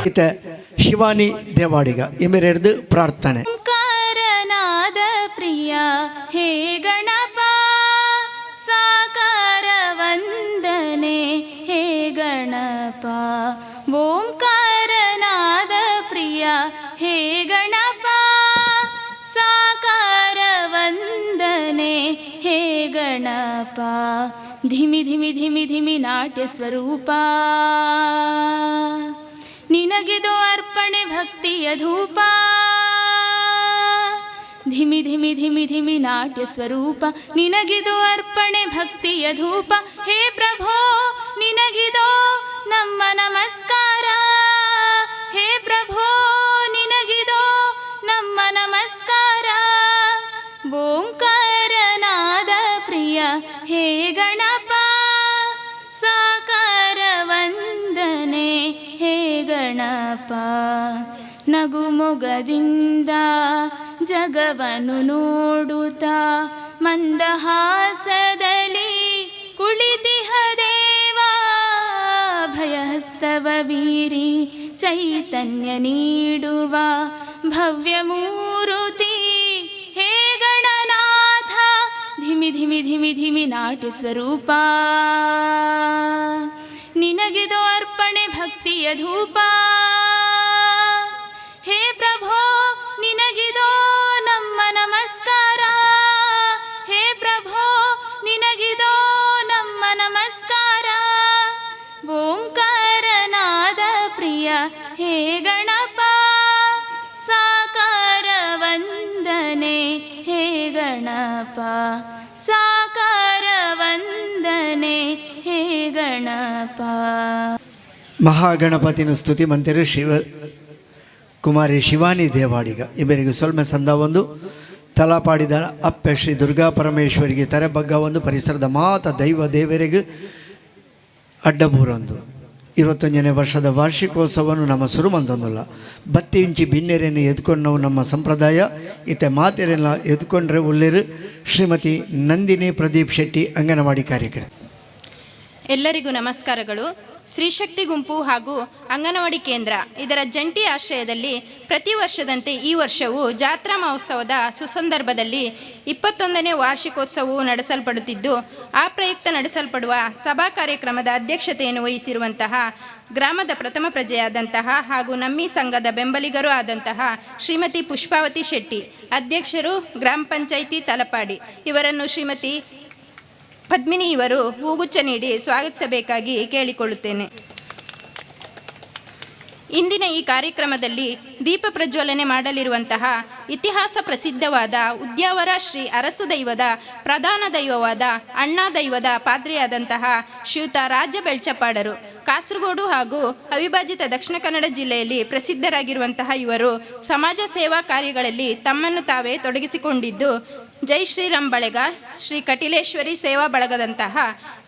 ಇತ ಶಿವಾನಿ ದೇವಾಡಿಗ ಇಮೆರೆದು ಪ್ರಾರ್ಥನೆ. ಓಂಕಾರನಾದ ಪ್ರಿಯ ಹೇ ಗಣಪ ಸಾಕಾರ ವಂದನೆ ಹೇ ಗಣಪ. ಓಂಕಾರನಾದ ಪ್ರಿಯ ಹೇ ಗಣಪ ಸಾಕಾರ ವಂದನೆ ಹೇ ಗಣಪ. ಧಿಮಿ ಧಿಮಿ ಧಿಮಿ ಧಿಮಿ ನಾಟ್ಯ ಸ್ವರೂಪ ನಿನಗಿದು ಅರ್ಪಣೆ ಭಕ್ತಿಯ ಧೂಪ. ಧಿಮಿ ಧಿಮಿ ಧಿಮಿ ಧಿಮಿ ನಾಟ್ಯ ಸ್ವರೂಪ ನಿನಗಿದು ಅರ್ಪಣೆ ಭಕ್ತಿಯ ಧೂಪ. ಹೇ ಪ್ರಭೋ ನಿನಗಿದೋ ನಮ್ಮ ನಮಸ್ಕಾರ. ಹೇ ಪ್ರಭೋ ನಿನಗಿದೋ ನಮ್ಮ ನಮಸ್ಕಾರ. ಓಂಕಾರನಾದ ಪ್ರಿಯ ಹೇ ಗಣಪ ಸಾಕಾರ ವಂದನೆ ಹೇ ಗಣಪ. ನಗುಮೊಗದಿಂದ ಜಗವನ್ನು ನೋಡುತ್ತಾ ಮಂದಹಾಸದಲ್ಲಿ ಕುಳಿತಿಹ ದೇವ. ಭಯಹಸ್ತವ ಬೀರಿ ಚೈತನ್ಯ ನೀಡುವ ಭವ್ಯ ಮೂರುತಿ ಹೇ ಗಣನಾಥ. ಧಿಮಿ ಧಿಮಿ ಧಿಮಿ ಧಿಮಿ ನಾಟ್ಯ ಸ್ವರೂಪ ನಿನಗಿದು ಅರ್ಪಣೆ ಭಕ್ತಿಯ ಧೂಪ. ಹೇ ಪ್ರಭೋ ನಿನಗಿದೋ ನಮ್ಮ ನಮಸ್ಕಾರ. ಹೇ ಪ್ರಭೋ ನಿನಗಿದೋ ನಮ್ಮ ನಮಸ್ಕಾರ. ಓಂಕಾರನಾದ ಪ್ರಿಯ ಹೇ ಗಣಪ ಸಾಕಾರ ವಂದನೆ ಹೇ ಗಣಪ. ಸಾಕಾರ ವಂದನೆ ಹೇ ಗಣಪ. ಮಹಾಗಣಪತಿನ ಸ್ತುತಿ ಮಂದಿರ ಕುಮಾರಿ ಶಿವಾನಿ ದೇವಾಡಿಗ ಇವರಿಗೆ ಸೊಲ್ಮೆ ಸಂದ ಒಂದು ತಲಾಪಾಡಿದ ಅಪ್ಪೆ ಶ್ರೀ ದುರ್ಗಾ ಪರಮೇಶ್ವರಿಗೆ ತರೆಬಗ್ಗ ಒಂದು ಪರಿಸರದ ಮಾತ ದೈವ ದೇವರಿಗೆ ಅಡ್ಡಬೂರೊಂದು 21ನೇ ವರ್ಷದ ವಾರ್ಷಿಕೋತ್ಸವವನ್ನು ನಮ್ಮ ಸುರುಮಂದೊಂದಲ್ಲ. 30 ಇಂಚಿ ಬಿನ್ನೆರೆಯನ್ನು ಎದ್ಕೊಂಡು ನಾವು ನಮ್ಮ ಸಂಪ್ರದಾಯ ಇತ್ತೆ ಮಾತೆರೆಲ್ಲ ಎದ್ಕೊಂಡ್ರೆ ಒಳ್ಳೆರು. ಶ್ರೀಮತಿ ನಂದಿನಿ ಪ್ರದೀಪ್ ಶೆಟ್ಟಿ ಅಂಗನವಾಡಿ ಕಾರ್ಯಕರ್ತೆ. ಎಲ್ಲರಿಗೂ ನಮಸ್ಕಾರಗಳು. ಸ್ತ್ರೀಶಕ್ತಿ ಗುಂಪು ಹಾಗೂ ಅಂಗನವಾಡಿ ಕೇಂದ್ರ ಇದರ ಜಂಟಿ ಆಶ್ರಯದಲ್ಲಿ ಪ್ರತಿ ವರ್ಷದಂತೆ ಈ ವರ್ಷವೂ ಜಾತ್ರಾ ಮಹೋತ್ಸವದ ಸುಸಂದರ್ಭದಲ್ಲಿ 21ನೇ ವಾರ್ಷಿಕೋತ್ಸವವು ನಡೆಸಲ್ಪಡುತ್ತಿದ್ದು, ಆ ಪ್ರಯುಕ್ತ ನಡೆಸಲ್ಪಡುವ ಸಭಾ ಕಾರ್ಯಕ್ರಮದ ಅಧ್ಯಕ್ಷತೆಯನ್ನು ವಹಿಸಿರುವಂತಹ ಗ್ರಾಮದ ಪ್ರಥಮ ಪ್ರಜೆಯಾದಂತಹ ಹಾಗೂ ನಮ್ಮಿ ಸಂಘದ ಬೆಂಬಲಿಗರೂ ಆದಂತಹ ಶ್ರೀಮತಿ ಪುಷ್ಪಾವತಿ ಶೆಟ್ಟಿ, ಅಧ್ಯಕ್ಷರು ಗ್ರಾಮ ಪಂಚಾಯಿತಿ ತಲಪಾಡಿ, ಇವರನ್ನು ಶ್ರೀಮತಿ ಪದ್ಮಿನಿ ಇವರು ಹೂಗುಚ್ಛ ನೀಡಿ ಸ್ವಾಗತಿಸಬೇಕಾಗಿ ಕೇಳಿಕೊಳ್ಳುತ್ತೇನೆ. ಇಂದಿನ ಈ ಕಾರ್ಯಕ್ರಮದಲ್ಲಿ ದೀಪ ಪ್ರಜ್ವಲನೆ ಮಾಡಲಿರುವಂತಹ ಇತಿಹಾಸ ಪ್ರಸಿದ್ಧವಾದ ಉದ್ಯಾವರ ಶ್ರೀ ಅರಸು ದೈವದ ಪ್ರಧಾನ ದೈವವಾದ ಅಣ್ಣಾ ದೈವದ ಪಾದ್ರಿಯಾದಂತಹ ಶ್ರೀಯುತ ರಾಜ ಬೆಳ್ಚಪಾಡರು. ಕಾಸರಗೋಡು ಹಾಗೂ ಅವಿಭಾಜಿತ ದಕ್ಷಿಣ ಕನ್ನಡ ಜಿಲ್ಲೆಯಲ್ಲಿ ಪ್ರಸಿದ್ಧರಾಗಿರುವಂತಹ ಇವರು ಸಮಾಜ ಸೇವಾ ಕಾರ್ಯಗಳಲ್ಲಿ ತಮ್ಮನ್ನು ತಾವೇ ತೊಡಗಿಸಿಕೊಂಡಿದ್ದು, ಜೈ ಶ್ರೀರಾಮ್ ಬಳಗ, ಶ್ರೀ ಕಟಿಲೇಶ್ವರಿ ಸೇವಾ ಬಳಗದಂತಹ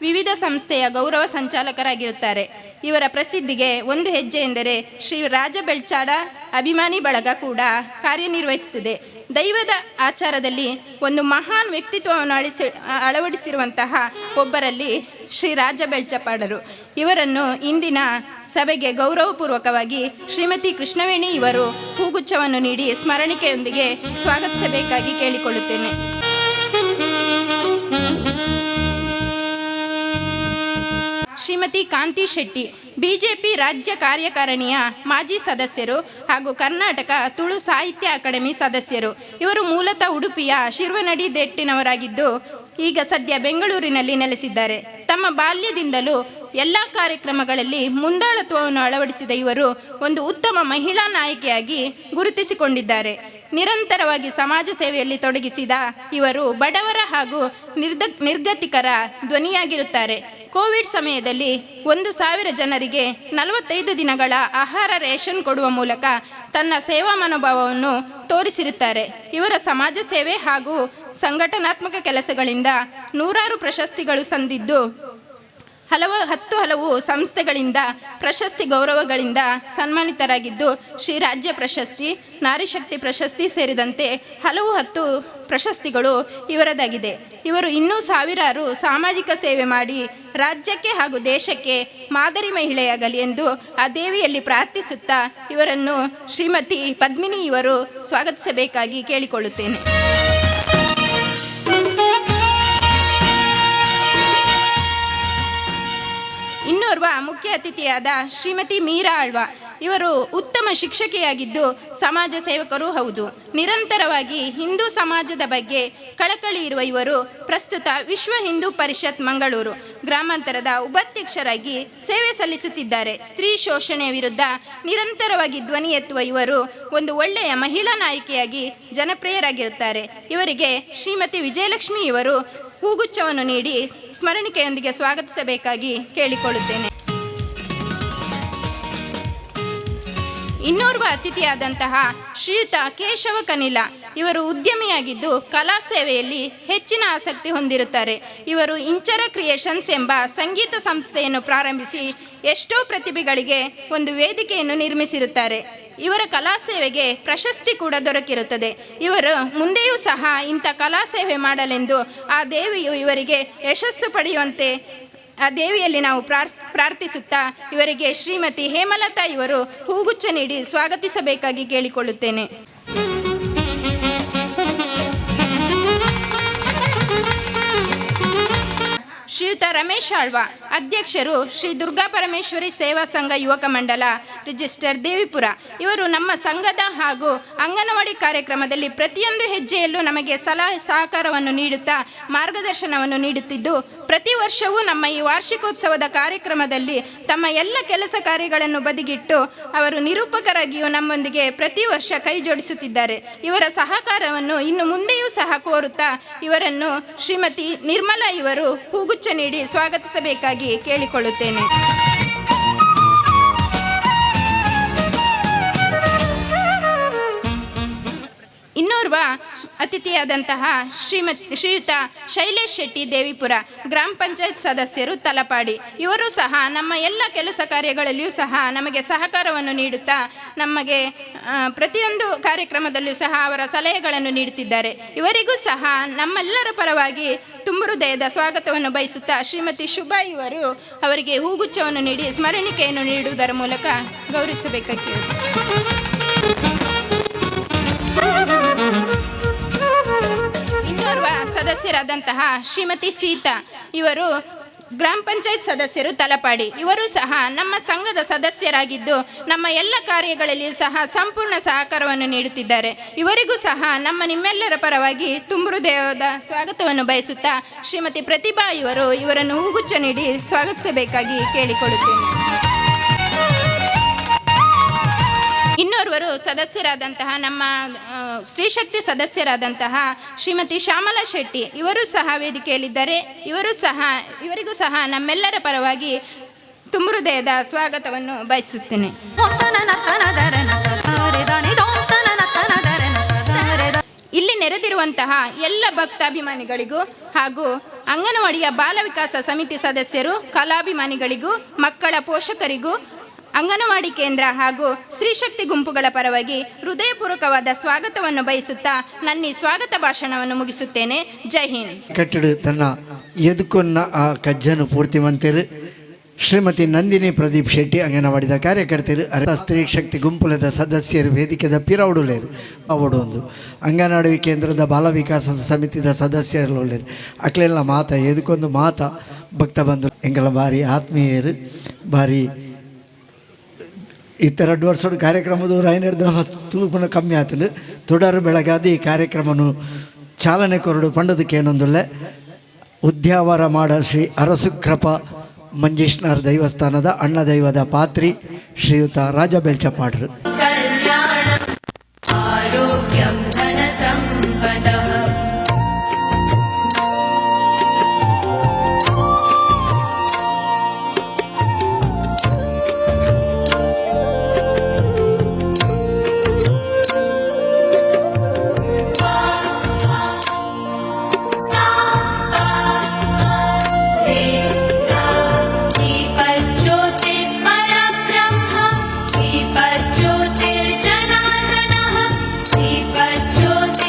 ವಿವಿಧ ಸಂಸ್ಥೆಯ ಗೌರವ ಸಂಚಾಲಕರಾಗಿರುತ್ತಾರೆ. ಇವರ ಪ್ರಸಿದ್ಧಿಗೆ ಒಂದು ಹೆಜ್ಜೆ ಎಂದರೆ ಶ್ರೀ ರಾಜ ಬೆಳ್ಚಾಡ ಅಭಿಮಾನಿ ಬಳಗ ಕೂಡ ಕಾರ್ಯನಿರ್ವಹಿಸುತ್ತದೆ. ದೈವದ ಆಚಾರದಲ್ಲಿ ಒಂದು ಮಹಾನ್ ವ್ಯಕ್ತಿತ್ವವನ್ನು ಅಳವಡಿಸಿರುವಂತಹ ಒಬ್ಬರಲ್ಲಿ ಶ್ರೀ ರಾಜ ಬೆಳ್ಚಪಾಡರು. ಇವರನ್ನು ಇಂದಿನ ಸಭೆಗೆ ಗೌರವಪೂರ್ವಕವಾಗಿ ಶ್ರೀಮತಿ ಕೃಷ್ಣವೇಣಿ ಇವರು ಹೂಗುಚ್ಛವನ್ನು ನೀಡಿ ಸ್ಮರಣಿಕೆಯೊಂದಿಗೆ ಸ್ವಾಗತಿಸಬೇಕಾಗಿ ಕೇಳಿಕೊಳ್ಳುತ್ತೇನೆ. ಶ್ರೀಮತಿ ಕಾಂತಿ ಶೆಟ್ಟಿ, ಬಿಜೆಪಿ ರಾಜ್ಯ ಕಾರ್ಯಕಾರಿಣಿಯ ಮಾಜಿ ಸದಸ್ಯರು ಹಾಗೂ ಕರ್ನಾಟಕ ತುಳು ಸಾಹಿತ್ಯ ಅಕಾಡೆಮಿ ಸದಸ್ಯರು. ಇವರು ಮೂಲತಃ ಉಡುಪಿಯ ಶಿರ್ವನಡಿ ದೇಟ್ಟಿನವರಾಗಿದ್ದು ಈಗ ಸದ್ಯ ಬೆಂಗಳೂರಿನಲ್ಲಿ ನೆಲೆಸಿದ್ದಾರೆ. ತಮ್ಮ ಬಾಲ್ಯದಿಂದಲೂ ಎಲ್ಲ ಕಾರ್ಯಕ್ರಮಗಳಲ್ಲಿ ಮುಂದಾಳತ್ವವನ್ನು ಅಳವಡಿಸಿದ ಇವರು ಒಂದು ಉತ್ತಮ ಮಹಿಳಾ ನಾಯಕಿಯಾಗಿ ಗುರುತಿಸಿಕೊಂಡಿದ್ದಾರೆ. ನಿರಂತರವಾಗಿ ಸಮಾಜ ಸೇವೆಯಲ್ಲಿ ತೊಡಗಿಸಿದ ಇವರು ಬಡವರ ಹಾಗೂ ನಿರ್ಗತಿಕರ ಧ್ವನಿಯಾಗಿರುತ್ತಾರೆ. ಕೋವಿಡ್ ಸಮಯದಲ್ಲಿ 1,000 ಜನರಿಗೆ 45 ದಿನಗಳ ಆಹಾರ ರೇಷನ್ ಕೊಡುವ ಮೂಲಕ ತನ್ನ ಸೇವಾ ಮನೋಭಾವವನ್ನು ತೋರಿಸಿರುತ್ತಾರೆ. ಇವರ ಸಮಾಜ ಸೇವೆ ಹಾಗೂ ಸಂಘಟನಾತ್ಮಕ ಕೆಲಸಗಳಿಂದ ನೂರಾರು ಪ್ರಶಸ್ತಿಗಳು ಸಂದಿದ್ದು, ಹಲವು ಸಂಸ್ಥೆಗಳಿಂದ ಪ್ರಶಸ್ತಿ ಗೌರವಗಳಿಂದ ಸನ್ಮಾನಿತರಾಗಿದ್ದು, ಶ್ರೀ ರಾಜ್ಯ ಪ್ರಶಸ್ತಿ, ನಾರಿಶಕ್ತಿ ಪ್ರಶಸ್ತಿ ಸೇರಿದಂತೆ 10 ಪ್ರಶಸ್ತಿಗಳು ಇವರದಾಗಿದೆ. ಇವರು ಇನ್ನೂ ಸಾವಿರಾರು ಸಾಮಾಜಿಕ ಸೇವೆ ಮಾಡಿ ರಾಜ್ಯಕ್ಕೆ ಹಾಗೂ ದೇಶಕ್ಕೆ ಮಾದರಿ ಮಹಿಳೆಯಾಗಲಿ ಎಂದು ಆ ದೇವಿಯಲ್ಲಿ ಪ್ರಾರ್ಥಿಸುತ್ತಾ ಇವರನ್ನು ಶ್ರೀಮತಿ ಪದ್ಮಿನಿ ಇವರು ಸ್ವಾಗತಿಸಬೇಕಾಗಿ ಕೇಳಿಕೊಳ್ಳುತ್ತೇನೆ. ಇನ್ನೋರ್ವ ಮುಖ್ಯ ಅತಿಥಿಯಾದ ಶ್ರೀಮತಿ ಮೀರಾ ಆಳ್ವ ಇವರು ಉತ್ತಮ ಶಿಕ್ಷಕಿಯಾಗಿದ್ದು ಸಮಾಜ ಸೇವಕರೂ ಹೌದು. ನಿರಂತರವಾಗಿ ಹಿಂದೂ ಸಮಾಜದ ಬಗ್ಗೆ ಕಳಕಳಿ ಇರುವ ಇವರು ಪ್ರಸ್ತುತ ವಿಶ್ವ ಹಿಂದೂ ಪರಿಷತ್ ಮಂಗಳೂರು ಗ್ರಾಮಾಂತರದ ಉಪಾಧ್ಯಕ್ಷರಾಗಿ ಸೇವೆ ಸಲ್ಲಿಸುತ್ತಿದ್ದಾರೆ. ಸ್ತ್ರೀ ಶೋಷಣೆಯ ವಿರುದ್ಧ ನಿರಂತರವಾಗಿ ಧ್ವನಿ ಎತ್ತುವ ಇವರು ಒಂದು ಒಳ್ಳೆಯ ಮಹಿಳಾ ನಾಯಕಿಯಾಗಿ ಜನಪ್ರಿಯರಾಗಿರುತ್ತಾರೆ. ಇವರಿಗೆ ಶ್ರೀಮತಿ ವಿಜಯಲಕ್ಷ್ಮಿ ಇವರು ಹೂಗುಚ್ಛವನ್ನು ನೀಡಿ ಸ್ಮರಣಿಕೆಯೊಂದಿಗೆ ಸ್ವಾಗತಿಸಬೇಕಾಗಿ ಕೇಳಿಕೊಳ್ಳುತ್ತೇನೆ. ಇನ್ನೋರ್ವ ಅತಿಥಿಯಾದಂತಹ ಶ್ರೀಯುತ ಕೇಶವ ಕನಿಲ ಇವರು ಉದ್ಯಮಿಯಾಗಿದ್ದು ಕಲಾ ಸೇವೆಯಲ್ಲಿ ಹೆಚ್ಚಿನ ಆಸಕ್ತಿ ಹೊಂದಿರುತ್ತಾರೆ. ಇವರು ಇಂಚರ ಕ್ರಿಯೇಷನ್ಸ್ ಎಂಬ ಸಂಗೀತ ಸಂಸ್ಥೆಯನ್ನು ಪ್ರಾರಂಭಿಸಿ ಎಷ್ಟೋ ಪ್ರತಿಭೆಗಳಿಗೆ ಒಂದು ವೇದಿಕೆಯನ್ನು ನಿರ್ಮಿಸಿರುತ್ತಾರೆ. ಇವರ ಕಲಾ ಸೇವೆಗೆ ಪ್ರಶಸ್ತಿ ಕೂಡ ದೊರಕಿರುತ್ತದೆ. ಇವರು ಮುಂದೆಯೂ ಸಹ ಇಂಥ ಕಲಾ ಸೇವೆ ಮಾಡಲೆಂದು ಆ ದೇವಿಯು ಇವರಿಗೆ ಯಶಸ್ಸು ಪಡೆಯುವಂತೆ ಆ ದೇವಿಯಲ್ಲಿ ನಾವು ಪ್ರಾರ್ಥಿಸುತ್ತಾ ಇವರಿಗೆ ಶ್ರೀಮತಿ ಹೇಮಲತಾ ಇವರು ಹೂಗುಚ್ಛ ನೀಡಿ ಸ್ವಾಗತಿಸಬೇಕಾಗಿ ಕೇಳಿಕೊಳ್ಳುತ್ತೇನೆ. ಶ್ರೀಯುತ ರಮೇಶ್ ಆಳ್ವ ಅಧ್ಯಕ್ಷರು ಶ್ರೀ ದುರ್ಗಾ ಪರಮೇಶ್ವರಿ ಸೇವಾ ಸಂಘ ಯುವಕ ಮಂಡಲ ರಿಜಿಸ್ಟರ್ ದೇವಿಪುರ ಇವರು ನಮ್ಮ ಸಂಘದ ಹಾಗೂ ಅಂಗನವಾಡಿ ಕಾರ್ಯಕ್ರಮದಲ್ಲಿ ಪ್ರತಿಯೊಂದು ಹೆಜ್ಜೆಯಲ್ಲೂ ನಮಗೆ ಸಲಹೆ ಸಹಕಾರವನ್ನು ನೀಡುತ್ತಾ ಮಾರ್ಗದರ್ಶನವನ್ನು ನೀಡುತ್ತಿದ್ದು ಪ್ರತಿ ವರ್ಷವೂ ನಮ್ಮ ಈ ವಾರ್ಷಿಕೋತ್ಸವದ ಕಾರ್ಯಕ್ರಮದಲ್ಲಿ ತಮ್ಮ ಎಲ್ಲ ಕೆಲಸ ಕಾರ್ಯಗಳನ್ನು ಬದಿಗಿಟ್ಟು ಅವರು ನಿರೂಪಕರಾಗಿಯೂ ನಮ್ಮೊಂದಿಗೆ ಪ್ರತಿ ವರ್ಷ ಕೈ ಜೋಡಿಸುತ್ತಿದ್ದಾರೆ. ಇವರ ಸಹಕಾರವನ್ನು ಇನ್ನು ಮುಂದೆಯೂ ಸಹ ಕೋರುತ್ತಾ ಇವರನ್ನು ಶ್ರೀಮತಿ ನಿರ್ಮಲಾ ಇವರು ಹೂಗುಚ್ಛ ನೀಡಿ ಸ್ವಾಗತಿಸಬೇಕಾಗಿ ಕೇಳಿಕೊಳ್ಳುತ್ತೇನೆ. ಇನ್ನೋರ್ವ ಅತಿಥಿಯಾದಂತಹ ಶ್ರೀಯುತ ಶೈಲೇಶ್ ಶೆಟ್ಟಿ ದೇವಿಪುರ ಗ್ರಾಮ ಪಂಚಾಯತ್ ಸದಸ್ಯರು ತಲಪಾಡಿ ಇವರು ಸಹ ನಮ್ಮ ಎಲ್ಲ ಕೆಲಸ ಕಾರ್ಯಗಳಲ್ಲಿಯೂ ಸಹ ನಮಗೆ ಸಹಕಾರವನ್ನು ನೀಡುತ್ತಾ ನಮಗೆ ಪ್ರತಿಯೊಂದು ಕಾರ್ಯಕ್ರಮದಲ್ಲೂ ಸಹ ಅವರ ಸಲಹೆಗಳನ್ನು ನೀಡುತ್ತಿದ್ದಾರೆ. ಇವರಿಗೂ ಸಹ ನಮ್ಮೆಲ್ಲರ ಪರವಾಗಿ ತುಂಬು ಹೃದಯದ ಸ್ವಾಗತವನ್ನು ಬಯಸುತ್ತಾ ಶ್ರೀಮತಿ ಶುಭಾ ಇವರು ಅವರಿಗೆ ಹೂಗುಚ್ಛವನ್ನು ನೀಡಿ ಸ್ಮರಣಿಕೆಯನ್ನು ನೀಡುವುದರ ಮೂಲಕ ಗೌರವಿಸಬೇಕಾಗಿ ಇನ್ನೋರ್ವ ಸದಸ್ಯರಾದಂತಹ ಶ್ರೀಮತಿ ಸೀತಾ ಇವರು ಗ್ರಾಮ ಪಂಚಾಯತ್ ಸದಸ್ಯರು ತಲಪಾಡಿ ಇವರು ಸಹ ನಮ್ಮ ಸಂಘದ ಸದಸ್ಯರಾಗಿದ್ದು ನಮ್ಮ ಎಲ್ಲ ಕಾರ್ಯಗಳಲ್ಲಿಯೂ ಸಹ ಸಂಪೂರ್ಣ ಸಹಕಾರವನ್ನು ನೀಡುತ್ತಿದ್ದಾರೆ. ಇವರಿಗೂ ಸಹ ನಿಮ್ಮೆಲ್ಲರ ಪರವಾಗಿ ತುಂಬು ಹೃದಯದ ಸ್ವಾಗತವನ್ನು ಬಯಸುತ್ತಾ ಶ್ರೀಮತಿ ಪ್ರತಿಭಾ ಇವರನ್ನು ಹೂಗುಚ್ಛ ನೀಡಿ ಸ್ವಾಗತಿಸಬೇಕಾಗಿ ಕೇಳಿಕೊಳ್ಳುತ್ತೇನೆ. ಇನ್ನೋರ್ವರು ಸದಸ್ಯರಾದಂತಹ ನಮ್ಮ ಸ್ತ್ರೀಶಕ್ತಿ ಸದಸ್ಯರಾದಂತಹ ಶ್ರೀಮತಿ ಶ್ಯಾಮಲಾ ಶೆಟ್ಟಿ ಇವರು ಸಹ ವೇದಿಕೆಯಲ್ಲಿದ್ದಾರೆ. ಇವರಿಗೂ ಸಹ ನಮ್ಮೆಲ್ಲರ ಪರವಾಗಿ ತುಂಬು ಹೃದಯದ ಸ್ವಾಗತವನ್ನು ಬಯಸುತ್ತೇನೆ. ಇಲ್ಲಿ ನೆರೆದಿರುವಂತಹ ಎಲ್ಲ ಭಕ್ತಾಭಿಮಾನಿಗಳಿಗೂ ಹಾಗೂ ಅಂಗನವಾಡಿಯ ಬಾಲ ವಿಕಾಸ ಸಮಿತಿ ಸದಸ್ಯರು, ಕಲಾಭಿಮಾನಿಗಳಿಗೂ, ಮಕ್ಕಳ ಪೋಷಕರಿಗೂ, ಅಂಗನವಾಡಿ ಕೇಂದ್ರ ಹಾಗೂ ಸ್ತ್ರೀಶಕ್ತಿ ಗುಂಪುಗಳ ಪರವಾಗಿ ಹೃದಯಪೂರ್ವಕವಾದ ಸ್ವಾಗತವನ್ನು ಬಯಸುತ್ತಾ ನನ್ನ ಈ ಸ್ವಾಗತ ಭಾಷಣವನ್ನು ಮುಗಿಸುತ್ತೇನೆ. ಜೈ ಹಿಂದ್. ಕಟ್ಟಡ ತನ್ನ ಎದುಕೊನ್ನ ಆ ಕಜ್ಜನು ಪೂರ್ತಿ ಮಂತಿರು ಶ್ರೀಮತಿ ನಂದಿನಿ ಪ್ರದೀಪ್ ಶೆಟ್ಟಿ ಅಂಗನವಾಡಿದ ಕಾರ್ಯಕರ್ತರು ಸ್ತ್ರೀ ಶಕ್ತಿ ಗುಂಪುಲದ ಸದಸ್ಯರು ವೇದಿಕೆದ ಪಿರವಡುಲೇರು ಅವಡೊಂದು ಅಂಗನವಾಡಿ ಕೇಂದ್ರದ ಬಾಲ ವಿಕಾಸದ ಸಮಿತಿದ ಸದಸ್ಯರು ಒಳ್ಳೆರು ಅಕ್ಲೆಲ್ಲ ಮಾತ ಎದುಕೊಂದು ಮಾತ ಭಕ್ತ ಬಂದು ಎಂಗಳ ಭಾರಿ ಆತ್ಮೀಯರು ಭಾರಿ ಇತರ 2 ವರ್ಷದ ಕಾರ್ಯಕ್ರಮದ ರಾಯನರ್ದ ತೂಪನ ಕಮ್ಮಿ ಆತನು ತೊಡರು ಬೆಳಗಾದ ಈ ಕಾರ್ಯಕ್ರಮನು ಚಾಲನೆ ಕೊರಡು ಪಂಡದಕ್ಕೆ ಏನೊಂದುಲ್ಲ ಉದ್ಯಾವರ ಮಾಡ ಶ್ರೀ ಅರಸುಕೃಪ ಮಂಜೇಶ್ವರ ದೈವಸ್ಥಾನದ ಅಣ್ಣ ದೈವದ ಪಾತ್ರಿ ಶ್ರೀಯುತ ರಾಜ ಬೆಳ್ಚಪಾಡ್ರು. दीपज्योतिर्जनार्दनः दीपज्योतिर्परब्रह्म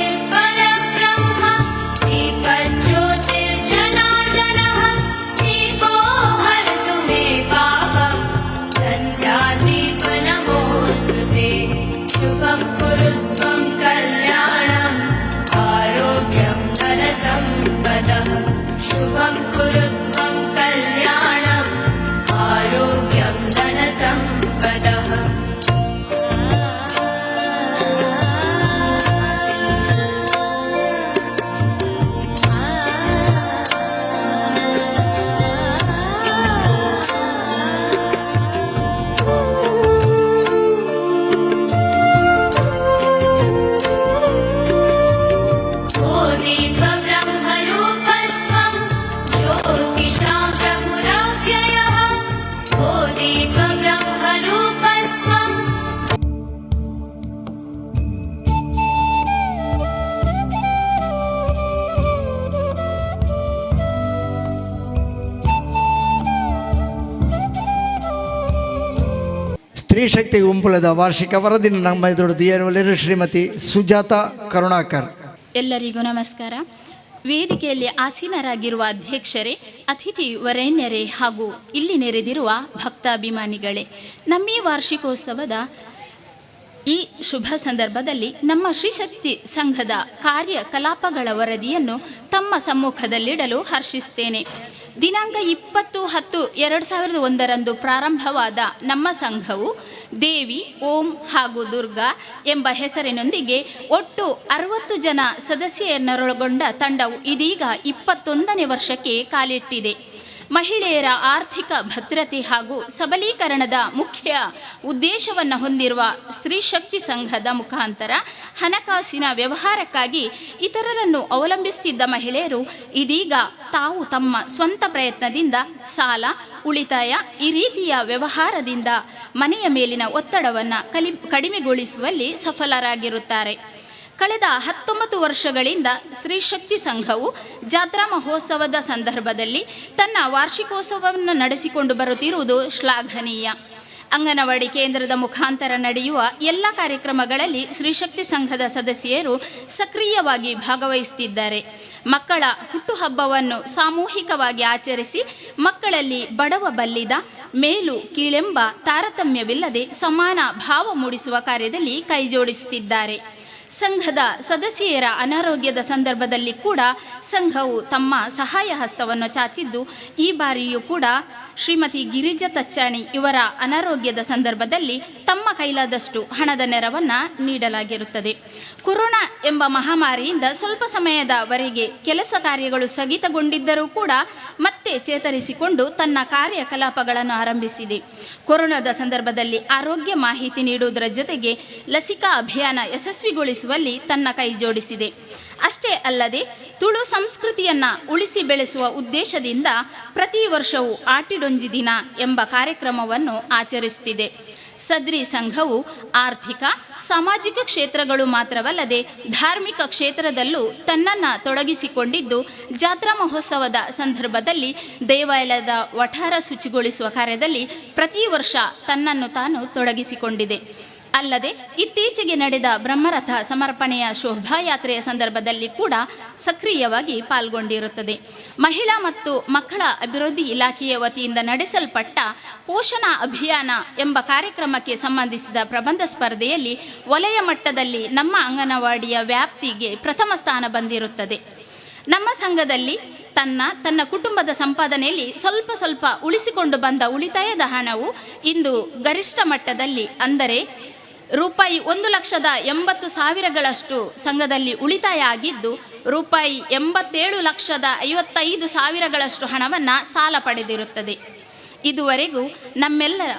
सम्पदः शुभं कुरु त्वं कल्याणम् आरोग्यं धनसम्पदः ಸ್ತ್ರೀ ಶಕ್ತಿ ಗುಂಪುಳದ ವಾರ್ಷಿಕ ವರದಿನ ನಮ್ಮ ಎದುರು ದಿಯರವಲ್ಲಿರು ಶ್ರೀಮತಿ ಸುಜಾತ ಕರುಣಾಕರ್. ಎಲ್ಲರಿಗೂ ನಮಸ್ಕಾರ. ವೇದಿಕೆಯಲ್ಲಿ ಆಸೀನರಾಗಿರುವ ಅಧ್ಯಕ್ಷರೇ, ಅತಿಥಿ ವರೇಣ್ಯರೇ ಹಾಗೂ ಇಲ್ಲಿ ನೆರೆದಿರುವ ಭಕ್ತಾಭಿಮಾನಿಗಳೇ, ನಮ್ಮ ಈ ವಾರ್ಷಿಕೋತ್ಸವದ ಈ ಶುಭ ಸಂದರ್ಭದಲ್ಲಿ ನಮ್ಮ ಶ್ರೀಶಕ್ತಿ ಸಂಘದ ಕಾರ್ಯಕಲಾಪಗಳ ವರದಿಯನ್ನು ತಮ್ಮ ಸಮ್ಮುಖದಲ್ಲಿಡಲು ಹರ್ಷಿಸ್ತೇನೆ. ದಿನಾಂಕ 20/10/2001 ಪ್ರಾರಂಭವಾದ ನಮ್ಮ ಸಂಘವು ದೇವಿ, ಓಂ ಹಾಗೂ ದುರ್ಗಾ ಎಂಬ ಹೆಸರಿನೊಂದಿಗೆ ಒಟ್ಟು 60 ಜನ ಸದಸ್ಯರನ್ನೊಳಗೊಂಡ ತಂಡವು ಇದೀಗ 21ನೇ ವರ್ಷಕ್ಕೆ ಕಾಲಿಟ್ಟಿದೆ. ಮಹಿಳೆಯರ ಆರ್ಥಿಕ ಭದ್ರತೆ ಹಾಗೂ ಸಬಲೀಕರಣದ ಮುಖ್ಯ ಉದ್ದೇಶವನ್ನು ಹೊಂದಿರುವ ಸ್ತ್ರೀಶಕ್ತಿ ಸಂಘದ ಮುಖಾಂತರ ಹಣಕಾಸಿನ ವ್ಯವಹಾರಕ್ಕಾಗಿ ಇತರರನ್ನು ಅವಲಂಬಿಸುತ್ತಿದ್ದ ಮಹಿಳೆಯರು ಇದೀಗ ತಾವು ತಮ್ಮ ಸ್ವಂತ ಪ್ರಯತ್ನದಿಂದ ಸಾಲ, ಉಳಿತಾಯ ಈ ರೀತಿಯ ವ್ಯವಹಾರದಿಂದ ಮನೆಯ ಮೇಲಿನ ಒತ್ತಡವನ್ನು ಕಡಿಮೆಗೊಳಿಸುವಲ್ಲಿ ಸಫಲರಾಗಿರುತ್ತಾರೆ. ಕಳೆದ 19 ವರ್ಷಗಳಿಂದ ಸ್ತ್ರೀಶಕ್ತಿ ಸಂಘವು ಜಾತ್ರಾ ಮಹೋತ್ಸವದ ಸಂದರ್ಭದಲ್ಲಿ ತನ್ನ ವಾರ್ಷಿಕೋತ್ಸವವನ್ನು ನಡೆಸಿಕೊಂಡು ಬರುತ್ತಿರುವುದು ಶ್ಲಾಘನೀಯ. ಅಂಗನವಾಡಿ ಕೇಂದ್ರದ ಮುಖಾಂತರ ನಡೆಯುವ ಎಲ್ಲ ಕಾರ್ಯಕ್ರಮಗಳಲ್ಲಿ ಸ್ತ್ರೀಶಕ್ತಿ ಸಂಘದ ಸದಸ್ಯರು ಸಕ್ರಿಯವಾಗಿ ಭಾಗವಹಿಸುತ್ತಿದ್ದಾರೆ. ಮಕ್ಕಳ ಹುಟ್ಟುಹಬ್ಬವನ್ನು ಸಾಮೂಹಿಕವಾಗಿ ಆಚರಿಸಿ ಮಕ್ಕಳಲ್ಲಿ ಬಡವ ಬಲ್ಲಿದ, ಮೇಲು ಕೀಳೆಂಬ ತಾರತಮ್ಯವಿಲ್ಲದೆ ಸಮಾನ ಭಾವ ಮೂಡಿಸುವ ಕಾರ್ಯದಲ್ಲಿ ಕೈಜೋಡಿಸುತ್ತಿದ್ದಾರೆ. ಸಂಘದ ಸದಸ್ಯರ ಅನಾರೋಗ್ಯದ ಸಂದರ್ಭದಲ್ಲಿ ಕೂಡ ಸಂಘವು ತಮ್ಮ ಸಹಾಯ ಹಸ್ತವನ್ನು ಚಾಚಿದ್ದು, ಈ ಬಾರಿಯೂ ಕೂಡ ಶ್ರೀಮತಿ ಗಿರಿಜಾ ತಚ್ಚಾಣಿ ಇವರ ಅನಾರೋಗ್ಯದ ಸಂದರ್ಭದಲ್ಲಿ ತಮ್ಮ ಕೈಲಾದಷ್ಟು ಹಣದ ನೆರವನ್ನು ನೀಡಲಾಗಿರುತ್ತದೆ. ಕೊರೋನಾ ಎಂಬ ಮಹಾಮಾರಿಯಿಂದ ಸ್ವಲ್ಪ ಸಮಯದವರೆಗೆ ಕೆಲಸ ಕಾರ್ಯಗಳು ಸ್ಥಗಿತಗೊಂಡಿದ್ದರೂ ಕೂಡ ಮತ್ತೆ ಚೇತರಿಸಿಕೊಂಡು ತನ್ನ ಕಾರ್ಯಕಲಾಪಗಳನ್ನು ಆರಂಭಿಸಿದೆ. ಕೊರೋನಾದ ಸಂದರ್ಭದಲ್ಲಿ ಆರೋಗ್ಯ ಮಾಹಿತಿ ನೀಡುವುದರ ಜೊತೆಗೆ ಲಸಿಕಾ ಅಭಿಯಾನ ಯಶಸ್ವಿಗೊಳಿಸುವಲ್ಲಿ ತನ್ನ ಕೈ ಜೋಡಿಸಿದೆ. ಅಷ್ಟೇ ಅಲ್ಲದೆ ತುಳು ಸಂಸ್ಕೃತಿಯನ್ನು ಉಳಿಸಿ ಬೆಳೆಸುವ ಉದ್ದೇಶದಿಂದ ಪ್ರತಿ ವರ್ಷವೂ ಆಟಿಡೊಂಜಿ ದಿನ ಎಂಬ ಕಾರ್ಯಕ್ರಮವನ್ನು ಆಚರಿಸುತ್ತಿದೆ. ಸದ್ರಿ ಸಂಘವು ಆರ್ಥಿಕ, ಸಾಮಾಜಿಕ ಕ್ಷೇತ್ರಗಳು ಮಾತ್ರವಲ್ಲದೆ ಧಾರ್ಮಿಕ ಕ್ಷೇತ್ರದಲ್ಲೂ ತನ್ನನ್ನು ತೊಡಗಿಸಿಕೊಂಡಿದ್ದು, ಜಾತ್ರಾ ಮಹೋತ್ಸವದ ಸಂದರ್ಭದಲ್ಲಿ ದೇವಾಲಯದ ವಠಾರ ಶುಚಿಗೊಳಿಸುವ ಕಾರ್ಯದಲ್ಲಿ ಪ್ರತಿ ವರ್ಷ ತನ್ನನ್ನು ತಾನು ತೊಡಗಿಸಿಕೊಂಡಿದೆ. ಅಲ್ಲದೆ ಇತ್ತೀಚೆಗೆ ನಡೆದ ಬ್ರಹ್ಮರಥ ಸಮರ್ಪಣೆಯ ಶೋಭಾಯಾತ್ರೆಯ ಸಂದರ್ಭದಲ್ಲಿ ಕೂಡ ಸಕ್ರಿಯವಾಗಿ ಪಾಲ್ಗೊಂಡಿರುತ್ತದೆ. ಮಹಿಳಾ ಮತ್ತು ಮಕ್ಕಳ ಅಭಿವೃದ್ಧಿ ಇಲಾಖೆಯ ವತಿಯಿಂದ ನಡೆಸಲ್ಪಟ್ಟ ಪೋಷಣಾ ಅಭಿಯಾನ ಎಂಬ ಕಾರ್ಯಕ್ರಮಕ್ಕೆ ಸಂಬಂಧಿಸಿದ ಪ್ರಬಂಧ ಸ್ಪರ್ಧೆಯಲ್ಲಿ ವಲಯ ಮಟ್ಟದಲ್ಲಿ ನಮ್ಮ ಅಂಗನವಾಡಿಯ ವ್ಯಾಪ್ತಿಗೆ ಪ್ರಥಮ ಸ್ಥಾನ ಬಂದಿರುತ್ತದೆ. ನಮ್ಮ ಸಂಘದಲ್ಲಿ ತನ್ನ ಕುಟುಂಬದ ಸಂಪಾದನೆಯಲ್ಲಿ ಸ್ವಲ್ಪ ಉಳಿಸಿಕೊಂಡು ಬಂದ ಉಳಿತಾಯದ ಹಣವು ಇಂದು ಗರಿಷ್ಠ ಮಟ್ಟದಲ್ಲಿ, ಅಂದರೆ ರೂಪಾಯಿ 1,80,000ಗಳಷ್ಟು ಸಂಘದಲ್ಲಿ ಉಳಿತಾಯ ಆಗಿದ್ದು, ರೂಪಾಯಿ 87,55,000ಗಳಷ್ಟು ಹಣವನ್ನು ಸಾಲ ಪಡೆದಿರುತ್ತದೆ. ಇದುವರೆಗೂ ನಮ್ಮೆಲ್ಲರ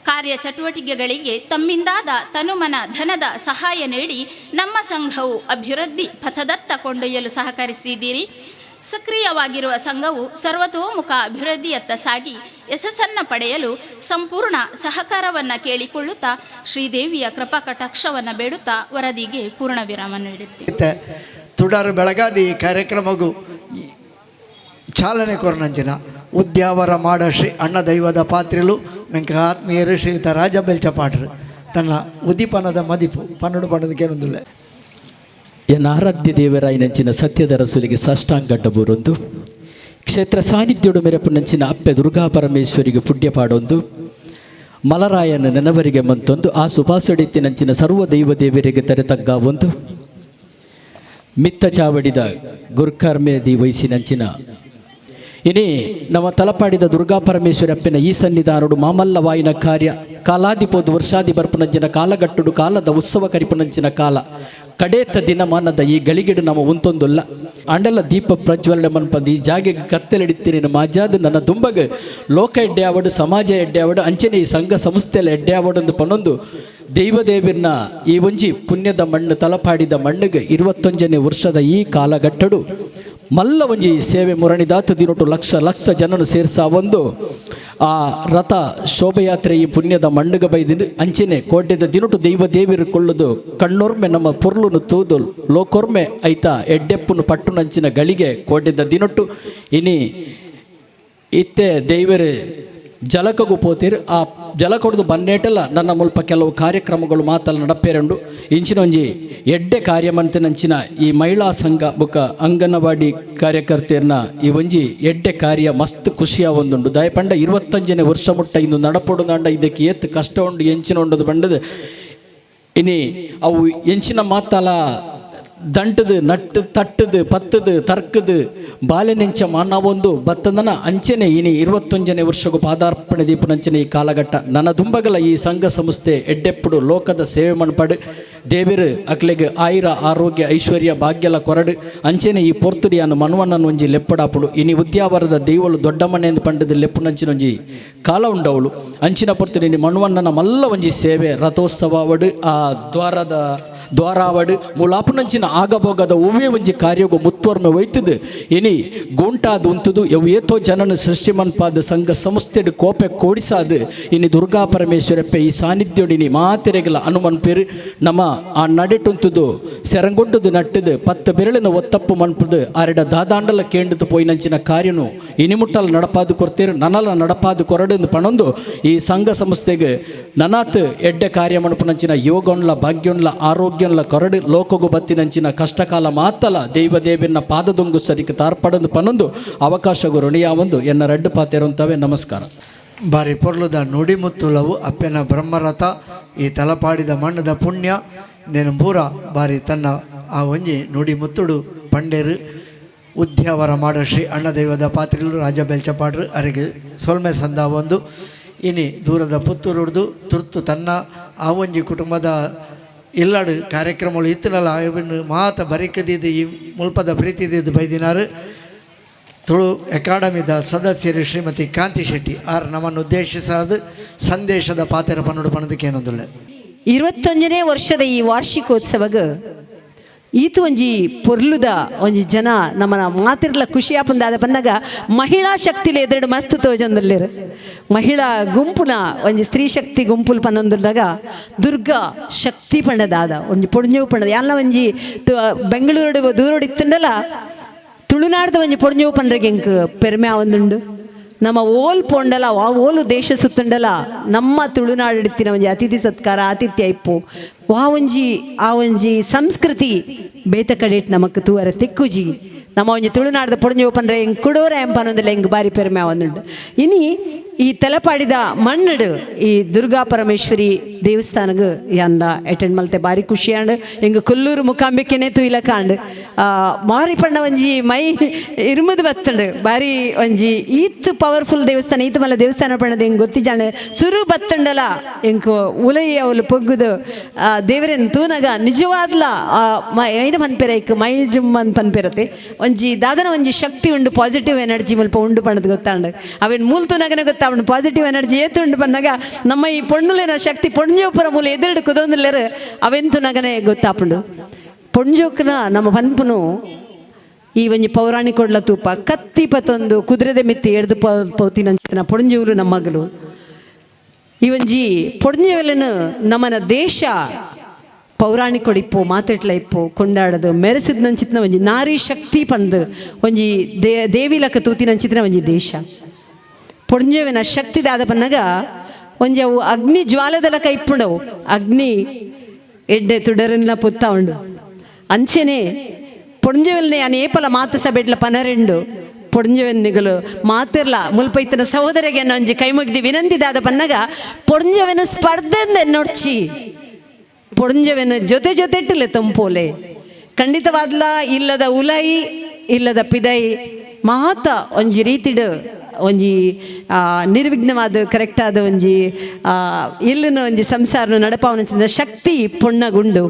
ಕಾರ್ಯಚಟುವಟಿಕೆಗಳಿಗೆ ತಮ್ಮಿಂದಾದ ತನುಮನ ಧನದ ಸಹಾಯ ನೀಡಿ ನಮ್ಮ ಸಂಘವು ಅಭಿವೃದ್ಧಿ ಪಥದತ್ತ ಕೊಂಡೊಯ್ಯಲು ಸಹಕರಿಸಿದ್ದೀರಿ. ಸಕ್ರಿಯವಾಗಿರುವ ಸಂಘವು ಸರ್ವತೋಮುಖ ಅಭಿವೃದ್ಧಿಯತ್ತ ಸಾಗಿ ಯಶಸ್ಸನ್ನು ಪಡೆಯಲು ಸಂಪೂರ್ಣ ಸಹಕಾರವನ್ನು ಕೇಳಿಕೊಳ್ಳುತ್ತಾ ಶ್ರೀದೇವಿಯ ಕೃಪಾ ಕಟಾಕ್ಷವನ್ನು ಬೇಡುತ್ತಾ ವರದಿಗೆ ಪೂರ್ಣ ವಿರಾಮ ನೀಡುತ್ತೆ. ತುಡಾರು ಬೆಳಗಾದಿ ಕಾರ್ಯಕ್ರಮಗೂ ಚಾಲನೆ ಕೊರನಂಚಿನ ಉದ್ಯಾವರ ಮಾಡ ಶ್ರೀ ಅಣ್ಣ ದೈವದ ಪಾತ್ರೆಲು ನಂಗೆ ಆತ್ಮೀಯರು ಶ್ರೀಯುತ ರಾಜ ಬೆಲ್ಚಪಾಟ್ರು ತನ್ನ ಉದಿಪನದ ಮದಿಪು ಪನ್ನಡು ಪನ್ನದಕ್ಕೇನೊಂದಿಲ್ಲ. ಎನ್ನ ಆರಾಧ್ಯ ದೇವರಾಯನಂಚಿನ ಸತ್ಯದ ರಸುಲಿಗೆ ಸಾಷ್ಟಾಂಗಡ್ಡಬೂರೊಂದು ಕ್ಷೇತ್ರ ಸಾನ್ನಿಧ್ಯೋಡು ಮೆರಪುನಂಚಿನ ಅಪ್ಪೆ ದುರ್ಗಾ ಪರಮೇಶ್ವರಿಗೆ ಪುಣ್ಯ ಪಾಡೊಂದು ಮಲರಾಯನ ನೆನವರಿಗೆ ಮಂತೊಂದು ಆ ಸುಪಾಸಡಿತ್ತಿನಂಚಿನ ಸರ್ವ ದೈವ ದೇವರಿಗೆ ತೆರೆತಗ್ಗ ಒಂದು ಮಿತ್ತ ಚಾವಡಿದ ಗುರ್ಕರ್ಮೇದಿ ವಯಸ್ಸಿನಂಚಿನ ಇನಿ ನಮ್ಮ ತಲಪಾಡಿದ ದುರ್ಗಾ ಪರಮೇಶ್ವರಿ ಅಪ್ಪನ ಈ ಸನ್ನಿಧಾನಡು ಮಾಮಲ್ಲ ವಾಯಿನ ಕಾರ್ಯ ಕಾಲಾದಿಪೋದು ವರ್ಷಾದಿ ಬರ್ಪನಂಚಿನ ಕಾಲಗಟ್ಟುಡು ಕಾಲದ ಉತ್ಸವ ಕರಿಪನಂಚಿನ ಕಾಲ ಕಡೇತ ದಿನಮಾನದ ಈ ಗಳಿಗಿಡು ನಮ್ಮ ಉಂತೊಂದುಲ್ಲ ಅಂಡಲ ದೀಪ ಪ್ರಜ್ವಲನೆ ಮನ್ಪಂದು ಈ ಜಾಗೆಗೆ ಕತ್ತಲೆಡಿತೀನಿ ಮಾಜಾದ ನನ್ನ ದುಂಬಗ ಲೋಕ ಎಡ್ಡೆ ಆವಡು ಸಮಾಜ ಎಡ್ಡೆ ಆವಡು ಅಂಚನೆ ಈ ಸಂಘ ಸಂಸ್ಥೆಯಲ್ಲಿ ಎಡ್ಡೆ ಆವಡೊಂದು ಪನ್ನೊಂದು ದೈವದೇವಿನ ಈ ಒಂಜಿ ಪುಣ್ಯದ ಮಣ್ಣು ತಲಪಾಡಿದ ಮಣ್ಣಿಗೆ 21ನೇ ವರ್ಷದ ಈ ಕಾಲಘಟ್ಟಡು ಮಲ್ಲ ಒಂಜಿ ಸೇವೆ ಮುರಣಿದಾತ ದಿನೊಟ್ಟು ಲಕ್ಷ ಲಕ್ಷ ಜನನು ಸೇರ್ಸ ಒಂದು ಆ ರಥ ಶೋಭಯಾತ್ರೆ ಈ ಪುಣ್ಯದ ಮಣ್ಣುಗ ಬೈದಿನ ಅಂಚೆನೆ ಕೋಟೆದ ದಿನೊಟ್ಟು ದೈವ ದೇವಿರು ಕೊಳ್ಳುದು ಕಣ್ಣೊರ್ಮೆ ನಮ್ಮ ಪೊರ್ಲುನು ತೂದು ಲೋಕೊರ್ಮೆ ಐತ ಎಡ್ಡೆಪ್ಪುನು ಪಟ್ಟುನಂಚಿನ ಗಳಿಗೆ ಕೋಟೆದ ದಿನೊಟ್ಟು ಇನಿ ಇತ್ತೆ ದೈವರೇ ಜಲಕಗೂ ಪೋತೀರು ಆ ಜಲಕೊಡ್ದು ಬನ್ನೇಟಲ್ಲ ನನ್ನ ಮುಲ್ಪ ಕೆಲವು ಕಾರ್ಯಕ್ರಮಗಳು ಮಾತಲ್ಲ ನಡಪೇರಂಡು ಇಂಚಿನ ಒಂಜಿ ಎಡ್ಡೆ ಕಾರ್ಯಮಂತನಂಚಿನ ಈ ಮಹಿಳಾ ಸಂಘ ಬುಕ್ಕ ಅಂಗನವಾಡಿ ಕಾರ್ಯಕರ್ತೆಯನ್ನ ಈ ಒಂಜಿ ಎಡ್ಡೆ ಕಾರ್ಯ ಮಸ್ತ್ ಖುಷಿಯ ಒಂದುಂಡು ದಯಪಂಡ 25ನೇ ವರ್ಷ ಮುಟ್ಟ ಇಂದು ನಡಪೊಡು ದಾಂಡ ಇದಕ್ಕೆ ಏತ್ ಕಷ್ಟ ಉಂಡು ಎಂಚಿನ ಉಂಡದು ಬಂಡದು ಇನಿ ಅವು ಎಂಚಿನ ಮಾತಲ್ಲ ದಂಟದು ನಟ್ಟು ತಟ್ಟದು ಪತ್ತದು ತರ್ಕದು ಬಾಲೆನೆಂಚ ಮಾನವೊಂದು ಬತ್ತಂದನ ಅಂಚನೆ ಇನಿ 21ನೇ ವರ್ಷಕ್ಕೂ ಪಾದಾರ್ಪಣೆ ದೀಪನಂಚನೆ ಈ ಕಾಲಘಟ್ಟ ನನ್ನ ದುಂಬಗಲ ಈ ಸಂಘ ಸಂಸ್ಥೆ ಎಡ್ಡೆಪ್ಪುಡು ಲೋಕದ ಸೇವೆ ಮಣ್ಪಡು ದೇವಿರು ಅಕ್ಲೆಗೆ ಆಯುರ ಆರೋಗ್ಯ ಐಶ್ವರ್ಯ ಭಾಗ್ಯಲ ಕೊರಡು ಅಂಚೆನೆ ಈ ಪೊರ್ತುಡಿಯನ್ನು ಮನವಣ್ಣನ ಒಂಜಿ ಲೆಪ್ಪಡಾಪುಡು ಇನಿ ಉದ್ಯಾವರದ ದೈವಲು ದೊಡ್ಡ ಮನೆ ಎಂದು ಪಂಡದ ಲೆಪ್ಪುನಂಚಿನ ಒಂಜಿ ಕಾಲ ಉಂಡವಳು ಅಂಚಿನ ಪೊರ್ತುಡಿ ಇನಿ ಮನವಣ್ಣನ ಮಲ್ಲ ಒಂಜಿ ಸೇವೆ ರಥೋತ್ಸವ ಅವಡು ಆ ದ್ವಾರಾವಡು ಮುಲಾಪುನಂಚಿನ ಆಗಬೋಗದ ಒವ್ವೇ ಒಂಜಿ ಕಾರ್ಯಗು ಮುತ್ತುವರ್ಮೆ ಒಯ್ತದು ಇನಿ ಗೋಂಟಾದು ಉಂತದು ಎವು ಏತೋ ಜನನು ಸೃಷ್ಟಿ ಮನ್ಪಾದ ಸಂಘ ಸಂಸ್ಥೆಡು ಕೋಪೆ ಕೋಡಿಸಾದು ಇನಿ ದುರ್ಗಾ ಪರಮೇಶ್ವರಪ್ಪೆ ಈ ಸಾನ್ನಿಧ್ಯೋಡಿನಿ ಮಾತೆರೆಗಲ ಅನುಮನ್ಪೇರು ನಮ್ಮ ಆ ನಡೆಟುಂತದು ಸೆರಂಗುಡ್ಡದು ನಟ್ಟದು 10 ಬೆರಳಿನ ಒತ್ತಪ್ಪು ಮನ್ಪದು ಆರೆಡ ದಾದಾಂಡಲ ಕೇಂಡದು ಪೋಯಿನಂಚಿನ ಕಾರ್ಯನು ಇನಿಮುಟ್ಟಲ ನಡಪಾದು ಕೊಡ್ತೇರು ನನಲ ನಡಪಾದು ಕೊರಡು ಪಣೊಂದು ಈ ಸಂಘ ಸಂಸ್ಥೆಗೆ ನನಾತ್ ಎಡ್ಡೆ ಕಾರ್ಯ ಮಣಪುನಂಚಿನ ಯೋಗೊನ್ಲ ಭಾಗ್ಯೊನ್ಲ ಆರೋಗ್ಯ ಕೊರಡು ಲೋಕಗು ಬತ್ತಿನಂಚಿನ ಕಷ್ಟಕಾಲ ಮಾತಲ ದೈವದೇವಿನ ಪಾದದೊಂಗು ಸರಿಕೆ ತಾರ್ಪಡೊಂದು ಪನ್ನೊಂದು ಅವಕಾಶಗು ಋಣಿಯ ಒಂದು ಎನ್ನ ರಡ್ಡು ಪಾತೆರುಂತವೆ ನಮಸ್ಕಾರ ಬಾರಿ ಪೊರ್ಲುದ ನುಡಿಮುತ್ತುಲವು ಅಪ್ಪೆನ ಬ್ರಹ್ಮರಥ ಈ ತಲಪಾಡಿದ ಮಣ್ಣದ ಪುಣ್ಯ ನೇನು ಬೂರ ಬಾರಿ ತನ್ನ ಆ ಒಂಜಿ ನುಡಿಮುತ್ತುಡು ಪಂಡೇರು ಉದ್ಯಾವರ ಮಾಡ ಶ್ರೀ ಅಣ್ಣದೈವದ ಪಾತ್ರಿಲು ರಾಜ ಬೆಲ್ಚಪಾಡ್ರು ಅರಿಗೆ ಸೊಲ್ಮೆ ಸಂದ ಒಂದು ಇನಿ ದೂರದ ಪುತ್ತೂರುಡ್ದು ತುರ್ತು ತನ್ನ ಆ ಒಂಜಿ ಕುಟುಂಬದ ಇಲ್ಲಡು ಕಾರ್ಯಕ್ರಮಗಳು ಇತ್ತನಲ್ಲ ಇವನ್ನು ಮಾತ ಬರಿಕದಿದ್ದು ಈ ಮುಲ್ಪದ ಪ್ರೀತಿದಿದ್ದು ಬೈದಿನಾರು ತುಳು ಅಕಾಡೆಮಿದ ಸದಸ್ಯರು ಶ್ರೀಮತಿ ಕಾಂತಿ ಶೆಟ್ಟಿ ಆರ್ ನಮ್ಮನ್ನು ಉದ್ದೇಶಿಸಾದ ಸಂದೇಶದ ಪಾತೆರ ಪನ್ನೋಡು ಪಣದಕ್ಕೆ ಏನೊಂದುಳ್ಳೆ 21ನೇ ವರ್ಷದ ಈ ವಾರ್ಷಿಕೋತ್ಸವಗ ಈತು ಒಂಜಿ ಪೊರ್ಲುದ ಒಂಜಿ ಜನ ನಮ್ಮನ ಮಾತಿರ್ಲ ಖುಷಿ ಆಪಂದಾದ ಬಂದಾಗ ಮಹಿಳಾ ಶಕ್ತಿಲಿ ಎದುರು ಮಸ್ತ್ ತೋಜೊಂದುಲ್ಲೇರು ಮಹಿಳಾ ಗುಂಪುನ ಒಂಜಿ ಸ್ತ್ರೀ ಶಕ್ತಿ ಗುಂಪುಲು ಪನ್ನೊಂದುಲ್ದಾಗ ದುರ್ಗಾ ಶಕ್ತಿ ಪಂಡದಾದ ಒಂಜಿ ಪೊಡ್ഞ്ഞವು ಪಂಡದ ಎಲ್ಲ ಒಂಜಿ ಬೆಂಗಳೂರು ದೂರೋಡು ಇತ್ತಂಡಲ್ಲ ತುಳುನಾಡ್ದ ಒಂಜಿ ಪೊಡ್ഞ്ഞವು ಪಂಡ್ರೆಗೆ ಎಂಕ್ ಪೆರ್ಮೆ ಆವೊಂದುಂಡು ನಮ್ಮ ಓಲ್ ಪೋಂಡಲ ಆ ಓಲು ದೇಶ ಸುತ್ತಂಡಲ ನಮ್ಮ ತುಳುನಾಡಿತ್ತಿನ ಒಂಜಿ ಅತಿಥಿ ಸತ್ಕಾರ ಆತಿಥ್ಯ ಇಪ್ಪು ಆ ಒಂಜಿ ಸಂಸ್ಕೃತಿ ಬೇತ ಕಡೆಟ್ ನಮಕ್ ತೂವರ ತೆಕ್ಕುಜಿ ನಮ್ಮ ಒಂಜಿ ತುಳುನಾಡ್ದ ಪೊಡ್ഞ്ഞವು ಪಂಡ್ರೆ ಹೆಂಗೆ ಕುಡೋರ ಎಂಪನೊಂದಿಲ್ಲ ಹೆಂಗೆ ಬಾರಿ ಪೆರ್ಮೆ ಆವೊಂದುಂಡು ಇನಿ ಈ ತಲಪಾಡಿದ ಮಣ್ಣಡು ಈ ದುರ್ಗಾ ಪರಮೇಶ್ವರಿ ದೇವಸ್ಥಾನಗ ಯಂದ ಅಟೆಂಡ್ ಮಲ್ತೆ ಬಾರಿ ಖುಷಿಯಾಂಡು ಹೆಂಗೆ ಕೊಲ್ಲೂರು ಮುಖಾಂಬಿಕೆನೆ ತುಯಿಲ ಕಾಂಡು ಮಾರಿ ಪಂಡ ಒಂಜಿ ಮೈ ಇರುಮದು ಬತ್ತಂಡು ಬಾರಿ ಒಂಜಿ ಈತ್ ಪವರ್ಫುಲ್ ದೇವಸ್ಥಾನ ಈತ್ ಮಲ್ಲ ದೇವಸ್ಥಾನ ಪಣ್ಣದ ಹೆಂಗೆ ಗೊತ್ತಿಜಾಂಡು ಸುರು ಬತ್ತಂಡಲ ಹೆಂಗೆ ಉಲೈ ಅವಳು ಪೊಗ್ಗುದು ದೇವರೇನು ತೂನಗ ನಿಜವಾದ್ಲ ಐನ ಪನ್ಪೆರ ಇಕ್ ಮೈ ಜುಮ್ ಅಂತ ಪನ್ಪೆರತೆ ಒಂಜಿ ದಾದನ ಒಂಜಿ ಶಕ್ತಿ ಉಂಡು ಪಾಸಿಟಿವ್ ಎನರ್ಜಿ ಮಲ್ಪ ಉಂಡು ಪಣ್ಣದು ಗೊತ್ತಾಂಡು ಅವೇನು ಮೂಲ್ ತೂನಗನ ಗೊತ್ತ ಅವನು ಪಾಸಿಟಿವ್ ಎನರ್ಜಿ ಏತು ಉಂಡು ಪನ್ನಾಗ ನಮ್ಮ ಈ ಪೊಣ್ಣುಲಿನ ಶಕ್ತಿ ಪೊಣ್ಜೋಪುರ ಮೂಲ ಎದುರು ಕುದೊಂದಿಲ್ಲರು ಅವೆಂತು ನಗನೆ ಗೊತ್ತಾಪುಂಡು ಪೊಣ್ಜೋಕನ ನಮ್ಮ ಪನ್ಪುನು ಈ ಒಂಜಿ ಪೌರಾಣಿಕ ಕೊಡ್ಲ ತೂಪ ಕತ್ತಿ ಪತ್ತೊಂದು ಕುದುರೆದೆ ಮಿತ್ತಿ ಎಡ್ದು ಪೌತಿನಂಚಿನ ಪೊಣ್ಜೂರು ನಮ್ಮಗಲು ಈ ಒಂಜಿ ಪೊಣ್ಜುವಲನು ನಮ್ಮನ ದೇಶ ಪೌರಾಣಿಕ ಕೊಡಿಪ್ಪು ಮಾತೆಟ್ಲ ಇಪ್ಪು ಕೊಂಡಾಡದು ಮೆರೆಸಿದ್ನಂಚಿತ್ನ ಒಂಜಿ ನಾರಿ ಶಕ್ತಿ ಪಂದು ಒಂಜಿ ದೇವಿಲಕ ತೂತಿನಂಚಿತ್ನ ಒಂಜಿ ದೇಶ ಪೊಣ್ಜುವಿನ ಶಕ್ತಿದಾದ ಪನ್ನಗ ಒಂಜಿ ಅವು ಅಗ್ನಿ ಜ್ವಾಲದಲಕ ಇಪ್ಪುಂಡವು ಅಗ್ನಿ ಎಡ್ಡೆ ತುಡರನ್ನ ಪುತ್ತ ಉಂಡು ಅಂಚೆನೆ ಪೊಣ್ಜುವೆಲ್ನೆ ಅನ್ ಏಪಲ ಮಾತು ಸಬೆಡ್ಲ ಪನರೆಂಡು ಪೊಣ್ಜುವೆನ್ನಿಗಲು ಮಾತಿರ್ಲ ಮುಲ್ಪ ಇತ್ತನ ಸಹೋದರಿಗೆ ಒಂಜಿ ಕೈ ಮುಗಿದು ವಿನಂತಿದಾದ ಪನ್ನಗ ಪೊಣ್ಜುವೆನ ಸ್ಪರ್ಧೆಂದ ನೋಡ್ಚಿ ಪೊಣ್ಜುವೆನ ಜೊತೆ ಜೊತೆಟ್ಟಿಲ್ಲ ತಂಪೋಲೆ ಖಂಡಿತವಾದ್ಲ ಇಲ್ಲದ ಉಲೈ ಇಲ್ಲದ ಪಿದೈ ಮಾತ ಒಂಜಿ ರೀತಿಡ್ ಒಂಜಿ ನಿರ್ವಿಘ್ನವಾದ ಕರೆಕ್ಟಾದ ಒಂಜಿ ಇಲ್ಲಿನ ಒಂಜಿ ಸಂಸಾರನ ನಡಪಾವನ ಶಕ್ತಿ ಪೊಣ್ಣಗುಂಡು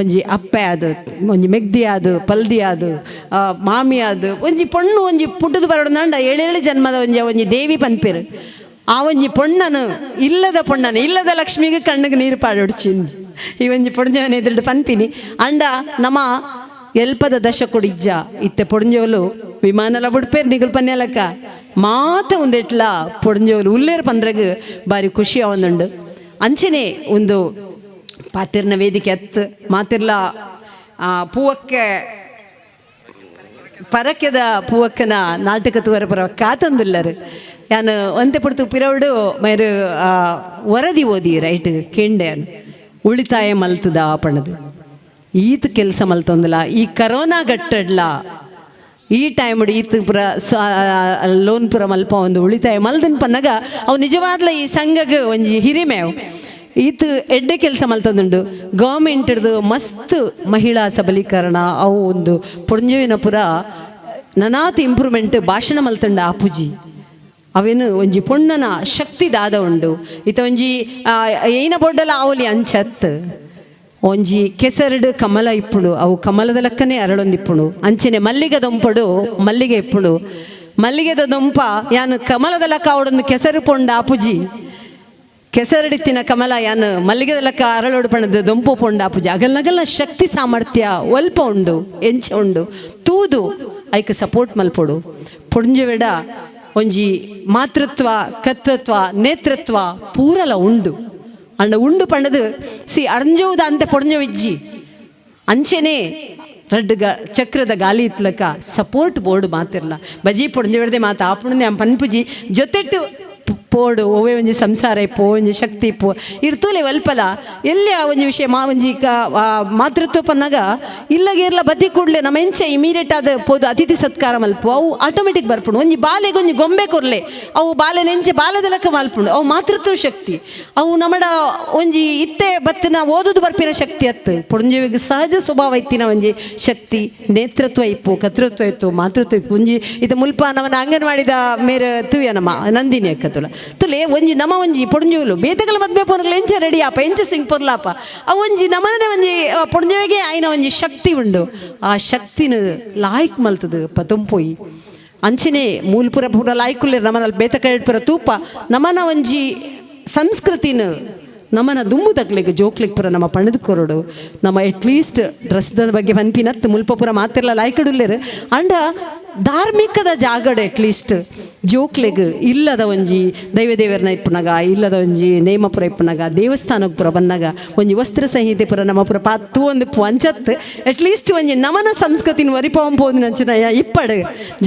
ಒಂಜಿ ಅಪ್ಪೆ ಆದು ಒಂಜಿ ಮೆಗ್ದಿ ಆದು ಪಲ್ದಿ ಆದು ಮಾಮಿ ಆದು ಒಂಜಿ ಪೊಣ್ಣು ಒಂಜಿ ಪುಟ್ಟದು ಬರೋಡು ನಂಡ 7 ಜನ್ಮದ ಒಂಜಿ ದೇವಿ ಪನ್ಪೇರು ಆ ಒಂಜಿ ಪೊಣ್ಣನು ಇಲ್ಲದ ಲಕ್ಷ್ಮಿಗೆ ಕಣ್ಣಿಗೆ ನೀರು ಪಾಡೊಡ್ಚಿಂದು ಈ ಒಂಜಿ ಪೊಣ್ಜವನ ಎದುರು ಪನ್ಪಿನಿ ಅಂಡ ನಮ್ಮ ಎಲ್ಪದ ದಶ ಕೊಡಿಜ್ಜ ಇತ್ತೆ ಪೊಡ್ಂಜೋಲು ವಿಮಾನಲ ಬುಡ್ಪೇರು ನಿಗಲ್ ಪನ್ಯಾಲಕ್ಕ ಮಾತ ಒಂದೆಟ್ಲ ಪೊಡ್ಂಜೋಲು ಉಲ್ಲೇರು ಪಂದ್ರಗ ಬಾರಿ ಖುಷಿ ಅವನುಂಡು ಅಂಚನೆ ಒಂದು ಪಾತಿರ್ನ ವೇದಿಕೆ ಹತ್ತು ಮಾತಿರ್ಲ ಪೂವಕ್ಕೆ ಪರಕ್ಯದ ಪೂವಕ್ಕನ ನಾಟಕ ತೂವರ ಕಾತಂದುಲ್ಲರು ಯಾನು ಒಂತೆ ಪಡ್ತು ಪಿರವಡು ಮೈರು ವರದಿ ಓದಿ ರೈಟ್ ಕೇಂಡೆ ಉಳಿತಾಯ ಮಲ್ತದ ಪಣದು ಈತ ಕೆಲಸ ಮಲ್ತೊಂದಲ್ಲ ಈ ಕರೋನಾ ಗಟ್ಟಡ್ಲ ಈ ಟೈಮ್ ಈತ ಪುರ ಲೋನ್ ಪುರ ಮಲ್ಪ ಒಂದು ಉಳಿತಾಯ ಮಲ್ದನ್ ಪಂದಾಗ ಅವು ನಿಜವಾದ್ಲ ಈ ಸಂಘಗೆ ಒಂಜಿ ಹಿರಿಮೆವು ಈತ ಎಡ್ಡೆ ಕೆಲಸ ಮಲ್ತೊಂದುಂಡು ಗೌರ್ಮೆಂಟ್ದು ಮಸ್ತ್ ಮಹಿಳಾ ಸಬಲೀಕರಣ ಅವು ಒಂದು ಪೊಂಜುವಿನ ಪುರ ನನಾತ್ ಇಂಪ್ರೂವ್ಮೆಂಟ್ ಭಾಷಣ ಮಲ್ತಂಡ ಆಪುಜಿ ಅವೇನು ಒಂಜಿ ಪೊಣ್ಣನ ಶಕ್ತಿ ದಾದ ಉಂಡು ಈತ ಒಂಜಿ ಏನ ಬೊಡ್ಡಲ ಅವಲಿ ಅಂಚತ್ ಒಂಜಿ ಕೆಸರಡು ಕಮಲ ಇಪ್ಪುಡು ಅವು ಕಮಲದ ಲೆಕ್ಕನೆ ಅರಳೊಂದಿಪ್ಪುಡು ಅಂಚೆನೆ ಮಲ್ಲಿಗೆ ದೊಂಪಡು ಮಲ್ಲಿಗೆ ಇಪ್ಪುಡು ಮಲ್ಲಿಗೆದ ದೊಂಪ ಯಾನು ಕಮಲದ ಲೆಕ್ಕ ಅವಡೊಂದು ಕೆಸರು ಪೊಂಡ ಆಪುಜಿ ಕೆಸರಡಿತ್ತಿನ ಕಮಲ ಯಾನು ಮಲ್ಲಿಗೆದ ಲೆಕ್ಕ ಅರಳೋಡು ಪಣದ ದೊಂಪು ಪೊಂಡ ಆಪುಜಿ ಅಗಲ್ನಗಲ್ನ ಶಕ್ತಿ ಸಾಮರ್ಥ್ಯ ಒಲ್ಪ ಉಂಡು ಎಂಚ ಉಂಡು ತೂದು ಐಕ ಸಪೋರ್ಟ್ ಮಲ್ಪೊಡು ಪೊಂಜವೆಡ ಒಂಜಿ ಮಾತೃತ್ವ ಕರ್ತೃತ್ವ ನೇತೃತ್ವ ಪೂರಲ ಉಂಡು ಅಂಡ ಉಂಡು ಪಂಡದು ಅರ್ಜೋದ ಅಂತೆ ಪೊಡ್ಜವಿಜ್ಜಿ ಅಂಚೆನೆ ಚಕ್ರದ ಗಾಲಿ ಇತ್ಲಕ ಸಪೋರ್ಟ್ ಬೋರ್ಡ್ ಮಾತಿರ್ಲ ಬಜಿ ಪೊಡ್ಜವಿಡದೆ ಮಾತು ಆಪುಣೆ ಪನ್ಪುಜಿ ಜೊತೆಟ್ಟು ಪೋಡು ಓವೇ ಒಂಜಿ ಸಂಸಾರ ಇಪ್ಪು ಒಂಜಿ ಶಕ್ತಿ ಇಪ್ಪು ಇರ್ತೂಲೆ ಒಲ್ಪಲ ಎಲ್ಲಿ ಆ ಒಂಜಿ ವಿಷಯ ಒಂಜಿ ಮಾತೃತ್ವ ಪನ್ನಾಗ ಇಲ್ಲಗೇರ್ಲ ಬದಿ ಕೂಡಲೇ ನಮ್ಮ ಎಂಚ ಇಮಿಡಿಯೇಟ್ ಆದ ಪೋದು ಅತಿಥಿ ಸತ್ಕಾರ ಮಲ್ಪು ಅವು ಆಟೋಮೆಟಿಕ್ ಬರ್ಪುಂಡು ಒಂಜಿ ಬಾಲೆಗೆ ಒಂಜಿ ಗೊಂಬೆ ಕೊರ್ಲೆ ಅವು ಬಾಲೆ ನೆಂಚೆ ಬಾಲದ ಲೆಕ್ಕ ಮಲ್ಪುಂಡು ಅವು ಮಾತೃತ್ವ ಶಕ್ತಿ ಅವು ನಮ್ಮಡ ಒಂಜಿ ಇತ್ತೆ ಬತ್ತಿನ ಓದುದು ಬರ್ಪಿನ ಶಕ್ತಿ ಅತ್ತು ಪೊಂಜವಿಗೆ ಸಹಜ ಸ್ವಭಾವ ಇತ್ತಿನ ಒಂಜಿ ಶಕ್ತಿ ನೇತೃತ್ವ ಇಪ್ಪು ಕರ್ತೃತ್ವ ಇತ್ತು ಮಾತೃತ್ವ ಇಪ್ಪು ಒಂಜಿ ಇದು ಮುಲ್ಪ ನಮ್ಮನ್ನ ಅಂಗನವಾಡಿದ ಮೇರೆ ತುಯ್ಯ ನಮ್ಮ ನಂದಿನಿ ಅಕ್ಕತುಲ ತುಲೆ ಒಂಜಿ ನಮ ಒಂಜಿ ಪೊಂಜೋಲು ಬೇತಗಳ ಮದ್ವೆ ಪೋರ್ಗಲ ಎಂಚ ರೆಡಿ ಆಪ ಎಂಚ ಸಿಂಗ್ ಪೊರ್ಲಾಪ ಆ ಒಂಜಿ ನಮನೆ ಒಂಜಿ ಪೊಂಜೋಗೆ ಆಯ್ನ ಒಂಜಿ ಶಕ್ತಿ ಉಂಡು ಆ ಶಕ್ತಿನ ಲಾಯ್ಕ್ ಮಲ್ತದು ಪತಂಪೋಯಿ ಅಂಚನೆ ಮೂಲ್ಪುರ ಪೂರ ಲಾಯ್ಕುಲ್ಲೆ ನಮನಲ್ಲಿ ಬೇತ ಕಳೆಡ್ಪುರ ತೂಪ ನಮನ ಒಂಜಿ ಸಂಸ್ಕೃತಿನ ನಮ್ಮನ ದುಮ್ಮು ತಗ್ಲಿಕ್ಕೆ ಜೋಕ್ಲಿಕ್ಕೆ ಪುರ ನಮ್ಮ ಪಣದ ಕೊರಡು ನಮ್ಮ ಎಟ್ಲೀಸ್ಟ್ ಡ್ರೆಸ್ದ ಬಗ್ಗೆ ಪನ್ಪಿನತ್ತು ಮುಲ್ಪ ಪುರ ಮಾತಿರ್ಲ ಲಾಯ್ಕಡುಲ್ಲೇರು ಅಂಡ ಧಾರ್ಮಿಕದ ಜಾಗಡ ಎಟ್ಲೀಸ್ಟ್ ಜೋಕ್ಲೆಗ್ ಇಲ್ಲದ ಒಂಜಿ ದೈವದೇವರನ್ನ ಇಪ್ಪನಾಗ ಇಲ್ಲದ ಒಂಜಿ ನೇಮಪುರ ಇಪ್ಪನಾಗ ದೇವಸ್ಥಾನಕ್ಕೆ ಪುರ ಬಂದಾಗ ಒಂಜಿ ವಸ್ತ್ರ ಸಂಹಿತೆ ಪುರ ನಮ್ಮ ಪುರ ಪಾತು ಒಂದು ಅಂಚತ್ತು ಅಟ್ಲೀಸ್ಟ್ ಒಂಜಿ ನಮನ ಸಂಸ್ಕೃತಿನ ವರಿಪೋಂಪೋದು ನಂಚಿನ ಇಪ್ಪಡು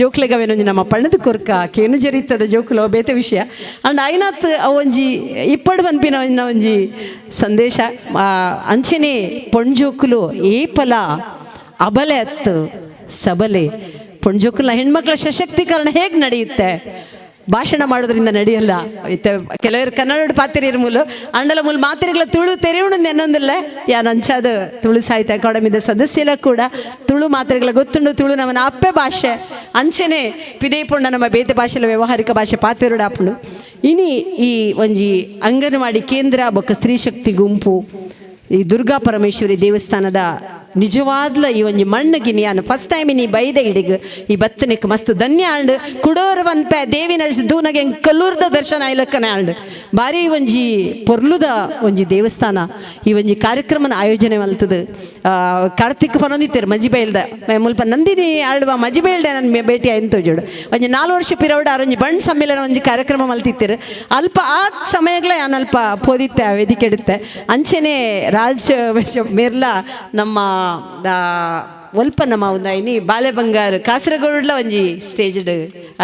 ಜೋಕ್ಲೆಗವೇನೊಂಜಿ ನಮ್ಮ ಪಣದ ಕೊರ್ಕ ಕೇನು ಜರಿತದ ಜೋಕ್ಲು ಬೇತೆ ವಿಷಯ ಅಂಡ್ ಐನಾತ್ ಒಂಜಿ ಇಪ್ಪಡು ಪನ್ಪಿನ ಒಂಜಿ ಸಂದೇಶ ಅಂಚನೆ ಪೊಂಜೋಕುಲು ಏಪಲ ಅಬಲೆ ಅತ್ತು ಸಬಲೆ ಪೊಂಜೋಕುಲ ಹೆಣ್ಮಕ್ಳ ಸಶಕ್ತೀಕರಣ ಹೇಗೆ ನಡೆಯುತ್ತೆ ಭಾಷಣ ಮಾಡೋದ್ರಿಂದ ನಡೆಯಲ್ಲ ಕೆಲವರು ಕನ್ನಡ ಪಾತಿರಿಯರ ಮೂಲ ಅಂಡಲ ಮೂಲ ಮಾತಿರಿಗಳ ತುಳು ತೆರೆಯುಣ ಎನ್ನೊಂದಿಲ್ಲ ಯಾನ್ ಅಂಚಾದ ತುಳು ಸಾಹಿತ್ಯ ಅಕಾಡೆಮಿದ ಸದಸ್ಯಲ ಕೂಡ ತುಳು ಮಾತಿರಿಗಳ ಗೊತ್ತುಂಡು ತುಳು ನಮ್ಮನ ಅಪ್ಪೆ ಭಾಷೆ ಅಂಚೆನೆ ಪಿದೇಪುಂಡ ನಮ್ಮ ಬೇತೆ ಭಾಷೆಲ ವ್ಯಾವಹಾರಿಕ ಭಾಷೆ ಪಾತಿರುಡು ಆಪುಂಡು ಇನಿ ಈ ಒಂಜಿ ಅಂಗನವಾಡಿ ಕೇಂದ್ರ ಬೊಕ್ಕ ಸ್ತ್ರೀ ಶಕ್ತಿ ಗುಂಪು ಈ ದುರ್ಗಾ ಪರಮೇಶ್ವರಿ ದೇವಸ್ಥಾನದ ನಿಜವಾದ್ಲ ಈ ಒಂಜಿ ಮಣ್ಣಗಿನಿ ನಾನು ಫಸ್ಟ್ ಟೈಮ್ ನೀ ಬೈದ ಹಿಡಿಗ ಈ ಬತ್ತನಿಕ್ ಮಸ್ತ್ ಧನ್ಯ ಆಂಡ್ ಕುಡೋರು ಅನ್ಪೆ ದೇವಿನ ದೂನಗೆ ಕಲ್ಲೂರ್ದ ದರ್ಶನ ಆಯ್ಲಕ್ಕನೆ ಆಂಡ್ ಬಾರಿ ಒಂಜಿ ಪೊರ್ಲುದ ಒಂಜಿ ದೇವಸ್ಥಾನ ಈ ಒಂಜಿ ಕಾರ್ಯಕ್ರಮನ ಆಯೋಜನೆ ಮಲ್ತದ ಕಾರ್ತಿಕ್ ಪನೊಂದಿತ್ತೇರು ಮಜಿಬೈಲ್ದ ಮುಲ್ಪ ನಂದಿನಿ ಆಳ್ವ ಮಜಿಬೈಲ್ಡೆ ನನ್ನ ಭೇಟಿ ಆಯ್ತು ಜೋಡು ಒಂಜಿ 4 ವರ್ಷ ಪಿರವಡ ಒಂಜಿ ಬಂಡ್ ಸಮ್ಮೇಳನ ಒಂಜಿ ಕಾರ್ಯಕ್ರಮ ಮಲ್ತಿತ್ತೇರು ಅಲ್ಪ ಆ ಸಮಯಗಳೇ ನಾನು ಅಲ್ಪ ಪೋದಿತ್ತೆ ವೇದಿಕೆ ಇಡುತ್ತೆ ಅಂಚೆನೆ ರಾಜ್ ಮೇರ್ಲ ನಮ್ಮ ಒಲ್ಪ ನಮ್ಮ ಇನಿ ಬಾಲೆ ಬಂಗಾರ ಕಾಸರಗೋಡ್ಲ ಒಂಜಿ ಸ್ಟೇಜ್ಡ್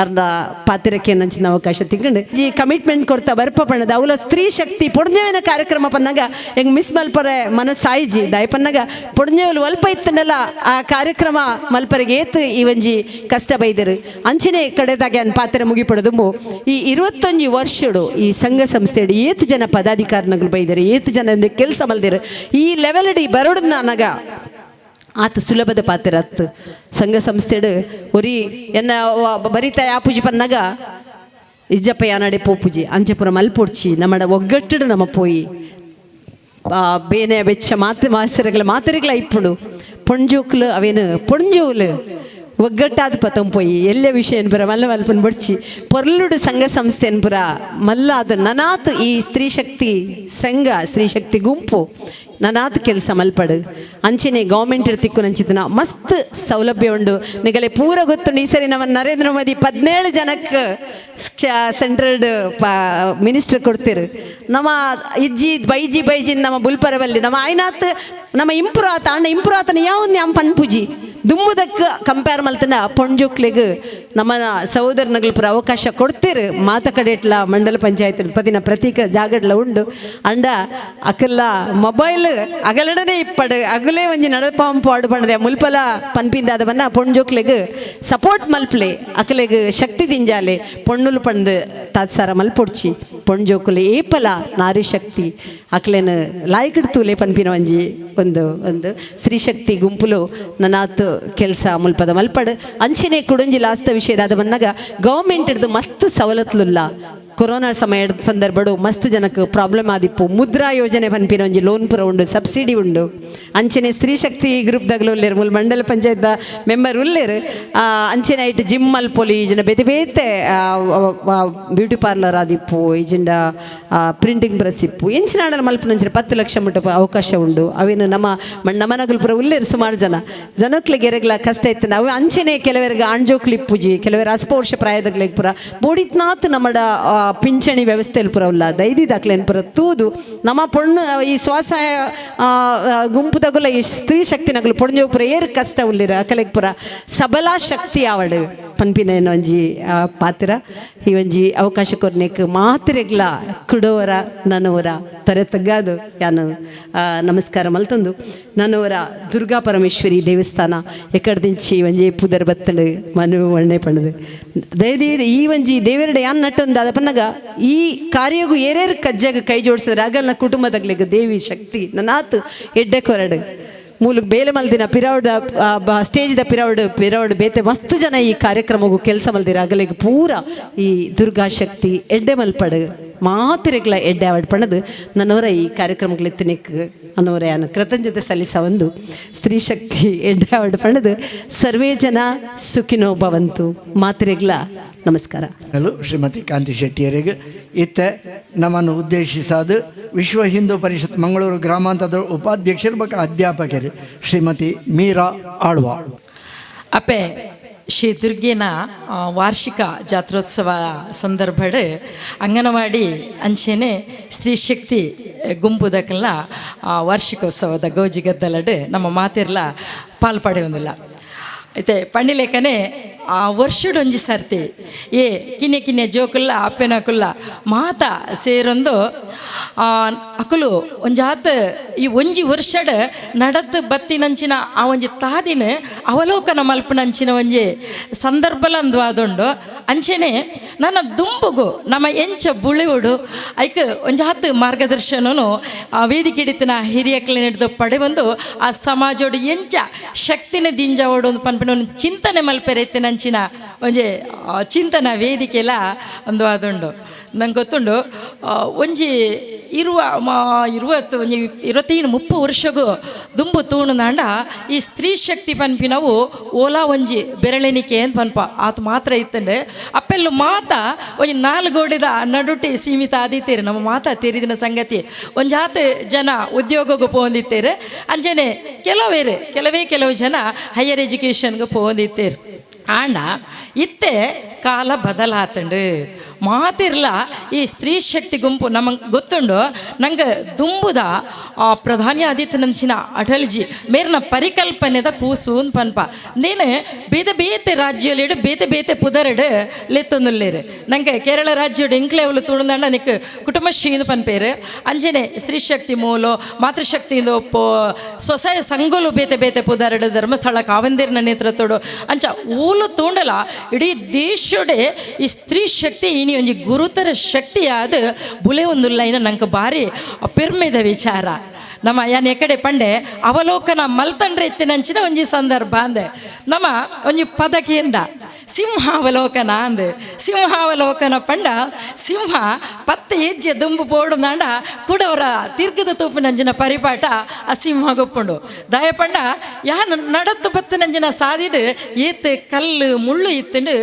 ಅರ್ಧ ಪಾತಿರಕ್ಕೆ ನಂಚಿನ ಅವಕಾಶ ತಿಂಕೊಂಡು ಜಿ ಕಮಿಟ್ಮೆಂಟ್ ಕೊಡ್ತಾ ಬರ್ಪ ಪಣ್ಣದ ಅವಲ ಸ್ತ್ರೀ ಶಕ್ತಿ ಪೊಡ್ಜೇವಿನ ಕಾರ್ಯಕ್ರಮ ಪನ್ನಾಗ ಹೆಂಗೆ ಮಿಸ್ ಮಲ್ಪರೆ ಮನಸ್ಸಾಯಿಜಿ ದಾಯ ಪನ್ನಾಗ ಪೊಡ್ಜೇವಲು ಒಲ್ಪ ಇತ್ತನಲ್ಲ ಆ ಕಾರ್ಯಕ್ರಮ ಮಲ್ಪರಿಗೆ ಏತ್ ಈ ಒಂಜಿ ಕಷ್ಟ ಬೈದರು ಅಂಚನೆ ಕಡೆದಾಗೆ ಅನ್ ಪಾತ್ರ ಮುಗಿಪಡದುಂಬು ಈ 21 ವರ್ಷಡು ಈ ಸಂಘ ಸಂಸ್ಥೆಡು ಏತ್ ಜನ ಪದಾಧಿಕಾರಿಗಳು ಬೈದರು ಏತ್ ಜನ ಕೆಲಸ ಮಲ್ದಿರು ಈ ಲೆವೆಲ್ ಡಿ ಬರೋಡ್ ನನಗ ಆತ ಸುಲಭದ ಪಾತ್ರ ಅತ್ತು ಸಂಘ ಸಂಸ್ಥೆಡು ಒರಿ ಎನ್ನ ಬರಿತ ಯಾಪೂಜಿ ಪನ್ನಾಗ ಇಜ್ಜಪ್ಪ ಯಾನಡೆ ಪೋಪುಜಿ ಅಂಚೆಪುರ ಮಲ್ಪೊಡ್ಚಿ ನಮ್ಮಡ ಒಗ್ಗಟ್ಟು ನಮ್ಮ ಪೋಯಿ ಬೇನೆ ಬೆಚ್ಚ ಮಾತರೆಗಳ ಇಪ್ಪುಡು ಪೊಂಜೋಕ್ಲು ಅವೇನು ಪೊಂಜೋಲು ಒಗ್ಗಟ್ಟಾದ ಪತಂ ಪೋಯಿ ಎಲ್ಲ ವಿಷಯ ಪುರ ಮಲ್ಲ ಮಲ್ಪನ್ ಬಡ್ಚಿ ಪೊರ್ಲುಡು ಸಂಘ ಸಂಸ್ಥೆ ಪುರ ಮಲ್ಲ ಅದು ನನಾತ್ ಈ ಸ್ತ್ರೀ ಶಕ್ತಿ ಸಂಘ ಸ್ತ್ರೀ ಶಕ್ತಿ ಗುಂಪು ನನಾತ್ ಕೆಲಸ ಮಲ್ಪಡು ಅಂಚೆನೆ ಗೌರ್ಮೆಂಟ್ ತಿಕ್ಕು ನಂಚಿತನ ಮಸ್ತ್ ಸೌಲಭ್ಯ ಉಂಡು ನಿಗಲೆ ಪೂರ ಗೊತ್ತುಂಡು ಈ ಸರಿ ನಮ್ಮ ನರೇಂದ್ರ ಮೋದಿ 17 ಜನಕ್ಕೆ ಸೆಂಟ್ರಲ್ ಮಿನಿಸ್ಟರ್ ಕೊಡ್ತೀರು ನಮ್ಮ ಇಜ್ಜಿ ಬೈಜಿ ನಮ್ಮ ಬುಲ್ಪರವಲ್ಲಿ ನಮ್ಮ ಆಯ್ನಾತ್ ನಮ್ಮ ಇಂಪ್ರೂವ್ ಆತ ಅಣ್ಣ ಇಂಪ್ರೂವ್ ಆತನ ಯಾವ್ದು ನಮ್ಮ ಪನ್ಪುಜಿ ದುಮ್ಮುದಕ್ಕೆ ಕಂಪೇರ್ ಮಲ್ತನ ಪೊಂಜುಕ್ಲಿಗೆ ನಮ್ಮ ಸಹೋದರನಗಳು ಪುರ ಅವಕಾಶ ಕೊಡ್ತೀರು ಮಾತ ಕಡೆಟ್ಲ ಮಂಡಲ ಪಂಚಾಯತ್ ಪದಿನ ಪ್ರತೀಕ ಜಾಗಡ್ಲ ಉಂಡು ಅಂಡ ಅಕಲ್ಲ ಮೊಬೈಲ್ ಅಗಲಡನೆ ಇಪ್ಪಡು ಅಗಲೇ ಒಂಜಿ ನಡಪಾಂಪು ಆಡು ಪಂಡದೆ ಮುಲ್ಪಲ ಪನ್ಪಿಂದಾದವನ್ನ ಪೊಂಜೋಕ್ಲೆಗ್ ಸಪೋರ್ಟ್ ಮಲ್ಪಲೆ ಅಕಲೆಗ್ ಶಕ್ತಿ ದಿಂಜಾಲೆ ಪೊಣ್ಣುಲು ಪಂಡು ತಾತ್ಸಾರ ಮಲ್ಪೊಡ್ಚಿ ಪೊಂಜೋಕುಲೆ ಏಪಲ ನಾರಿ ಶಕ್ತಿ ಅಕ್ಲೆನ್ ಲಾಯ್ಕಡ್ ತೂಲೆ ಪನ್ಪಿನ ಒಂಜಿ ಒಂದು ಸ್ತ್ರೀ ಶಕ್ತಿ ಗುಂಪುಲು ನನಾತ್ ಕೆಲಸ ಮುಲ್ಪದ ಮಲ್ಪಡು ಅಂಚೆನೆ ಕುಡುಂಜಿ ಲಾಸ್ತ ವಿಷಯದಾದ ಬಂದಾಗ ಗೌರ್ಮೆಂಟ್ ಹಿಡ್ದು ಮಸ್ತ್ ಸವಲತ್ತುಲ್ಲ ಕೊರೋನಾ ಸಮಯದ ಸಂದರ್ಭಡು ಮಸ್ತ್ ಜನಕ್ಕೆ ಪ್ರಾಬ್ಲಮ್ ಆದಿಪ್ಪು ಮುದ್ರಾ ಯೋಜನೆ ಪನ್ಪಿನ ಒಂಜಿ ಲೋನ್ ಪುರ ಉಂಡು ಸಬ್ಸಿಡಿ ಉಂಡು ಅಂಚೆನೆ ಸ್ತ್ರೀ ಶಕ್ತಿ ಗ್ರೂಪ್ದಾಗಲು ಉಲ್ಲೇರು ಮುಲ್ ಮಂಡಲ ಪಂಚಾಯತ್ ಮೆಂಬರ್ ಉಲ್ಲೇರು ಅಂಚೆನೆ ಐಟ್ ಜಿಮ್ ಮಲ್ಪೊಲಿ ಈಜಿನ ಬೇತೆ ಬೇತೆ ಬ್ಯೂಟಿ ಪಾರ್ಲರ್ ಆದಿಪ್ಪು ಈಜಿಂಡ ಪ್ರಿಂಟಿಂಗ್ ಪ್ರೆಸ್ ಇಪ್ಪು ಎಂಚಿನಾಡ ಮಲ್ಪನಂಚಿನ 10 ಲಕ್ಷ ಮುಟ್ಟ ಅವಕಾಶ ಉಂಡು ಅವೇನು ನಮ್ಮನಗಳು ಪುರ ಉಲ್ಲೇರು ಸುಮಾರು ಜನಕ್ಲೆ ಗೆರೆಗ್ಲ ಕಷ್ಟ ಇತ್ತು ಅವು ಅಂಚೆನೆ ಕೆಲವರಿಗೆ ಆಂಜೋಕ್ಲಿಪ್ಪುಜಿ ಕೆಲವರ ಅಸ್ಪೋರ್ಷ ಪ್ರಾಯದಗ್ಲಿಗೆ ಪುರ ಬೋಡಿತ್ನಾತ್ ನಮ್ಮಡ ಪಿಂಚಣಿ ವ್ಯವಸ್ಥೆಯಲ್ಲಿ ಪುರ ಉಲ್ಲ ದೈದಿ ದಾಖಲೆನ್ ಪುರ ತೂದು ನಮ್ಮ ಪೊಣ್ಣು ಈ ಸ್ವಸಹಾಯ ಗುಂಪು ತಗೊಲ್ಲ ಈ ಸ್ತ್ರೀ ಶಕ್ತಿ ನಗಲು ಪೊಣ್ಜೋಗ ಪುರ ಏರು ಕಷ್ಟ ಉಲ್ಲಿರ ಅಕಲೆಗ್ ಪುರ ಸಬಲಾ ಶಕ್ತಿ ಆವಡು ಪನ್ಪಿನ ಏನು ಒಂಜಿ ಪಾತ್ರ ಈ ಒಂಜಿ ಅವಕಾಶ ಕೊರ್ನೆಕ್ ಮಾತ್ರೆಗ್ಲ ಕುಡೋವರ ನನ್ನವರ ತರ ತಗ್ಗಾದು ಯಾನು ನಮಸ್ಕಾರ ಮಲ್ತಂದು ನನ್ನವರ ದುರ್ಗಾ ಪರಮೇಶ್ವರಿ ದೇವಸ್ಥಾನ ಎಕಡ್ದಿಂಚಿ ಒಂಜಿ ಪುದರ್ ಬತ್ತಳು ಮನು ಒಣ್ಣೆ ಪಣ್ಣದು ದಯದಿ ಈ ಒಂಜಿ ದೇವರಡೆ ಯಾನ್ ನಟ್ಟೊಂದು ಅದ ಪನ್ನಗ ಈ ಕಾರ್ಯಗೂ ಏರೇರು ಕಜ್ಜಾಗ ಕೈ ಜೋಡಿಸಿದ್ರೆ ಆಗಲ್ಲ ಕುಟುಂಬದಾಗ್ಲಿಗೆ ದೇವಿ ಶಕ್ತಿ ನನ್ನಾತ್ ಎಡ್ಡೆ ಕೊರಡು ಮೂಲಕ್ಕೆ ಬೇಲೆ ಮಲ್ದಿನ ಪಿರೌಡ್ ಸ್ಟೇಜ್ದ ಪಿರೌಡ್ ಬೇತೆ ಮಸ್ತ್ ಜನ ಈ ಕಾರ್ಯಕ್ರಮಗೂ ಕೆಲಸ ಮಲ್ದಿರ ಅಗಲಿಗೆ ಪೂರ ಈ ದುರ್ಗಾ ಶಕ್ತಿ ಎಡ್ಡೆ ಮಲ್ಪಡು ಮಾತಿರೆಗ್ಲ ಎಡ್ಡೆ ಅವಾರ್ಡ್ ಪಣದು ನನ್ನವರ ಈ ಕಾರ್ಯಕ್ರಮಗಳಿತ್ತನಿಕ್ ಅನ್ನೋರ ಯಾನು ಕೃತಜ್ಞತೆ ಸಲ್ಲಿಸ ಒಂದು ಸ್ತ್ರೀ ಶಕ್ತಿ ಎಡ್ಡೆ ಅವಾರ್ಡ್ ಪಣದು ಸರ್ವೇ ಜನ ಸುಖಿನೋ ಭವಂತು ಮಾತಿರೆಗ್ಲ ನಮಸ್ಕಾರ. ಹಲೋ ಶ್ರೀಮತಿ ಕಾಂತಿ ಶೆಟ್ಟಿಯರಿಗೆ ಇತ್ತ ನಮ್ಮನ್ನು ಉದ್ದೇಶಿಸಾದ ವಿಶ್ವ ಹಿಂದೂ ಪರಿಷತ್ ಮಂಗಳೂರು ಗ್ರಾಮಾಂತರದ ಉಪಾಧ್ಯಕ್ಷರು ಬಕ ಅಧ್ಯಾಪಕರು ಶ್ರೀಮತಿ ಮೀರಾ ಆಳ್ವಾ. ಅಪ್ಪೆ ಶ್ರೀ ದುರ್ಗೆನ ವಾರ್ಷಿಕ ಜಾತ್ರೋತ್ಸವ ಸಂದರ್ಭಡ್ ಅಂಗನವಾಡಿ ಅಂಚೆನೆ ಸ್ತ್ರೀ ಶಕ್ತಿ ಗುಂಪುದಕ್ಕೆಲ್ಲ ವಾರ್ಷಿಕೋತ್ಸವದ ಗೌಜಿ ಗದ್ದಲಡ್ ನಮ್ಮ ಮಾತೆರ್ಲ ಪಾಲ್ಪಡೆಯೋದಿಲ್ಲ ಐತೆ ಪಂಡಿಲೇಖನೆ ವರ್ಷಡೊಂಜಿ ಸರ್ತಿ ಕಿನ್ನೆ ಜೋಕುಲ್ಲ ಅಪ್ಪೆನಕುಲ್ಲ ಮಾತ ಸೇರೊಂದು ಅಕುಲು ಒಂಜಾತ್ ಈ ಒಂಜಿ ವರ್ಷಡ್ ನಡತ್ ಬತ್ತಿನಂಚಿನ ಆ ಒಂಜಿ ತಾದಿನ ಅವಲೋಕನ ಮಲ್ಪನಂಚಿನ ಒಂಜಿ ಸಂದರ್ಭಲಂದು ಆದೊಂಡು ಅಂಚೆನೆ ನನ್ನ ದುಂಬುಗು ನಮ್ಮ ಎಂಚ ಬುಳಿವುಡು ಐಕ್ ಒಂಜಾತ್ ಮಾರ್ಗದರ್ಶನನು ವೇದಿಕೆ ಹಿಡಿತಿನ ಹಿರಿಯಕ್ಲೆ ಹಿಡಿದು ಪಡೆಬಂದು ಆ ಸಮಾಜೋಡು ಎಂಚ ಶಕ್ತಿನ ದಿಂಜಾವಡು ಒಂದು ಪನ್ಪಿನ ಒಂದು ಚಿಂತನೆ ಮಲ್ಪೆರೆತ್ತಿನಂಚಿನ ಒಂಜಿ ಚಿಂತನ ವೇದಿಕೆಲ ಒಂದು ಆದುಂಡು ನಂಗೆ ಗೊತ್ತುಂಡು ಒಂಜಿ ಒಂಜಿ 25-30 ವರ್ಷಗೂ ದುಂಬು ತೂಣುನಾಂಡ ಈ ಸ್ತ್ರೀ ಶಕ್ತಿ ಪನ್ಪಿನವು ಓಲಾ ಒಂಜಿ ಬೆರಳೆಣಿಕೆ ಅಂತ ಪನ್ಪ ಆತ ಮಾತ್ರ ಇತ್ತಂಡೆ ಅಪ್ಪೆಲ್ಲು ಮಾತ ಒಂಜಿ 4 ಗೋಡೆದ ನಡುಟಿ ಸೀಮಿತ ಆದಿತ್ತೇರು ನಮ್ಮ ಮಾತ ತೆರಿದಿನ ಸಂಗತಿ ಒಂಜಾತ ಜನ ಉದ್ಯೋಗಗೂ ಪೋಂದಿತ್ತೇರು ಅಂಜನೆ ಕೆಲವೇ ಜನ ಹೈಯರ್ ಎಜುಕೇಷನ್ಗೆ ಪೋಂದಿತ್ತೇರು ಆಂಡ ಇತ್ತೆ ಕಾಲ ಬದಲಾತಂಡು ಮಾತಿರ್ಲ ಈ ಸ್ತ್ರೀ ಶಕ್ತಿ ಗುಂಪು ನಮಗೆ ಗೊತ್ತುಂಡು ನಂಗೆ ದುಂಬುದ ಪ್ರಧಾನಿ ಆದಿತ್ಯನಂಚಿನ ಅಟಲ್ಜಿ ಮೇರ್ನ ಪರಿಕಲ್ಪನೆದ ಕೂಸು ಅಂತ ಪನ್ಪ ನೇನು ಬೇತೆ ರಾಜ್ಯಲಿಡು ಬೇತೆ ಪುದರಡು ಲೆತ್ತೊಂದುಲ್ಲೇರು ನಂಗೆ ಕೇರಳ ರಾಜ್ಯಡು ಎಂಕ್ಲೇವಲು ತುಣುದಂಡ ನಿಕ್ ಕುಟುಂಬಶ್ರೀ ಅಂತ ಪನ್ಪೇರು ಅಂಜನೆ ಸ್ತ್ರೀ ಶಕ್ತಿ ಮೂಲೋ ಮಾತೃಶಕ್ತಿಯಿಂದ ಒಪ್ಪೋ ಸ್ವಸಹಾಯ ಸಂಘಲು ಬೇತೆ ಪುದರಡು ಧರ್ಮಸ್ಥಳ ಕಾವಂದಿರ್ನ ನೇತೃತ್ವಡು ಅಂಚ ಊಲು ತೂಂಡಲ ಇಡೀ ದೇಶಡೆ ಈ ಸ್ತ್ರೀ ಶಕ್ತಿ ಇನಿ ಒಂಜಿ ಗುರುತರ ಶಕ್ತಿಯಾದ ಬುಲೆ ಒಂದು ಲೈನ ನಂಗೆ ಭಾರಿ ಪೆರ್ಮೆದ ವಿಚಾರ ನಮ್ಮ ಯಾನ್ ಎಕಡೆ ಪಂಡೆ ಅವಲೋಕನ ಮಲ್ತಂಡ್ರೆ ಎತ್ತಿನಂಚಿನ ಒಂಜಿ ಸಂದರ್ಭ ಅಂದೆ ನಮ್ಮ ಒಂಜಿ ಪದಕಿಯಿಂದ ಸಿಂಹಾವಲೋಕನ ಅಂದೆ. ಸಿಂಹಾವಲೋಕನ ಪಂಡ ಸಿಂಹ ಪತ್ತೆ ಹೆಜ್ಜೆ ದುಂಬು ಪೋಡುನಾಂಡ ಕೂಡವರ ತಿರ್ಗದ ತೂಪಿನಂಜಿನ ಪರಿಪಾಠ ಆ ಸಿಂಹ ಗೊಪ್ಪುಂಡು ದಯಪಂಡ ಯಾನ್ ನಡತ್ತು ಬತ್ತನಂಜಿನ ಸಾದಿಡು ಏತ್ ಕಲ್ಲು ಮುಳ್ಳು ಇತ್ತಂಡು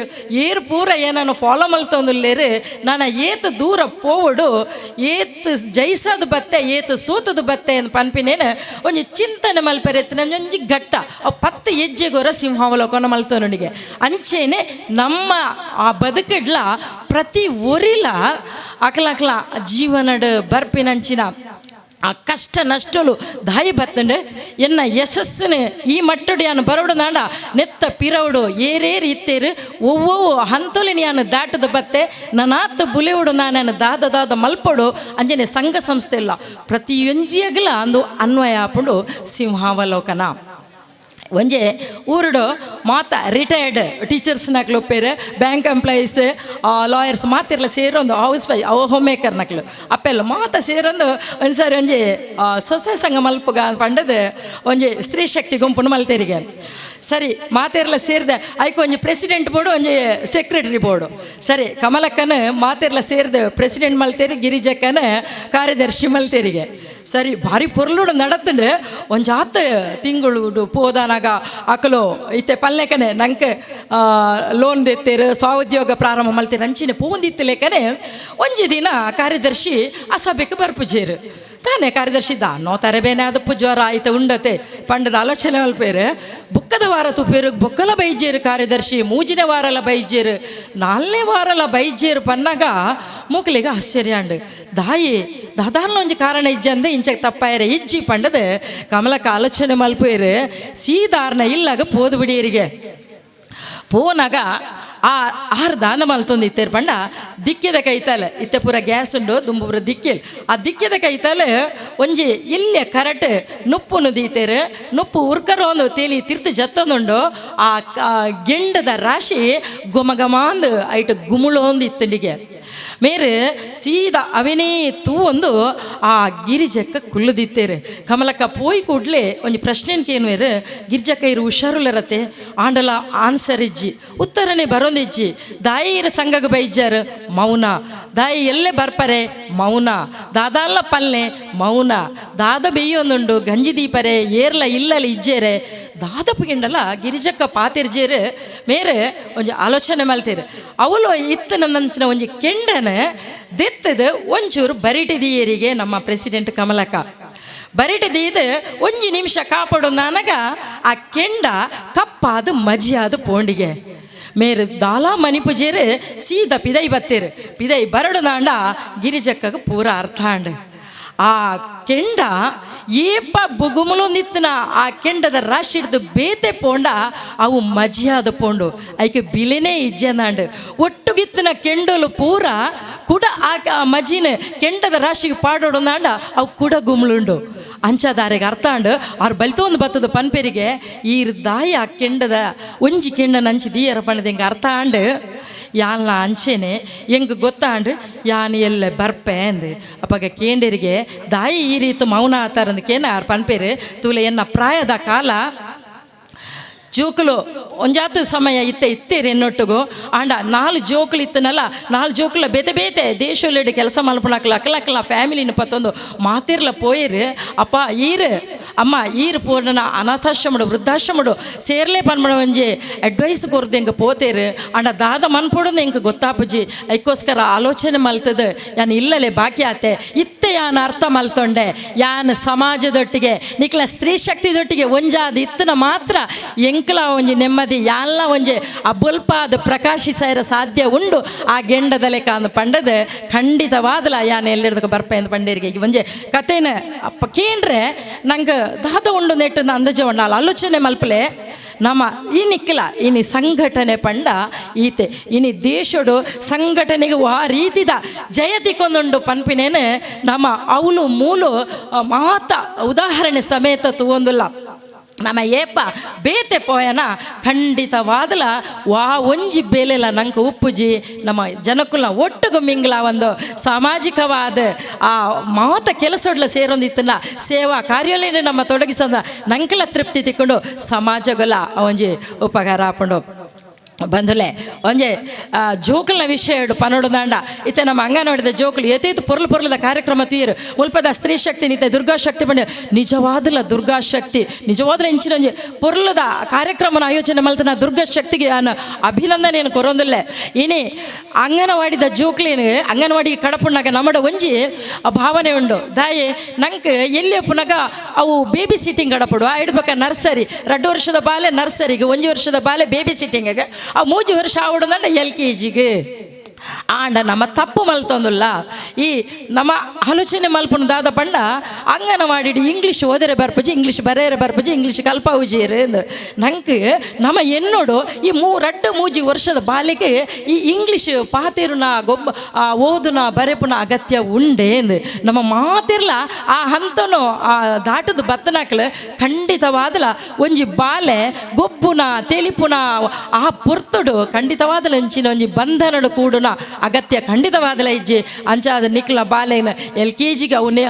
ಏರು ಪೂರ ಏನನ್ನು ಫಾಲೋ ಮಲ್ತೊಂದುಲ್ಲೇರು ನಾನು ಏತ್ ದೂರ ಪೋವಡು ಏತ್ ಜೈಸದ ಬತ್ತೆ ಏತ್ ಸೋತದ ಬತ್ತೆ ಅಂತ ಪನ್ಪಿನೇನು ಒಂಜಿ ಚಿಂತನೆ ಮಲ್ಪೆರೆತ್ತಿನ ಒಂಜಿ ಘಟ್ಟ ಅವು ಪತ್ತು ಹೆಜ್ಜೆಗೋರ ಸಿಂಹಾವಲೋಕನ ಮಲ್ತವನಿಗೆ ಅಂಚೇನೆ ನಮ್ಮ ಆ ಬದುಕಿಡ್ಲ ಪ್ರತಿ ಒರಿಲ ಅಕ್ಲ ಜೀವನಡ್ ಬರ್ಪಿನಂಚಿನ ಆ ಕಷ್ಟ ನಷ್ಟಲು ದಾಯಿ ಬತ್ತಂಡು ಎನ್ನ ಯಶಸ್ಸನ್ನು ಈ ಮಟ್ಟಡು ಯಾನು ಬರೋಡು ನಾಡ ನೆತ್ತ ಪಿರವಡು ಏರೇರಿ ಇತ್ತೇರು ಒವ್ವೊವು ಹಂತಲಿನ ಯಾನು ದಾಟದ ಬತ್ತೆ ನನಾತ್ ಬುಲೆವಡು ನಾನು ದಾದ ಮಲ್ಪಡು ಅಂಜನೆ ಸಂಘ ಸಂಸ್ಥೆ ಇಲ್ಲ ಪ್ರತಿಯೊಂಜಿಯಾಗಲ ಅಂದು ಅನ್ವಯ ಹಾಪುಂಡು ಸಿಂಹಾವಲೋಕನ. ಒಂಜೆ ಊರುಡು ಮಾತ ರಿಟೈರ್ಡ್ ಟೀಚರ್ಸ್ ನಕ್ಲು ಒಪ್ಪೇರು ಬ್ಯಾಂಕ್ ಎಂಪ್ಲಾಯೀಸ್ ಲಾಯರ್ಸ್ ಮಾತಿರ್ಲ ಸೇರೊಂದು ಹೌಸ್ ವೈಫ್ ಹೋಮ್ ಮೇಕರ್ ನಕ್ಲು ಅಪ್ಪೆಲ್ಲ ಮಾತ ಸೇರೊಂದು ಒಂದ್ಸಾರಿ ಒಂಜಿ ಸೊಸೆ ಸಂಘ ಮಲ್ಪುಗ ಪಂಡದು ಒಂಜಿ ಸ್ತ್ರೀ ಶಕ್ತಿ ಗುಂಪುನು ಮಲ್ತೇರಿಗೆ ಸರಿ ಮಾತೆರ್ಲ ಸೇರಿದೆ ಐಕೆ ಒಂಜಿ ಪ್ರೆಸಿಡೆಂಟ್ ಬೋರ್ಡು ಒಂಜಿ ಸೆಕ್ರೆಟರಿ ಬೋರ್ಡು ಸರಿ ಕಮಲಕ್ಕನ ಮಾತೆರ್ಲ ಸೇರಿದೆ ಪ್ರೆಸಿಡೆಂಟ್ ಮಲ್ತೇರಿ ಗಿರಿಜಕ್ಕನ ಕಾರ್ಯದರ್ಶಿ ಮಲ್ತೇರಿಗೆ ಸರಿ ಭಾರಿ ಪೊರ್ಲುಡು ನಡತ್ತಂಡು ಒಂಜಾತ ತಿಂಗಳು ಪೋದಾನಾಗ ಅಕಲು ಇತ್ತೆ ಪಲ್ಲೆಕನೆ ನಂಗೆ ಲೋನ್ ದೆತ್ತೇರು ಸ್ವಉದ್ಯೋಗ ಪ್ರಾರಂಭ ಮಲ್ತೇರು ಅಂಚಿನ ಪೂಂದಿತ್ತು ಲೆಕ್ಕನೆ ಒಂಜಿ ದಿನ ಕಾರ್ಯದರ್ಶಿ ಆ ಸಭೆಗೆ ಬರ್ಪುಜೇರು ತಾನೇ ಕಾರ್ಯದರ್ಶಿ ನೋ ತರಬೇನೆ ಅದು ಜ್ವರ ಆಯ್ತು ಉಂಡತೆ ಪಂಡದ ಆಲೋಚನೆ ಮಲ್ಪೇರು ಬುಕ್ಕದ ವಾರ ತುಪ್ಪೇರು ಬೊಕ್ಕಲ ಬೈಜೇರು ಕಾರ್ಯದರ್ಶಿ ಮೂಜಿನ ವಾರಲ ಬೈಜೇರು 4ನೇ ವಾರಲ ಬೈಜೇರು ಪನ್ನಾಗ ಮೂಕಲಿಗೆ ಆಶ್ಚರ್ಯ ಅಂಡು ದಾಯಿ ದಾದಾನ್ಲ ಒಂಜಿ ಕಾರಣ ಇಜ್ಜ ಅಂದೆ ಇಂಚಕ್ಕೆ ತಪ್ಪಾಯರೆ ಇಜ್ಜಿ ಪಂಡದು ಕಮಲಕ್ಕೆ ಆಲೋಚನೆ ಮಲ್ಪೇರು ಸೀದಾರ್ನ ಇಲ್ಲಾಗ ಪೋದು ಬಿಡಿಯರಿಗೆ ಪೋನಾಗ ಆರು ದಾನ ಮಲ್ತೊಂದಿತ್ತೇರು ಪಂಡ ದಿಕ್ಕಿದ ಕೈತಲೆ ಇತ್ತೆ ಪೂರ ಗ್ಯಾಸ್ ಉಂಡು ದುಂಬುಪುರ ದಿಕ್ಕಿಲ್ ಆ ದಿಕ್ಕಿದ ಕೈತಲೆ ಒಂಜಿ ಇಲ್ಲೇ ಕರೆಕ್ಟ್ ನುಪ್ಪುನು ದೀತೇರು ನುಪ್ಪು ಉರ್ಕರೊಂದು ತೇಲಿ ತಿರ್ತು ಜತ್ತೊಂದುಂಡು ಆ ಗೆಂಡದ ರಾಶಿ ಗೊಮಗಮಾಂದು ಐಟು ಗುಮುಳೊಂದು ಇತ್ತಂಡಿಗೆ ಮೇರೆ ಸೀದಾ ಅವನೇ ತೂ ಒಂದು ಆ ಗಿರಿಜಕ್ಕ ಕುಲ್ಲದಿತ್ತೇರು ಕಮಲಕ್ಕ ಪೋಯ್ ಕೂಡ್ಲೆ ಒಂಜಿ ಪ್ರಶ್ನೆನ್ಕೇನು ಬೇರೆ ಗಿರಿಜಕ್ಕ ಇರು ಹುಷಾರುಲರತ್ತೆ ಆಂಡಲ ಆನ್ಸರ್ ಇಜ್ಜಿ ಉತ್ತರನೇ ಬರೋಂದಿಜ್ಜಿ ದಾಯಿರ ಸಂಘಗ ಬೈಜ್ಜಾರು ಮೌನ ದಾಯಿ ಎಲ್ಲೇ ಬರ್ಪರೆ ಮೌನ ದಾದಾಲ್ಲ ಪಲ್ಲೆ ಮೌನ ದಾದ ಬೇಯೊಂದುಂಡು ಗಂಜಿ ದೀಪರೆ ಏರ್ಲ ಇಲ್ಲಲ್ಲಿ ಇಜ್ಜೇರೆ ದಾದಪ್ಪು ಗಿಂಡಲ ಗಿರಿಜಕ್ಕ ಪಾತಿರ್ಜೇರು ಮೇರೆ ಒಂಜಿ ಆಲೋಚನೆ ಮಲ್ತೇರು ಅವಳು ಇತ್ತನ ನಂಚಿನ ಒಂಜಿ ಕೆಂಡನ ದೆತ್ತದು ಒಂಚೂರು ಬರಿಟಿದಿಯರಿಗೆ ನಮ್ಮ ಪ್ರೆಸಿಡೆಂಟ್ ಕಮಲಕ್ಕ ಬರಿಟಿದೀದು ಒಂಜಿ ನಿಮಿಷ ಕಾಪಾಡು ನನಗ ಆ ಕೆಂಡ ಕಪ್ಪಾದು ಮಜಿಯಾದು ಪೋಂಡಿಗೆ ಮೇರು ದಾಲಾ ಮಣಿಪುಜೇರು ಸೀದಾ ಪಿದೈ ಬತ್ತೇರು ಪಿದೈ ಬರಡು ನಾಂಡ ಗಿರಿಜಕ್ಕಗ ಪೂರ ಅರ್ಥ ಅಂಡು ಆ ಕೆಂಡ ಏಪ ಬುಗುಮುಲೊಂದಿತ್ತನ ಆ ಕೆಂಡದ ರಾಶಿ ಹಿಡ್ದು ಬೇತೆ ಪೋಂಡ ಅವು ಮಜಿಯಾದ ಪೋಂಡು ಐಕೆ ಬಿಲೆನೇ ಇಜ್ಜನಾಂಡು ಒಟ್ಟುಗಿತ್ತನ ಕೆಂಡಲು ಪೂರ ಕುಡ ಆ ಮಜಿನ ಕೆಂಡದ ರಾಶಿಗೆ ಪಾಡೋಡು ನಾಂಡ ಅವು ಕುಡ ಗುಮ್ಳುಂಡು ಅಂಚದಾರಿಗೆ ಅರ್ಥ ಅಂಡು ಅವ್ರು ಬಲಿತೊಂದು ಬತ್ತದ ಪನ್ಪೇರಿಗೆ ಈ ದಾಯಿ ಆ ಕೆಂಡದ ಒಂಜಿ ಕೆಂಡನ ಅಂಚಿ ದೀಯರ ಪಣ್ಣದ ಹಿಂಗೆ ಅರ್ಥ ಅಂಡು ಯಾನ್ಲ ಅಂಚೆನೆ ಹೆಂಗೆ ಗೊತ್ತಾಂಡು ಯಾನ್ ಎಲ್ಲ ಬರ್ಪೆ ಅಂದು ಅಪ್ಪಾಗ ಕೇಂಡರಿಗೆ ದಾಯಿ ಈ ರೀತಿ ಮೌನ ಆತಾರಂದು ಕೇನ ಅವ್ರು ಪನ್ಪೇರು ತೂಲೆ ಎನ್ನ ಪ್ರಾಯದ ಕಾಲ ಜೋಕುಲು ಒಂಜಾತ ಸಮಯ ಇತ್ತೇರಿ ಎನ್ನೊಟ್ಟಿಗೂ ಆಂಡ 4 ಜೋಕುಲು ಇತ್ತನಲ್ಲ 4 ಜೋಕುಲ ಬೇತೆ ದೇಶಲೆಡ್ ಕೆಲಸ ಮಲ್ಪಣಕ್ಲ ಅಕ್ಕಲಕ್ಕಲ ಫ್ಯಾಮಿಲಿನ ಪತ್ತೊಂದು ಮಾತಿರ್ಲ ಪೋಯಿರು ಅಪ್ಪ ಈರು ಅಮ್ಮ ಈರು ಪೂರ್ಣನ ಅನಾಥಾಶ್ರಮಡು ವೃದ್ಧಾಶ್ರಮಡು ಸೇರ್ಲೆ ಪನ್ಮಣ ಒಂಜಿ ಅಡ್ವೈಸ್ ಕೊರ್ದು ಹೆಂಗೆ ಪೋತೇರು ಆಂಡ ದಾದ ಮನ್ಪೊಡೋದು ಹೆಂಗೆ ಗೊತ್ತಾಪುಜಿ ಐಕೋಸ್ಕರ ಆಲೋಚನೆ ಮಲ್ತದ ಯಾನ್ ಇಲ್ಲಲೇ ಬಾಕಿ ಆತೆ ಇತ್ತೆ ಯಾನ್ ಅರ್ಥ ಮಲ್ತೊಂಡೆ ಯಾನ್ ಸಮಾಜದೊಟ್ಟಿಗೆ ನಿಕ್ಲ ಸ್ತ್ರೀ ಶಕ್ತಿದೊಟ್ಟಿಗೆ ಒಂಜಾದ ಇತ್ತನ ಮಾತ್ರ ಎಂಕ್ಲ ಒಂಜಿ ನೆಮ್ಮದಿ ಯಾನ್ಲ ಒಂಜಿ ಅಬುಲ್ಪಾದ ಪ್ರಕಾಶಿಸಾಯಿರ ಸಾಧ್ಯ ಉಂಡು ಆ ಗೆಂಡದ ಲೆಕ್ಕ ಅಂದು ಪಂಡದು ಖಂಡಿತವಾದಲ ಯಾನ್ ಎಲ್ಲಿಡ್ದಕ್ಕೆ ಬರ್ಪೆ ಅಂದು ಪಂಡೇರಿಗೆ ಈಗ ಒಂಜಿ ಕಥೆನ ಅಪ್ಪ ಕೇಂಡ್ರೆ ನಂಗೆ ದಾದ ಉಂಡು ನೆಟ್ಟು ಅಂದಜ ಉಂಡು ಅಲ್ಲಿ ಆಲೋಚನೆ ಮಲ್ಪಲೆ ನಮ್ಮ ಈ ನಿಕ್ಲ ಇನಿ ಸಂಘಟನೆ ಪಂಡ ಈತೆ ಇನಿ ದೇಶಡು ಸಂಘಟನೆಗೆ ಆ ರೀತಿದ ಜಯತಿಕೊಂದುಂಡು ನಮ್ಮ ಏಪ ಬೇತೆ ಪೋಯನ ಖಂಡಿತವಾದಲ ವಾ ಒಂಜಿ ಬೇಲೆಲ ನಂಗೆ ಉಪ್ಪುಜಿ ನಮ್ಮ ಜನಕ್ಕುಲ್ಲ ಒಟ್ಟಿಗೆ ಮಿಂಗ್ಲ ಒಂದು ಸಾಮಾಜಿಕವಾದ ಆ ಮಾತ ಕೆಲಸಡ್ಲ ಸೇರೊಂದಿತ್ತಲ್ಲ ಸೇವಾ ಕಾರ್ಯಾಲಯ ನಮ್ಮ ತೊಡಗಿಸಂದ ನಂಗೆಲ್ಲ ತೃಪ್ತಿ ತಿಕ್ಕೊಂಡು ಸಮಾಜಗಲ ಒಂಜಿ ಉಪಕಾರ ಹಾಕೊಂಡು ಬಂಧುಲೆ ಒಂಜೆ ಜೋಕಲ್ನ ವಿಷಯ ಪನೋಡು ದಾಂಡ ಇತ್ತೆ ನಮ್ಮ ಅಂಗನವಾಡಿದ ಜೋಕುಲು ಏತೈತು ಪೊರ್ಲದ ಕಾರ್ಯಕ್ರಮ ತೀರು ಮುಲ್ಪದ ಸ್ತ್ರೀ ಶಕ್ತಿ ನಿತ್ತೆ ದುರ್ಗಾಶಕ್ತಿ ಬಂದ ನಿಜವಾದಲ ದುರ್ಗಾಶಕ್ತಿ ನಿಜವಾದಲ ಇಂಚಿನ ಪೊರ್ಲದ ಕಾರ್ಯಕ್ರಮನ ಆಯೋಜನೆ ಮಲ್ತನ ದುರ್ಗಾಶಕ್ತಿಗೆ ನಾನು ಅಭಿನಂದನೆಯನ್ನು ಕೊರೊಂದಿಲ್ಲ ಏನೇ ಅಂಗನವಾಡಿದ ಜೋಕ್ಲೇನು ಅಂಗನವಾಡಿ ಕಡಪುಣ್ಣಾಗ ನಮ್ಮಡ ಒಂಜಿ ಭಾವನೆ ಉಂಡು ದಾಯೆ ನಂಗೆ ಎಲ್ಲಿ ಪುನಗ ಅವು ಬೇಬಿ ಸಿಟ್ಟಿಂಗ್ ಕಡಪಡು ಇಡ್ಬೇಕ ನರ್ಸರಿ 2 ವರ್ಷದ ಬಾಲೆ ನರ್ಸರಿಗೆ 1 ವರ್ಷದ ಬಾಲೆ ಬೇಬಿ ಸಿಟ್ಟಿಂಗಿಗೆ ಆ 3 ವರ್ಷ ಆವಡದಂಡ LKGಗೆ ಆಂಡ ನಮ್ಮ ತಪ್ಪು ಮಲ್ತೊಂದುಲ್ಲ ಈ ನಮ್ಮ ಆಲೋಚನೆ ಮಲ್ಪುನದಾದ ಪಂಡ ಅಂಗನವಾಡಿ ಇಂಗ್ಲೀಷ್ ಓದರೆ ಬರ್ಪಜಿ ಇಂಗ್ಲೀಷ್ ಬರೆಯರೆ ಬರ್ಪಜಿ ಇಂಗ್ಲೀಷ್ ಕಲ್ಪಾವುಜೀರು ನಂಗೆ ನಮ್ಮ ಎನ್ನೋಡು ಈ 2-3 ವರ್ಷದ ಬಾಲಿಗೆ ಈ ಇಂಗ್ಲೀಷ್ ಪಾತಿರುನ ಓದುನ ಬರೆಪುನ ಅಗತ್ಯ ಉಂಡೆ ನಮ್ಮ ಮಾತಿರ್ಲ ಆ ಹಂತನು ಆ ದಾಟದ ಬತ್ತನಾಕ್ಲು ಖಂಡಿತವಾದಲ ಒಂಜಿ ಬಾಲೆ ಗೊಬ್ಬುನ ತೆಲಿಪುನ ಆ ಪುರ್ತುಡು ಖಂಡಿತವಾದಲ ಅಂಚಿನ ಒಂಜಿ ಬಂಧನಡು ಕೂಡುನ ಅಗತ್ಯ ಖಂಡಿತವಾದಲ ಇಜ್ಜಿ ಅಂಚಾದ ನಿಕ್ಲ ಬಾಲೆನ LKGಗೆ ಅವನೇ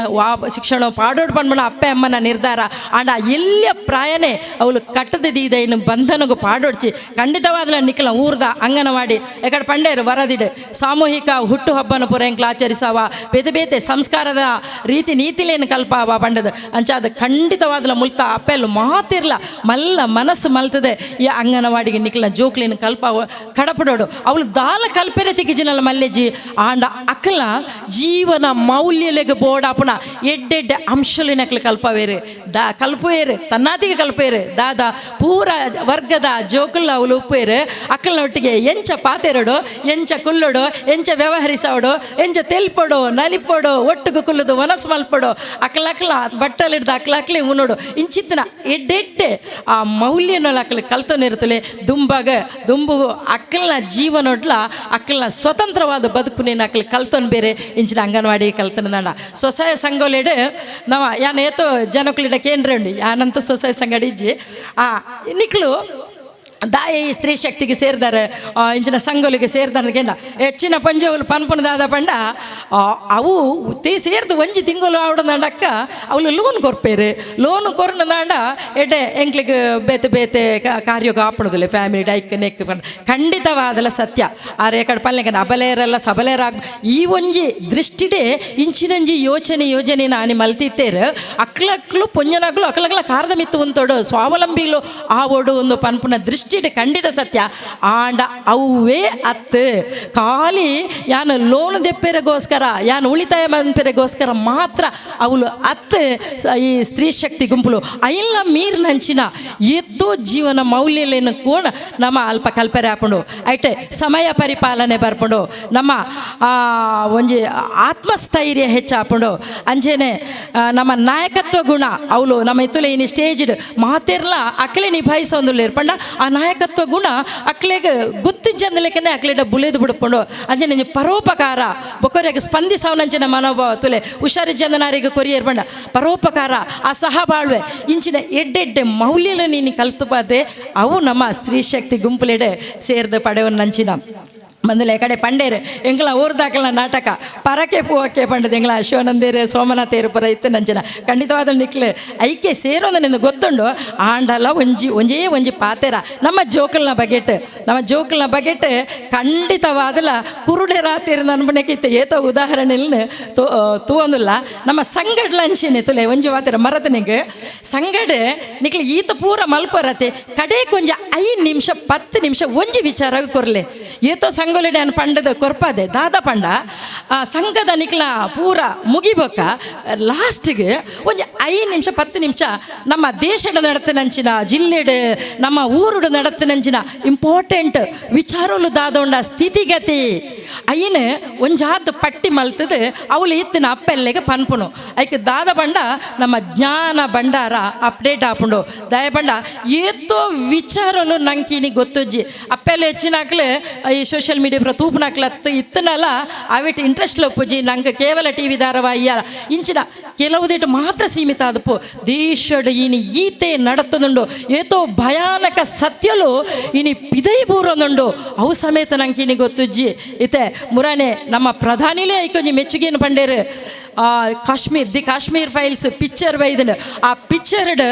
ಶಿಕ್ಷಣ ಪಾಡೋಡು ಪಂಡ್ಮಣ ಅಪ್ಪೆ ಅಮ್ಮನ ನಿರ್ಧಾರ ಆಂಡ ಎಲ್ಲಿಯ ಪ್ರಾಯನೇ ಅವಳು ಕಟ್ಟದಿದೆ ಇನ್ನು ಬಂಧನಗೂ ಪಾಡೋಡ್ಚಿ ಖಂಡಿತವಾದಲ ನಿಕ್ಲ ಊರ್ದ ಅಂಗನವಾಡಿ ಎಕಡೆ ಪಂಡೇರು ವರದಿಡು ಸಾಮೂಹಿಕ ಹುಟ್ಟು ಹಬ್ಬನ ಪುರ ಎಂಕ್ಲ ಆಚರಿಸಾವ ಬೇತೆ ಬೇತೆ ಸಂಸ್ಕಾರದ ರೀತಿ ನೀತಿಲೇನು ಕಲ್ಪಾವ ಪಂಡದು ಅಂಚಾದ ಖಂಡಿತವಾದಲ ಮುಲ್ತ ಅಪ್ಪೆಲ್ಲ ಮಾತಿರ್ಲ ಮಲ್ಲ ಮನಸ್ಸು ಮಲ್ತದೆ ಈ ಅಂಗನವಾಡಿಗೆ ನಿಕ್ಲ ಜೋಕ್ಲಿನ ಕಲ್ಪಾವ ಕಡಪಡೋಡು ಅವಳು ದಾಲ ಕಲ್ಪೆರೆ ತಿಕ್ಕಿಜಿನಲ್ಲ ಮಲ್ಲೆಜಿ ಆಂಡ ಅಕ್ಕಲ ಜೀವನ ಮೌಲ್ಯಲೆಗೆ ಬೋಡಾಪುನ ಎಡ್ಡೆಡ್ಡೆ ಅಂಶಲಿನಕ್ಲು ಕಲ್ಪವೇರು ಕಲ್ಪುವೇರು ತನ್ನಾತಿಗೆ ಕಲ್ಪೇರು ದಾದ ಪೂರ ವರ್ಗದ ಜೋಕುಲ್ಲ ಅವಳು ಉಪ್ಪೇರು ಅಕ್ಕಲ ಒಟ್ಟಿಗೆ ಎಂಚ ಪಾತೆರಡು ಎಂಚ ಕುಲ್ಲೋಡು ಎಂಚ ವ್ಯವಹರಿಸೋಡು ಎಂಚ ತೆಲ್ಪೋಡು ನಲಿಪೋಡು ಒಟ್ಟಿಗೆ ಕುಲ್ಲುದು ಮನಸ್ಸು ಮಲ್ಪೋಡು ಅಕ್ಕಲ ಬಟ್ಟಲಿಡ್ದು ಅಕ್ಕಲೆ ಉನ್ನೋಡು ಇಂಚಿತ್ತಿನ ಎಡ್ಡೆಡ್ಡೆ ಆ ಮೌಲ್ಯನ ಅಕ್ಕಲು ಕಲ್ತನಿರ್ತಲೆ ದುಂಬು ಅಕ್ಕಲ್ನ ಜೀವನೊಡ್ಲ ಅಕ್ಕಲ್ನ ಸ್ವತಂತ್ರವಾದ ಬದುಕು ನೀನು ಅಕ್ಕಲು ಕಲ್ತೊನ್ ಬೇರೆ ಇಂಚಿನ ಅಂಗನವಾಡಿ ಕಲ್ತನ ಸ್ವಸಹಾಯ ಸಂಘಲೇಡು ನಾವು ಯಾನ ಏತೋ ಜನಕ್ಲಿಡ ಕೇಂದ್ರ ಉಂಡು ಯಾನಂತೂ ಸ್ವಸಹಾಯ ಸಂಘ ಇಜ್ಜಿ ನಿಕ್ಲು ದಾಯ ಈ ಸ್ತ್ರೀ ಶಕ್ತಿಗೆ ಸೇರಿದಾರೆ ಇಂಚಿನ ಸಂಘಲಿಗೆ ಸೇರಿದಾರೆ ಹೆಚ್ಚಿನ ಪಂಜವುಲು ಪನ್ಪುನದಾದ ಪಂಡ ಅವು ಸೇರ್ದು ಒಂಜಿ ತಿಂಗಳು ಆವಡದಾಂಡಕ್ಕ ಅವಳು ಲೋನ್ ಕೊರ್ಪೇರು ಲೋನ್ ಕೊರ್ನದಾಂಡ ಎಡ್ಡೆ ಎಂಕ್ಲಿಗೆ ಬೇತೆ ಬೇತೆ ಕಾರ್ಯಕ್ಕೆ ಆಪಣದಿಲ್ಲ ಫ್ಯಾಮಿಲಿ ಡೈಕ್ ನೆಕ್ ಖಂಡಿತವಾದಲ್ಲ ಸತ್ಯ ಆರೆ ಕಡೆ ಪಲ್ಲೆಗೆ ಅಬಲೆಯರೆಲ್ಲ ಸಬಲೆಯರಾಗ ಈ ಒಂಜಿ ದೃಷ್ಟಿಡೆ ಇಂಚಿನಂಜಿ ಯೋಜನೆ ನಾನು ಮಲ್ತಿತ್ತೇರು ಅಕ್ಲಕ್ಲು ಪೊಂಜನಾಗ್ಲು ಅಕ್ಕಲಕ್ಲ ಕಾರದ ಮಿತ್ತು ಉಂತೋಡು ಸ್ವಾವಲಂಬಿಗಳು ಆವೋಡು ಒಂದು ಪನ್ಪುನ ದೃಷ್ಟಿ ಖಂಡಿತ ಸತ್ಯ ಆಂಡ ಅವೇ ಅತ್ತು ಖಾಲಿ ಯಾನು ಲೋನ್ ದೆಪ್ಪೆರೆಗೋಸ್ಕರ ಯಾನು ಉಳಿತಾಯ ಮಂಪೆರೆಗೋಸ್ಕರ ಮಾತ್ರ ಅವಳು ಅತ್ತು ಈ ಸ್ತ್ರೀ ಶಕ್ತಿ ಗುಂಪುಲು ಐಲ್ಲ ಮೀರ್ ನಂಚಿನ ಎತ್ತೋ ಜೀವನ ಮೌಲ್ಯಲೇನು ಕೂಡ ನಮ್ಮ ಅಲ್ಪ ಕಲ್ಪನೆ ಹಾಕೊಂಡು ಐಟೆ ಸಮಯ ಪರಿಪಾಲನೆ ಬರ್ಕೊಂಡು ನಮ್ಮ ಒಂಜಿ ಆತ್ಮಸ್ಥೈರ್ಯ ಹೆಚ್ಚಾಪುಂಡು ಅಂಜೇನೆ ನಮ್ಮ ನಾಯಕತ್ವ ಗುಣ ಅವಳು ನಮ್ಮ ಇತ್ತುಲೆ ಇನ್ನು ಸ್ಟೇಜ್ಡ್ ಮಾತೆರ್ಲ ಅಕ್ಕಲೆ ನಿಭಾಯಿಸೋಂದು ಇರ್ಪಂಡ ಆ ನಾಯಕತ್ವ ಗುಣ ಅಕ್ಲೆಗೆ ಗೊತ್ತಿಜ್ಜಂದಲೇಕನೆ ಅಕ್ಲೆಡ ಬುಲೆದು ಬಿಡ್ಕೊಂಡು ಅಂಜೆ ನಿಂಗೆ ಪರೋಪಕಾರ ಬೊಕೊರೆಗೆ ಸ್ಪಂದಿಸವನಂಚಿನ ಮನೋಭಾವ ತುಲೆ ಹುಷಾರಿಜ್ಜಂದನಾರಿಗೆ ಕೊರಿಯರ್ ಬಂಡ ಪರೋಪಕಾರ ಆ ಸಹಬಾಳ್ವೆ ಇಂಚಿನ ಎಡ್ಡೆಡ್ಡೆ ಮೌಲ್ಯಲು ನೀನು ಕಲ್ತುಪಾದೆ ಅವು ನಮ್ಮ ಸ್ತ್ರೀ ಶಕ್ತಿ ಗುಂಪುಲೆಡೆ ಸೇರ್ದು ಪಡೆವನ್ ನಂಚಿನ ಬಂದಲೆ ಕಡೆ ಪಂಡೇರು ಎಂಗ್ಲ ಊರ್ದಾಕಲ ನಾಟಕ ಪರಕೆ ಪೂವಕ್ಕೆ ಪಂಡದು ಎಂಗ್ಲ ಶಿವಾನಂದೇರು ಸೋಮನಾಥೇರು ಪರ ಇತ್ತು ನಂಚಿನ ಖಂಡಿತವಾದ ನಿಕ್ಲೆ ಐಕ್ಯ ಸೇರೋದು ನಿಂದು ಗೊತ್ತುಂಡು ಆಂಡಲ ಒಂಜೇ ಪಾತೆರ ನಮ್ಮ ಜೋಕಲ್ನ ಬಗೆಟ್ ಖಂಡಿತವಾದಲ ಕುರುಡೆ ರಾತ್ರಿ ಅನ್ಬಣಕ್ಕಿತ್ತು ಏತೋ ಉದಾಹರಣೆಯಲ್ಲಿ ತೂವೊಂದಿಲ್ಲ ನಮ್ಮ ಸಂಗಡ್ಲ ಅಂಚಿನೆ ತುಲೆ ಒಂಜಿ ವಾತೆರ ಮರತನಿಗೆ ಸಂಗಡೆ ನಿಕ್ಲೆ ಈತ ಪೂರ ಮಲ್ಪರತೆ ಕಡೆ ಕೊಂಚ 5 ನಿಮಿಷ 10 ನಿಮಿಷ ಒಂಜಿ ವಿಚಾರ ಕೊರ್ಲೆ ಏತೋ ಸಂಗೊಲೆಡೆ ಅನ್ ಪಂಡದ ಕೊರ್ಪದೆ ದಾದ ಪಂಡ ಸಂಘದ ನಿಕ್ಲ ಪೂರ ಮುಗಿಬೇಕ ಲಾಸ್ಟ್ಗೆ ಒಂಜಿ 5 ನಿಮಿಷ 10 ನಿಮಿಷ ನಮ್ಮ ದೇಶದ ನಡತನಂಚಿನ ಜಿಲ್ಲೆಡೆ ನಮ್ಮ ಊರುಡು ನಡತನಂಚಿನ ಇಂಪಾರ್ಟೆಂಟ್ ವಿಚಾರಗಳು ದಾದೊಂಡ ಸ್ಥಿತಿಗತಿ ಅಯ್ಯನ ಒಂಜಾತ್ ಪಟ್ಟಿ ಮಲ್ತದು ಅವಳು ಇತ್ತಿನ ಅಪ್ಪೆಲ್ಲೆಗೆ ಪನ್ಪುನು ಐಕೆ ದಾದ ಬಂಡ ನಮ್ಮ ಜ್ಞಾನ ಭಂಡಾರ ಅಪ್ಡೇಟ್ ಆಪುಂಡು ದಯ ಬಂಡ ಏತೋ ವಿಚಾರನು ನಂಕಿನಿ ಗೊತ್ತುಜ್ಜಿ ಅಪ್ಪೆಲ್ಲ ಹೆಚ್ಚಿನಾಕ್ಲೆ ಈ ಸೋಷಿಯಲ್ ಮೀಡಿಯಾ ಪುರ ತೂಪುನಾಕ್ಲ ಇತ್ತನಲ್ಲ ಅವಿಟ್ಟು ಇಂಟ್ರೆಸ್ಟ್ ಲೊಪ್ಪುಜಿ ನಂಗೆ ಕೇವಲ ಟಿ ವಿ ಧಾರಾವಾಹಿಯ ಇಂಚಿನ ಕೆಲವುದಿಟ್ಟು ಮಾತ್ರ ಸೀಮಿತ ಆದಪ್ಪು ದೇಶಡ್ ಇನಿ ಈತೆ ನಡತದುಂಡು ಏತೋ ಭಯಾನಕ ಸತ್ಯಲು ಇನಿ ಪಿದೈ ಬೂರೊಂದುಂಡು ಅವು ಸಮೇತ ನಂಕಿನಿ ಗೊತ್ತುಜ್ಜಿ ಇತ್ತೆ ಮುರಾನೆ ನಮ್ಮ ಪ್ರಧಾನಿಲೇ ಐಕೊಂಜಿ ಮೆಚ್ಚುಗೆಯನ್ನು ಪಂಡೇರು ದಿ ಕಾಶ್ಮೀರ್ ಫೈಲ್ಸ್ ಪಿಕ್ಚರ್ ಬೈದನು ಆ ಪಿಕ್ಚರ್ಡ್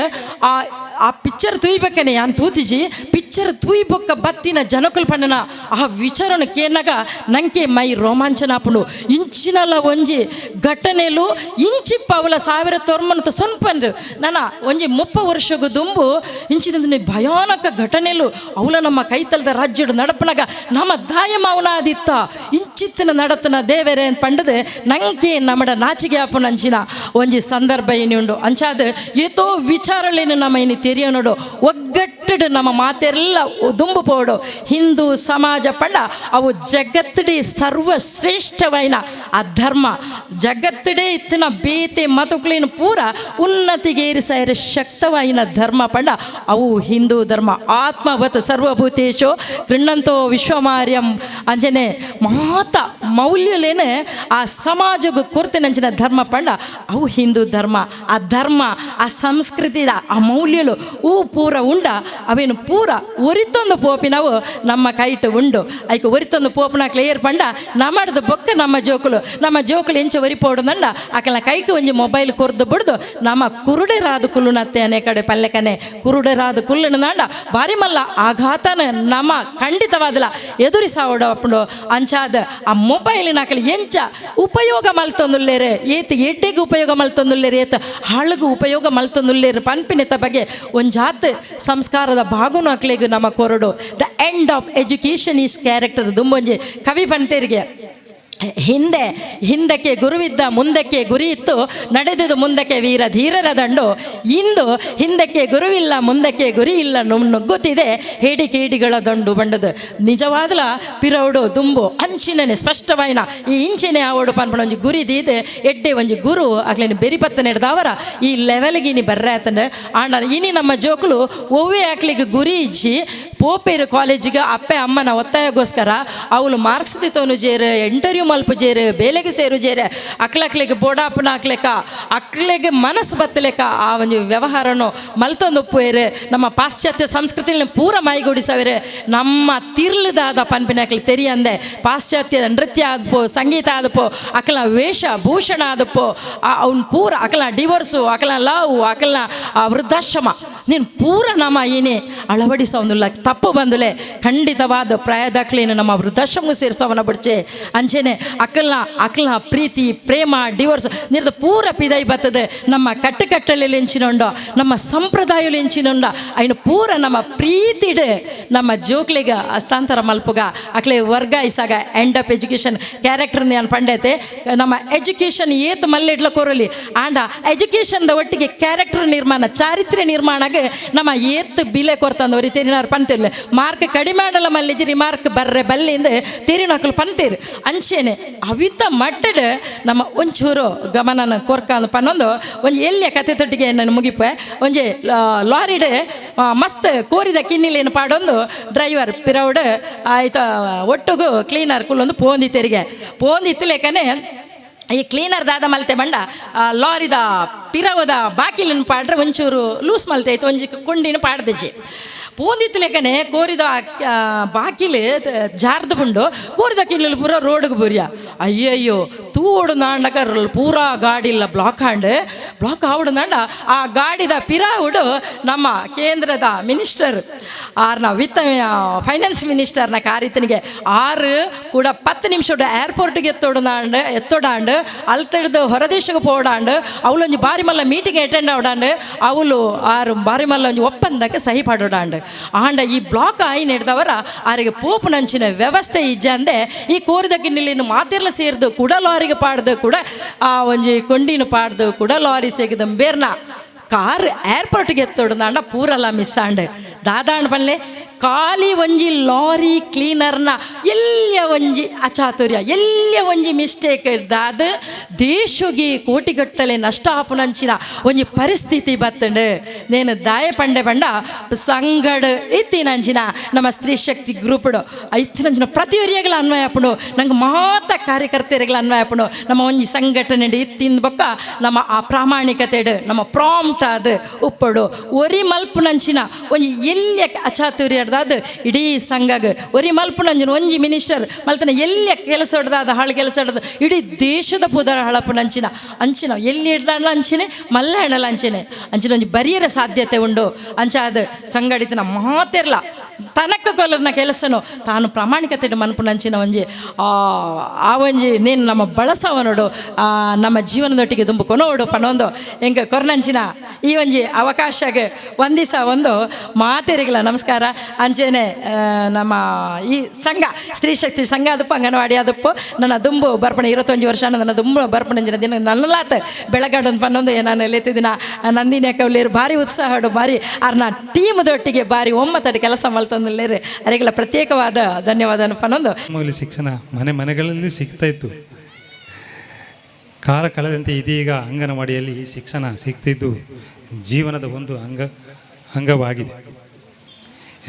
ಆ ಪಿಕ್ಚರ್ ತೂಯ್ಬೇಕನೆ ಯಾನ್ ತೂತಿಜಿ ಪಿಕ್ಚರ್ ತೂಯ್ಬೊಕ್ಕ ಬತ್ತಿನ ಜನಕುಲ್ ಪಂಡನ ಆ ವಿಚಾರನ ಕೇನಾಗ ನಂಗೆ ಮೈ ರೋಮಾಂಚನ ಆಪುಂಡು ಇಂಚಿನಲ್ಲ ಒಂಜಿ ಘಟನೆಲು ಇಂಚಿಪ್ಪ ಅವಲ 1900 ಸೊನ್ಪಂಡು ನನ್ನ ಒಂಜಿ 30 ವರ್ಷಗೂ ದುಂಬು ಇಂಚಿನ ಭಯಾನಕ ಘಟನೆಲು ಅವಲ ನಮ್ಮ ಕೈತಲದ ರಾಜ್ಯಡು ನಡಪನಾಗ ನಮ್ಮ ದಾಯ ಮಾವನಾದಿತ್ತ ಇಂಚಿತ್ತಿನ ನಡತನ ದೇವರೇ ಪಂಡದು ನಂಗೆ ನಮ್ಮಡ ನಾಚಿಗೆ ಆಪುನ ಅಂಚಿನ ಒಂಜಿ ಸಂದರ್ಭ ಏನುಂಡು ಅಂಚಾದ ಏತೋ ವಿಚಾರಲೇನು ನಮ್ಮ ಇನಿ ತೆರಿಯ ನೋಡು ಒಗ್ಗಟ್ಟು ನಮ್ಮ ಮಾತೆಲ್ಲ ದುಂಬು ಪೋಡು ಹಿಂದೂ ಸಮಾಜ ಪಂಡ ಅವು ಜಗತ್ತಡಿ ಸರ್ವಶ್ರೇಷ್ಠವೈನ ಆ ಧರ್ಮ ಜಗತ್ತಡೆ ಇತ್ತಿನ ಬೇತೆ ಮತುಕ್ಲೇನು ಪೂರ ಉನ್ನತಿಗೆ ಏರಿಸಾಯಿರ ಶಕ್ತವೈನ ಧರ್ಮ ಪಂಡ ಅವು ಹಿಂದೂ ಧರ್ಮ ಆತ್ಮವತ್ ಸರ್ವಭೂತೇಶು ಗೃಣ್ಣಂತೋ ವಿಶ್ವಮಾರ್ಯಂ ಅಂಜನೆ ಮಾತ ಮೌಲ್ಯಲೇನೆ ಆ ಸಮಾಜಗೂ ಕೊರತೆನಂಚಿನ ಧರ್ಮ ಪಂಡ ಅವು ಹಿಂದೂ ಧರ್ಮ ಆ ಧರ್ಮ ಆ ಸಂಸ್ಕೃತಿದ ಆ ಮೌಲ್ಯಲು ಪೂರ ಉಂಡ ಅವೇನು ಪೂರ ಒರಿತೊಂದು ಪೋಪಿನವು ನಮ್ಮ ಕೈಟ್ ಉಂಡು ಐಕೆ ಒರಿತೊಂದು ಪೋಪನ ಕ್ಲಿಯರ್ ಪಂಡ ನಮ್ಮಡ್ದು ಬೊಕ್ಕ ನಮ್ಮ ಜೋಕುಲು ಎಂಚ ಒರಿಪೋಡುದಂಡ ಆಕಲ ಕೈಗೆ ಒಂಜಿ ಮೊಬೈಲ್ ಕೊರ್ದು ಬಿಡ್ದು ನಮ್ಮ ಕುರುಡೆರಾದ ಕುಲ್ಲುನತ್ತೆ ಅನೇ ಕಡೆ ಪಲ್ಲೆಕನೆ ಕುರುಡೆರಾದ ಕುಲ್ಲುನ ನಾಂಡ ಬಾರಿ ಮಲ್ಲ ಆಘಾತನ ನಮ್ಮ ಖಂಡಿತವಾದಲ ಎದುರಿಸಾವಡು ಅಂಚಾದ ಆ ಮೊಬೈಲಿನ ಆಕಲಿ ಎಂಚ ಉಪಯೋಗ ಮಲ್ತೊಂದುಲ್ಲೇರೆ ಏತ್ ಎಡ್ಡೆಗೆ ಉಪಯೋಗ ಮಲ್ತೊಂದುಲ್ಲೇರೆ ಏತ್ ಹಾಳಿಗೂ ಉಪಯೋಗ ಮಲ್ತೊಂದುಲ್ಲೇರೆ ಪನ್ಪಿನಿತ ಬಗ್ಗೆ ಒಂಜಾತ್ ಸಂಸ್ಕಾರದ ಭಾಗನು ಅಕ್ಲೆಗೂ ನಮ್ಮ ಕೊರಡು the end of education is character ದುಂಬೊಂಜಿ ಕವಿ ಪಂತೇರಿಗೆ ಹಿಂದಕ್ಕೆ ಗುರುವಿದ್ದ ಮುಂದಕ್ಕೆ ಗುರಿ ಇತ್ತು ನಡೆದುದು ಮುಂದಕ್ಕೆ ವೀರ ಧೀರರ ದಂಡು ಇಂದು ಹಿಂದಕ್ಕೆ ಗುರುವಿಲ್ಲ ಮುಂದಕ್ಕೆ ಗುರಿ ಇಲ್ಲ ನುಗ್ಗುತ್ತಿದೆ ಹೇಡಿಗಳ ದಂಡು ಬಂಡದು ನಿಜವಾದಲ ಪಿರೌಡು ದುಂಬು ಅಂಚಿನೇ ಸ್ಪಷ್ಟವಾಯಿನ ಈ ಇಂಚಿನೇ ಆವಡು ಪನ್ಪಣ ಒಂಜಿ ಗುರಿ ದೀದೆ ಎಡ್ಡೆ ಒಂಜಿ ಗುರು ಆಗ್ಲೇನು ಬೆರಿಪತ್ತ ನಡೆದವರ ಈ ಲೆವೆಲ್ಗೆ ಇನಿ ಬರ್ರೆ ಆತಂಡ ಆಂಡ ಇನಿ ನಮ್ಮ ಜೋಕುಲು ಒವ್ವೇ ಹಾಕ್ಲಿಕ್ಕೆ ಗುರಿ ಇಜ್ಜಿ ಪೋಪೇರು ಕಾಲೇಜಿಗೆ ಅಪ್ಪೆ ಅಮ್ಮನ ಒತ್ತಾಯಗೋಸ್ಕರ ಅವಳು ಮಾರ್ಕ್ಸ್ ದಿತ್ತವನು ಜೇರು ಇಂಟರ್ವ್ಯೂ ಮಲ್ಪು ಜೇರು ಬೇಲೆಗೆ ಸೇರು ಜೇರು ಅಕ್ಲಕ್ಲಿಗೆ ಬೋಡಾಪನ ಹಾಕ್ಲೆಕ್ಕ ಅಕ್ಲೆಗೆ ಮನಸ್ಸು ಬತ್ತಲೆಕ್ಕ ಆ ಒಂದು ವ್ಯವಹಾರನು ಮಲ್ತೊಂದು ಒಪ್ಪುವೇರು ನಮ್ಮ ಪಾಶ್ಚಾತ್ಯ ಸಂಸ್ಕೃತಿನ ಪೂರ ಮೈಗೂಡಿಸವೇರು ನಮ್ಮ ತಿರ್ಲದಾದ ಪನ್ಪಿನ ತೆರಿಯಂದೆ ಪಾಶ್ಚಾತ್ಯ ನೃತ್ಯ ಆದಪೋ ಸಂಗೀತ ಆದಪೋ ಅಕಲ ವೇಷ ಭೂಷಣ ಆದಪೋ ಅವ್ನು ಪೂರ ಅಕಲ ಡಿವೋರ್ಸು ಅಕಲ ಲವ್ ಅಕಲ ವೃದ್ಧಾಶ್ರಮ ನೀನು ಪೂರ ನಮ್ಮ ಏನೇ ಅಳವಡಿಸೋನಿಲ್ಲ ತಪ್ಪು ಬಂದುಲೆ ಖಂಡಿತವಾದ ಪ್ರಾಯದಾಕ್ಲೇನು ನಮ್ಮ ವೃದ್ಧಾಶ್ರಮ ಸೇರಿಸೋವನ ಬಿಡ್ಚೆ ಅಂಚೆನೆ ಅಕಲ್ನ ಪ್ರೀತಿ ಪ್ರೇಮ ಡಿವೋರ್ಸ್ ನಿರ್ದ ಪೂರ ಪಿದೈ ಬರ್ತದೆ ನಮ್ಮ ಕಟ್ಟಲ್ಲಿ ಎಂಚಿನೊಂಡ ನಮ್ಮ ಸಂಪ್ರದಾಯಲು ಎಂಚಿನೊಂಡ ಅಯ್ನು ಪೂರ ನಮ್ಮ ಪ್ರೀತಿಡ್ ನಮ್ಮ ಜೋಕ್ಲಿಗ ಹಸ್ತಾಂತರ ಮಲ್ಪುಗ ಅಕ್ಲೆ ವರ್ಗಾಯಿಸಾಗ ಎಂಡ್ ಆಫ್ ಎಜುಕೇಷನ್ ಕ್ಯಾರೆಕ್ಟರ್ ನಾನು ಪಂಡೈತೆ ನಮ್ಮ ಎಜುಕೇಷನ್ ಏತ್ ಮಲ್ಲಿಡ್ಲ ಕೊರಲಿ ಆಂಡ ಎಜುಕೇಷನ್ದ ಒಟ್ಟಿಗೆ ಕ್ಯಾರೆಕ್ಟರ್ ನಿರ್ಮಾಣ ಚಾರಿತ್ರ್ಯ ನಿರ್ಮಾಣಗೆ ನಮ್ಮ ಏತ್ ಬಿಲೆ ಕೊರ್ತಂದವ್ರಿ ತೆರಿನಾರು ಪಂತಿರ್ಲಿ ಮಾರ್ಕ್ ಕಡಿಮೆ ಮಾಡಲ್ಲ ಮಲ್ಲಿಜಿರಿ ಮಾರ್ಕ್ ಬರ್ರೆ ಬಲ್ಲಿಂದ ತೆರಿನಾಕಲು ಪಂತೀರಿ ಅಂಚೆನೆ ಅವಿದ್ದ ಮಟ್ಟಡ್ ನಮ್ಮ ಒಂಚೂರು ಗಮನನ ಕೊರ್ಕ ಪನ್ನೊಂದು ಒಂಜಿ ಎಲ್ಲಿಯ ಕತೆ ತೊಟ್ಟಿಗೆ ನಾನು ಮುಗಿಪೆ ಒಂಜಿ ಲಾರಿಡ್ ಮಸ್ತ್ ಕೋರಿದ ಕಿನ್ನಿಲೇನು ಪಾಡೊಂದು ಡ್ರೈವರ್ ಪಿರೌಡ್ ಆಯ್ತು ಒಟ್ಟಿಗೂ ಕ್ಲೀನರ್ ಕುಲ್ಲೊಂದು ಪೋಂದಿ ತೆರಿಗೆ ಪೋಂದಿತ್ತಲೇಕನೆ ಈ ಕ್ಲೀನರ್ ದಾದ ಮಲ್ತೆ ಬಂಡ ಲಾರಿದ ಪಿರವದ ಬಾಕಿಲಿನ ಪಾಡ್ರೆ ಒಂಚೂರು ಲೂಸ್ ಮಲ್ತೆ ಆಯ್ತು ಒಂಜಿ ಕೊಂಡಿನ ಪಾಡ್ದಜಿ ಪೋಂದಿತ್ತು ಲೆಕ್ಕನೆ ಕೋರಿದ ಬಾಕಿಲು ಜಾರ್ದು ಬಂಡು ಕೋರಿದ ಕಿನ್ನಲು ಪೂರ ರೋಡ್ಗೆ ಬುರಿಯ ಅಯ್ಯಯ್ಯೋ ತೂಡು ನಾಂಡಕ ಪೂರಾ ಗಾಡಿ ಇಲ್ಲ ಬ್ಲಾಕ್ ಆವಡು ನಾಂಡ ಆ ಗಾಡಿದ ಪಿರಾವುಡು ನಮ್ಮ ಕೇಂದ್ರದ ಮಿನಿಸ್ಟರ್ ಆರ್ನ ವಿತ್ತ ಫೈನಾನ್ಸ್ ಮಿನಿಸ್ಟರ್ನ ಕಾರಿತನಿಗೆ ಆರು ಕೂಡ 10 ನಿಮಿಷ ಏರ್ಪೋರ್ಟ್ಗೆ ಎತ್ತೋಡಾಂಡು ಅಲ್ತಡ್ದು ಹೊರದೇಶಕ್ಕೆ ಪೋಡಾಂಡು ಅವಳೊಂದು ಬಾರಿ ಮಲ್ಲ ಮೀಟಿಂಗ್ ಅಟೆಂಡ್ ಆವಡಾಂಡು ಅವಳು ಆರು ಬಾರಿ ಮಲ್ಲ ಒಂದು ಒಪ್ಪಂದಕ್ಕೆ ಸಹಿ ಪಡೋಡಾಂಡು ಆಂಡ ಈ ಬ್ಲಾಕ್ ಆಯಿ ನಡೆದವರ ಆರಿಗೆ ಪೋಪು ನಂಚಿನ ವ್ಯವಸ್ಥೆ ಇಜ್ಜಂದೆ ಈ ಕೋರಿದ ಗಿನ್ನಿಲಿನ ಮಾತಿರ್ಲ ಸೇರಿದು ಕೂಡ ಲಾರಿಗೆ ಪಾಡ್ದು ಕೂಡ ಆ ಒಂಜಿ ಕೊಂಡಿನ ಪಾಡ್ದು ಕೂಡ ಲಾರಿ ತೆಗೆದ ಬೇರ್ನ ಕಾರ್ ಏರ್ಪೋರ್ಟ್ಗೆ ಎತ್ತೋಡು ನಾಂಡ ಪೂರಲ್ಲ ಮಿಸ್ ಆಂಡ್ ದಾದಾಂಡ್ ಬಲ್ಲೆ ಖಾಲಿ ಒಂಜಿ ಲಾರಿ ಕ್ಲೀನರ್ನ ಎಲ್ಲ ಒಂಜಿ ಅಚಾತುರ್ಯ ಎಲ್ಲ ಒಂಜಿ ಮಿಸ್ಟೇಕ್ ಇರ್ದಾದ ದೇಶಗೆ ಕೋಟಿಗಟ್ಟಲೆ ನಷ್ಟ ಆಪುನಂಚಿನ ಒಂಜಿ ಪರಿಸ್ಥಿತಿ ಬತ್ತಂಡು ನೇನು ದಾಯ ಪಂಡೆ ಬಂಡ ಸಂಗಡ ಇತ್ತಿನಂಚಿನ ನಮ್ಮ ಸ್ತ್ರೀ ಶಕ್ತಿ ಗ್ರೂಪ್ಡು ಇತ್ತಿನಂಚಿನ ಪ್ರತಿ ಒರಿಯಗಳ ಅನ್ವಯ ಆಪುಂಡು ನಂಗೆ ಮಾತ ಕಾರ್ಯಕರ್ತೆಯರಿಗಳ ಅನ್ವಯ ಆಪುಂಡು ನಮ್ಮ ಒಂಜಿ ಸಂಘಟನೆ ಇತ್ತಿನ ಬೊಕ್ಕ ನಮ್ಮ ಆ ಪ್ರಾಮಾಣಿಕತೆಡು ನಮ್ಮ ಪ್ರಾಂಪ್ಟ್ ಅದು ಉಪ್ಪಡು ಒರಿ ಮಲ್ಪುನಂಚಿನ ಒಂಜಿ ಎಲ್ಯ ಅಚಾತುರ್ಯ ಹಿಡ್ದಾದ ಇಡೀ ಸಂಘಗ ಒರಿ ಮಲ್ಪುನಂಚಿನ ಒಂಜಿ ಮಿನಿಸ್ಟರ್ ಮಲ್ತನ ಎಲ್ಯ ಕೆಲಸ ಹಿಡ್ದಾದ ಹಾಳು ಕೆಲಸ ಹಿಡ್ದು ಇಡೀ ದೇಶದ ಪುದರ ಹಳಪುನಂಚಿನ ಅಂಚಿನ ಎಲ್ಲಿ ಹಿಡ್ದಾಂಡ್ಲ ಅಂಚಿನೆ ಮಲ್ಲ ಹೆಣಲ ಅಂಚಿನ ಒಂಜಿ ಬರಿಯರ ಸಾಧ್ಯತೆ ಉಂಡು ಅಂಚಾದ ಸಂಘಟಿತನ ಮಾತೆರ್ಲ ತನಕ ಕೊಲ್ಲರ್ನ ಕೆಲಸನು ತಾನು ಪ್ರಾಮಾಣಿಕತೆ ಮನ್ಪುನಂಚಿನ ಒಂಜಿ ಆ ಒಂಜಿ ನೇನು ನಮ್ಮ ಬಳಸವನೋಡು ನಮ್ಮ ಜೀವನದೊಟ್ಟಿಗೆ ತುಂಬ ಕೊನೋಡು ಪನೊಂದು ಹೆಂಗೆ ಕೊರ್ನಂಚಿನ ಈ ಒಂಜಿ ಅವಕಾಶಗೆ ಒಂದಿಸ ಒಂದು ಮಾತೆರಿಗಳ ನಮಸ್ಕಾರ ಅಂಚೆನೆ ನಮ್ಮ ಈ ಸಂಘ ಸ್ತ್ರೀ ಶಕ್ತಿ ಸಂಘ ಅದಪ್ಪ ಅಂಗನವಾಡಿ ಅದಪ್ಪು ನನ್ನ ದುಂಬು ಬರ್ಪಣೆ 21 ವರ್ಷ ನನ್ನ ದುಂಬು ಬರ್ಪಣೆ ದಿನ ನನ್ನಲಾತ ಬೆಳಗಾಡು ಪನ್ನೊಂದು ನಾನು ಎಲ್ಲಿತ್ತಿದಿನ ನಂದಿನಿ ಅಕ್ಕವ್ಲೇರು ಭಾರಿ ಉತ್ಸಾಹಡು ಭಾರಿ ಅವ್ರನ್ನ ಟೀಮ್ದೊಟ್ಟಿಗೆ ಭಾರಿ ಒಮ್ಮತಡಿ ಕೆಲಸ ಮಲ್ತಂದಿಲ್ಲೇರು ಅವರಿಗೆಲ್ಲ ಪ್ರತ್ಯೇಕವಾದ ಧನ್ಯವಾದ ಪನ್ನೊಂದು ಶಿಕ್ಷಣ ಮನೆಗಳಲ್ಲಿ ಸಿಗ್ತಾ ಇತ್ತು. ಕಾಲ ಕಳೆದಂತೆ ಇದೀಗ ಅಂಗನವಾಡಿಯಲ್ಲಿ ಶಿಕ್ಷಣ ಸಿಗ್ತಿದ್ದು ಜೀವನದ ಒಂದು ಅಂಗವಾಗಿದೆ.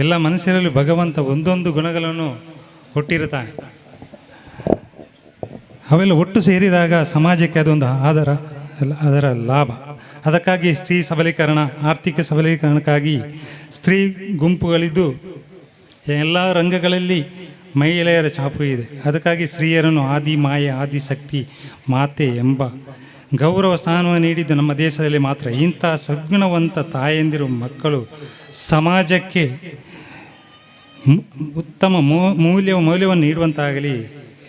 ಎಲ್ಲ ಮನುಷ್ಯರಲ್ಲಿ ಭಗವಂತ ಒಂದೊಂದು ಗುಣಗಳನ್ನು ಕೊಟ್ಟಿರುತ್ತಾನೆ. ಅವೆಲ್ಲ ಒಟ್ಟು ಸೇರಿದಾಗ ಸಮಾಜಕ್ಕೆ ಅದೊಂದು ಅದರ ಲಾಭ. ಅದಕ್ಕಾಗಿ ಸ್ತ್ರೀ ಸಬಲೀಕರಣ, ಆರ್ಥಿಕ ಸಬಲೀಕರಣಕ್ಕಾಗಿ ಸ್ತ್ರೀ ಗುಂಪುಗಳಿದ್ದು ಎಲ್ಲ ರಂಗಗಳಲ್ಲಿ ಮಹಿಳೆಯರ ಛಾಪು ಇದೆ. ಅದಕ್ಕಾಗಿ ಸ್ತ್ರೀಯರನ್ನು ಆದಿ ಮಾಯೆ, ಆದಿಶಕ್ತಿ, ಮಾತೆ ಎಂಬ ಗೌರವ ಸ್ಥಾನವನ್ನು ನೀಡಿದ್ದು ನಮ್ಮ ದೇಶದಲ್ಲಿ ಮಾತ್ರ. ಇಂಥ ಸದ್ಗುಣವಂತ ತಾಯಂದಿರು ಮಕ್ಕಳು ಸಮಾಜಕ್ಕೆ ಉತ್ತಮ ಮೌಲ್ಯವನ್ನು ನೀಡುವಂತಾಗಲಿ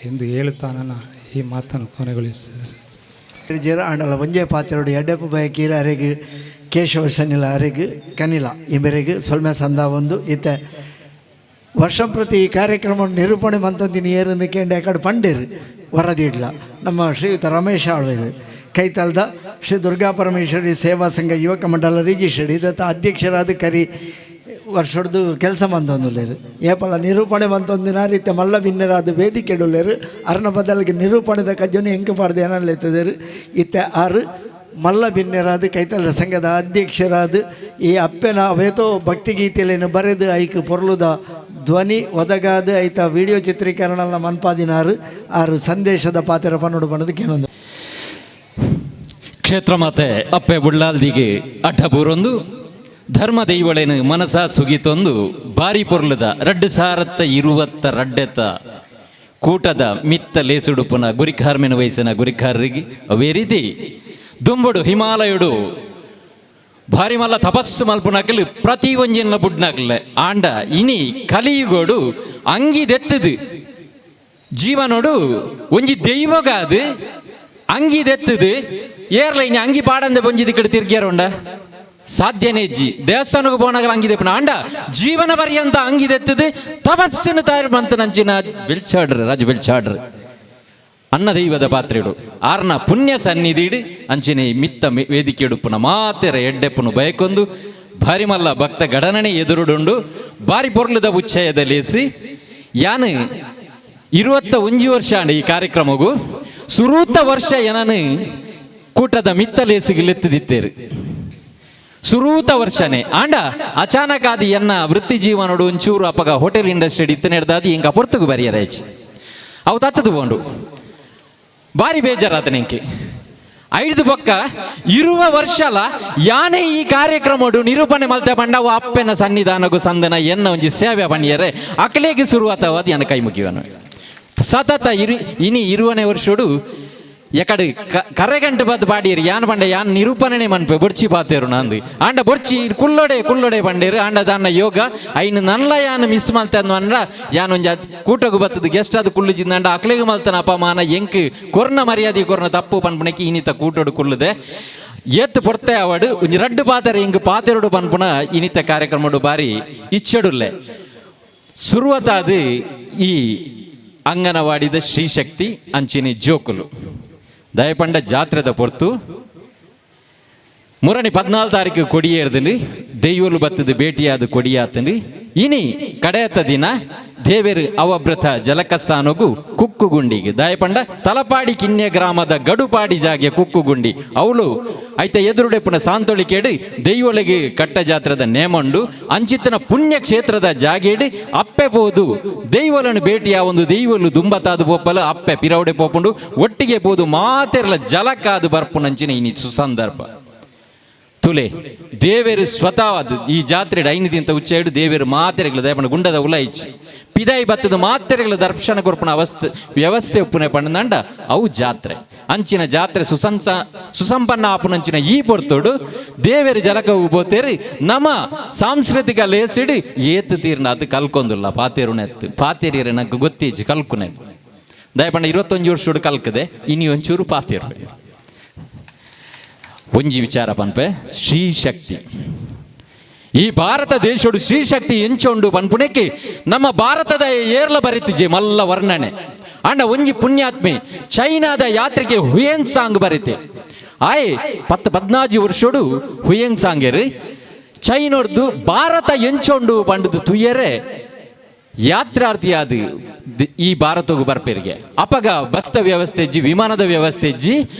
ಎಂದು ಹೇಳುತ್ತಾ ನನ್ನ ಈ ಮಾತನ್ನು ಕೊನೆಗೊಳಿಸಿ ಜರ ಆಂಡಲ ಒಂಜೆ ಪಾತ್ರೆಡು ಎಡ್ಡೆಪ್ಪು ಬಯ ಕೀರ ಅರೆಗೆ ಕೇಶವ ಶನಿಲ ಅರೆಗೆ ಕನಿಲ ಇಮೆರೆಗೆ ಸೊಲ್ಮೆ ಸಂದ ಒಂದು ಈತ ವರ್ಷಂ ಪ್ರತಿ ಈ ಕಾರ್ಯಕ್ರಮವನ್ನು ನಿರೂಪಣೆ ಮಂತೊಂದಿನ ಏರನ್ನು ಕೇಂದ್ರ ಕಡೆ ಪಂಡೇರು ವರದಿಡ್ಲ ನಮ್ಮ ಶ್ರೀಯುತ ರಮೇಶ್ ಆಳ್ವೇರು ಕೈತಲ್ದ ಶ್ರೀ ದುರ್ಗಾ ಪರಮೇಶ್ವರಿ ಸೇವಾ ಸಂಘ ಯುವಕ ಮಂಡಲ ರಿಜಿಸ್ಟರ್ಡ್ ಇದತ್ತ ಅಧ್ಯಕ್ಷರಾದ ಕರಿ ವರ್ಷದ್ದು ಕೆಲಸ ಮಂತೊಂದುಲ್ಲೇರು ಏಪಲ ನಿರೂಪಣೆ ಮಂತೊಂದಿನ ರೀತಿ ಮಲ್ಲ ಭಿನ್ನರಾದ ವೇದಿಕೆಡುಲ್ಲೇರು ಅರ್ನ ಬದಲಿಗೆ ನಿರೂಪಣೆದ ಕಜ್ಜನ್ನು ಹೆಂಗೆ ಪಾಡ್ದು ಏನಲ್ಲೆತ್ತದೇರು ಇತ್ತೆ ಆರು ಮಲ್ಲ ಭಿನ್ನರಾದ ಕೈತಲ್ಲ ಸಂಘದ ಅಧ್ಯಕ್ಷರಾದ ಈ ಅಪ್ಪೆನ ಅವೇತೋ ಭಕ್ತಿಗೀತೆಯನ್ನು ಬರೆದು ಐಕ್ ಪೊರ್ಲುದ ಧ್ವನಿ ಒದಗಾದ ಐತ ವಿಡಿಯೋ ಚಿತ್ರೀಕರಣ ಮನ್ಪಾದಿನಾರು ಆರು ಸಂದೇಶದ ಪಾತ್ರ ಪನ್ನೋಡು ಪಣದಕ್ಕೇನೊಂದು ಕ್ಷೇತ್ರ ಮಾತೆ ಅಪ್ಪೆ ಬುಳ್ಳಾಲ್ದಿಗೆ ಅಡ್ಡಬೂರೊಂದು ಧರ್ಮ ದೈವಳೇನು ಮನಸ ಸುಗಿತೊಂದು ಬಾರಿ ಪೊರ್ಲದ 2020 ರಡ್ಡೆತ್ತ ಕೂಟದ ಮಿತ್ತ ಲೇಸುಡುಪುನ ಗುರಿಕಾರ್ಮೆನ ವಯಸ್ಸಿನ ಗುರಿಕಾರರಿಗೆ ಅವೇ ರೀತಿ ದುಂಬುಡು ಹಿಮಾಲಯುಡು ಭಾರಿ ಮಲ್ಲ ತಪಸ್ಸು ಮಲ್ಪುನಕಲು ಪ್ರತಿ ಒಂಜಿನ ಬುಡ್ನಕಲೆ ಆಂಡ ಇನಿ ಕಲಿಯುಗೋಡು ಅಂಗಿದೆತ್ತದು ಜೀವನೋಡು ಒಂಜಿ ದೈವಗಾದು ಅಂಗಿದೆತ್ತದು ಏರ್ಲೈನ್ ಅಂಗಿ ಪಾಡಂದೆ ಬೊಂಜಿದ ಕಡೆ ತಿರ್ಗ್ಯಾರೋಂಡ ಸಾಧ್ಯನೇ ಇಜ್ಜಿ ದೇವಸ್ಥಾನಕ್ಕೆ ಪೋನಾಗ ಅಂಗಿದೆಪ್ಪನ ಆಂಡ ಜೀವನ ಪರ್ಯಂತ ಅಂಗಿದೆತ್ತದು ತಪಸ್ಸಿನ ತಾರು ಬಂತ ನಂಚಿನ ರಾಜ ಬೆಳ್ಚಾಡ್ರು ಅನ್ನ ದೈವದ ಪಾತ್ರೆಡು ಆರ್ನ ಪುಣ್ಯ ಸನ್ನಿಧಿಡು ಅಂಚಿನ ಮಿತ್ತ ವೇದಿಕೆ ಉಡುಪುನ ಮಾತೆರ ಎಡ್ಡೆಪ್ಪನು ಬಯಕೊಂದು ಭಾರಿ ಮಲ್ಲ ಭಕ್ತ ಗಡನನೆ ಎದುರುಡುಂಡು ಬಾರಿ ಪೊರ್ಲದ ಉಚ್ಚಯದ ಲೇಸಿ ಯಾನು 21 ವರ್ಷ ಅಂಡ ಈ ಕಾರ್ಯಕ್ರಮಗೂ ಸುರೂತ ವರ್ಷ ಏನನು ಕೂಟದ ಮಿತ್ತ ಲೇಸಿಗೆ ಲೆತ್ತದಿತ್ತೇರು ಸುರೂತ ವರ್ಷನೇ ಆಂಡ ಅಚಾನಕ್ ಆದಿ ಎನ್ನ ವೃತ್ತಿ ಜೀವನೋಡು ಒಂಚೂರು ಅಪ್ಪಗ ಹೋಟೆಲ್ ಇಂಡಸ್ಟ್ರಿ ಇತ್ತನೆ ಹಿಡ್ದಾದಿ ಹಿಂಗ ಪೊರ್ತುಗು ಬರಿಯರಾಯ್ಚಿ ಅವು ತತ್ತದು ಬೋಂಡು ಭಾರಿ ಬೇಜಾರಾದ ನಿಂಗೆ 5 ಬೊಕ್ಕ ಇರುವ ವರ್ಷಲ ಯಾನೇ ಈ ಕಾರ್ಯಕ್ರಮಡು ನಿರೂಪಣೆ ಮಲ್ತೆ ಬಂಡವು ಅಪ್ಪೆನ ಸನ್ನಿಧಾನಗೂ ಸಂದನ ಎನ್ನ ಒಂಜಿ ಸೇವೆ ಪಣಿಯರೆ ಅಕಲೇಗೆ ಶುರುವಾತವಾದ ಎನ್ನ ಕೈ ಮುಗಿವನು ಸತತ ಇನಿ 20ನೇ ವರ್ಷೋಡು ಎಕಡೆ ಕರೆಗಂಟು ಬದ್ದು ಬಾಡಿಯರು ಯಾನ್ ಬಂಡೆ ಯಾನ್ ನಿರೂಪಣೆ ಮನ್ಪೆ ಬೊಡ್ಚಿ ಪಾತೇರು ನಂದು ಆಂಡ ಬೊಡ್ಚಿ ಕುಲ್ಲೊಡೆ ಬಂಡೇರು ಆಂಡ ದಾನ್ನ ಯೋಗ ಐನು ನನ್ಲ ಯಾನು ಮಿಸ್ ಮಲ್ತೆ ಅಂದ್ರ ಯಾನ್ ಒಂಜ ಕೂಟಗು ಬತ್ತದ ಗೆಸ್ಟ್ ಅದು ಕುಳ್ಳುಜಿಂದ ಅಂಡ ಅಕ್ಲೆಗು ಮಲ್ತನ ಅಪಮಾನ ಎಂಕ್ ಕೊರ್ನ ಮರ್ಯಾದೆ ಕೊರ್ನ ತಪ್ಪು ಪನ್ಪುಣಕ್ಕೆ ಇನಿತ ಕೂಟೋಡು ಕುಲ್ಲುದೆ ಎತ್ತು ಪೊರ್ತೆ ಅವಡು ಒಂಜಿ 2 ಪಾತೆರ ಹಿಂಗೆ ಪಾತೆರೋಡು ಪನ್ಪುಣ ಇನಿತ ಕಾರ್ಯಕ್ರಮಡು ಬಾರಿ ಇಚ್ಚಡುಲ್ಲೆ ಶುರುವತಾದು ಈ ಅಂಗನವಾಡಿದ ಶ್ರೀಶಕ್ತಿ ಅಂಚಿನಿ ಜೋಕುಲು ದಯಪಂಡ ಜಾತ್ರೆದ ಪೊರ್ತು ಮುರಣಿ 14 ತಾರೀಕು ಕೊಡಿಯೇರ್ದು ದೈವಲು ಬತ್ತದ ಭೇಟಿಯಾದ ಕೊಡಿಯಾತಂದು ಇನಿ ಕಡೆಯತ್ತ ದಿನ ದೇವೇರು ಅವಭೃತ ಜಲಕಸ್ಥಾನಗೂ ಕುಕ್ಕುಗುಂಡಿಗೆ ದಾಯಪಂಡ ತಲಪಾಡಿ ಕಿನ್ಯ ಗ್ರಾಮದ ಗಡುಪಾಡಿ ಜಾಗೆ ಕುಕ್ಕುಗುಂಡಿ ಅವಳು ಐತ ಎದುರುಡೆಪ್ಪನ ಸಾಂತೊಳಿ ಕೇಡು ದೈವೊಳಗೆ ಕಟ್ಟ ಜಾತ್ರದ ನೇಮಂಡು ಅಂಚಿತ್ತನ ಪುಣ್ಯ ಕ್ಷೇತ್ರದ ಜಾಗೇಡು ಅಪ್ಪೆ ಪೋದು ದೈವಲನ್ನು ಭೇಟಿಯ ಒಂದು ದೈವಲು ದುಂಬತಾದು ಪೋಪಲು ಅಪ್ಪೆ ಪಿರವಡೆ ಪೋಪುಂಡು ಒಟ್ಟಿಗೆ ಪೋದು ಮಾತೆರ್ಲ ಜಲಕ್ಕಾದು ಬರ್ಪುನಂಚಿನ ಇನಿ ಸುಸಂದರ್ಭ ತುಲೆ ದೇವೇರು ಸ್ವತಃ ಈ ಜಾತ್ರೆ ಐನಿದಿಂತ ಉಚ್ಚಾಯಿಡು ದೇವೇರು ಮಾತೆರೆಗಳ ದಯಪಣ ಗುಂಡದ ಉಲಾಯಿಚಿ ಪಿದಾಯಿ ಬತ್ತದ ಮಾತೆರೆಗಳ ದರ್ಶನ ಕೊರ್ಪಣ ವ್ಯವಸ್ಥೆ ಉಪ್ಪುನೆ ಪಂಡ ಅವು ಜಾತ್ರೆ ಅಂಚಿನ ಜಾತ್ರೆ ಸುಸಂಪನ್ನ ಆಪುನಂಚಿನ ಈ ಪೊರ್ತೋಡು ದೇವೇರು ಜಲಕವು ಪೋತೇರಿ ನಮ್ಮ ಸಾಂಸ್ಕೃತಿಕ ಲೇಸಿಡು ಏತು ತೀರ್ನ ಅದು ಕಲ್ಕೊಂದಿಲ್ಲ ಪಾತೇರುನೆತ್ತು ಪಾತೇರಿಯರೆ ನಂಗೆ ಗೊತ್ತೀಜಿ ಕಲ್ಕುನೆ ದಯಪಂಡ 21 ವರ್ಷೋಡು ಕಲ್ಕದೆ ಇನ್ನು ಒಂಚೂರು ಪಾತೇರು ಒಂಜಿ ವಿಚಾರ ಪನ್ಪೆ ಶ್ರೀಶಕ್ತಿ ಈ ಭಾರತ ದೇಶೋಡು ಶ್ರೀಶಕ್ತಿ ಎಂಚೊಂಡು ಪನ್ಪುಣಕ್ಕೆ ನಮ್ಮ ಭಾರತದ ಏರ್ಲ ಬರಿತಿಜೆ ಮಲ್ಲ ವರ್ಣನೆ ಅಂಡ ಒಂಜಿ ಪುಣ್ಯಾತ್ಮೆ ಚೈನಾದ ಯಾತ್ರೆಗೆ ಹುಯೆನ್ ಸಾಂಗ್ ಬರೀತೆ ಆಯ್ 14 ವರ್ಷೋಡು ಹುಯೆನ್ ಸಾಂಗೇರಿ ಚೈನೋರ್ದು ಭಾರತ ಎಂಚೊಂಡು ಪಂಡದು ತುಯ್ಯರೆ ಯಾತ್ರಾರ್ಥಿಯಾದ ಈ ಭಾರತಗೂ ಬರ್ಪೇರಿಗೆ ಅಪಗ ಬಸ್ದ ವ್ಯವಸ್ಥೆ ಇಜ್ಜಿ ವಿಮಾನದ ವ್ಯವಸ್ಥೆ ಇಜ್ಜಿ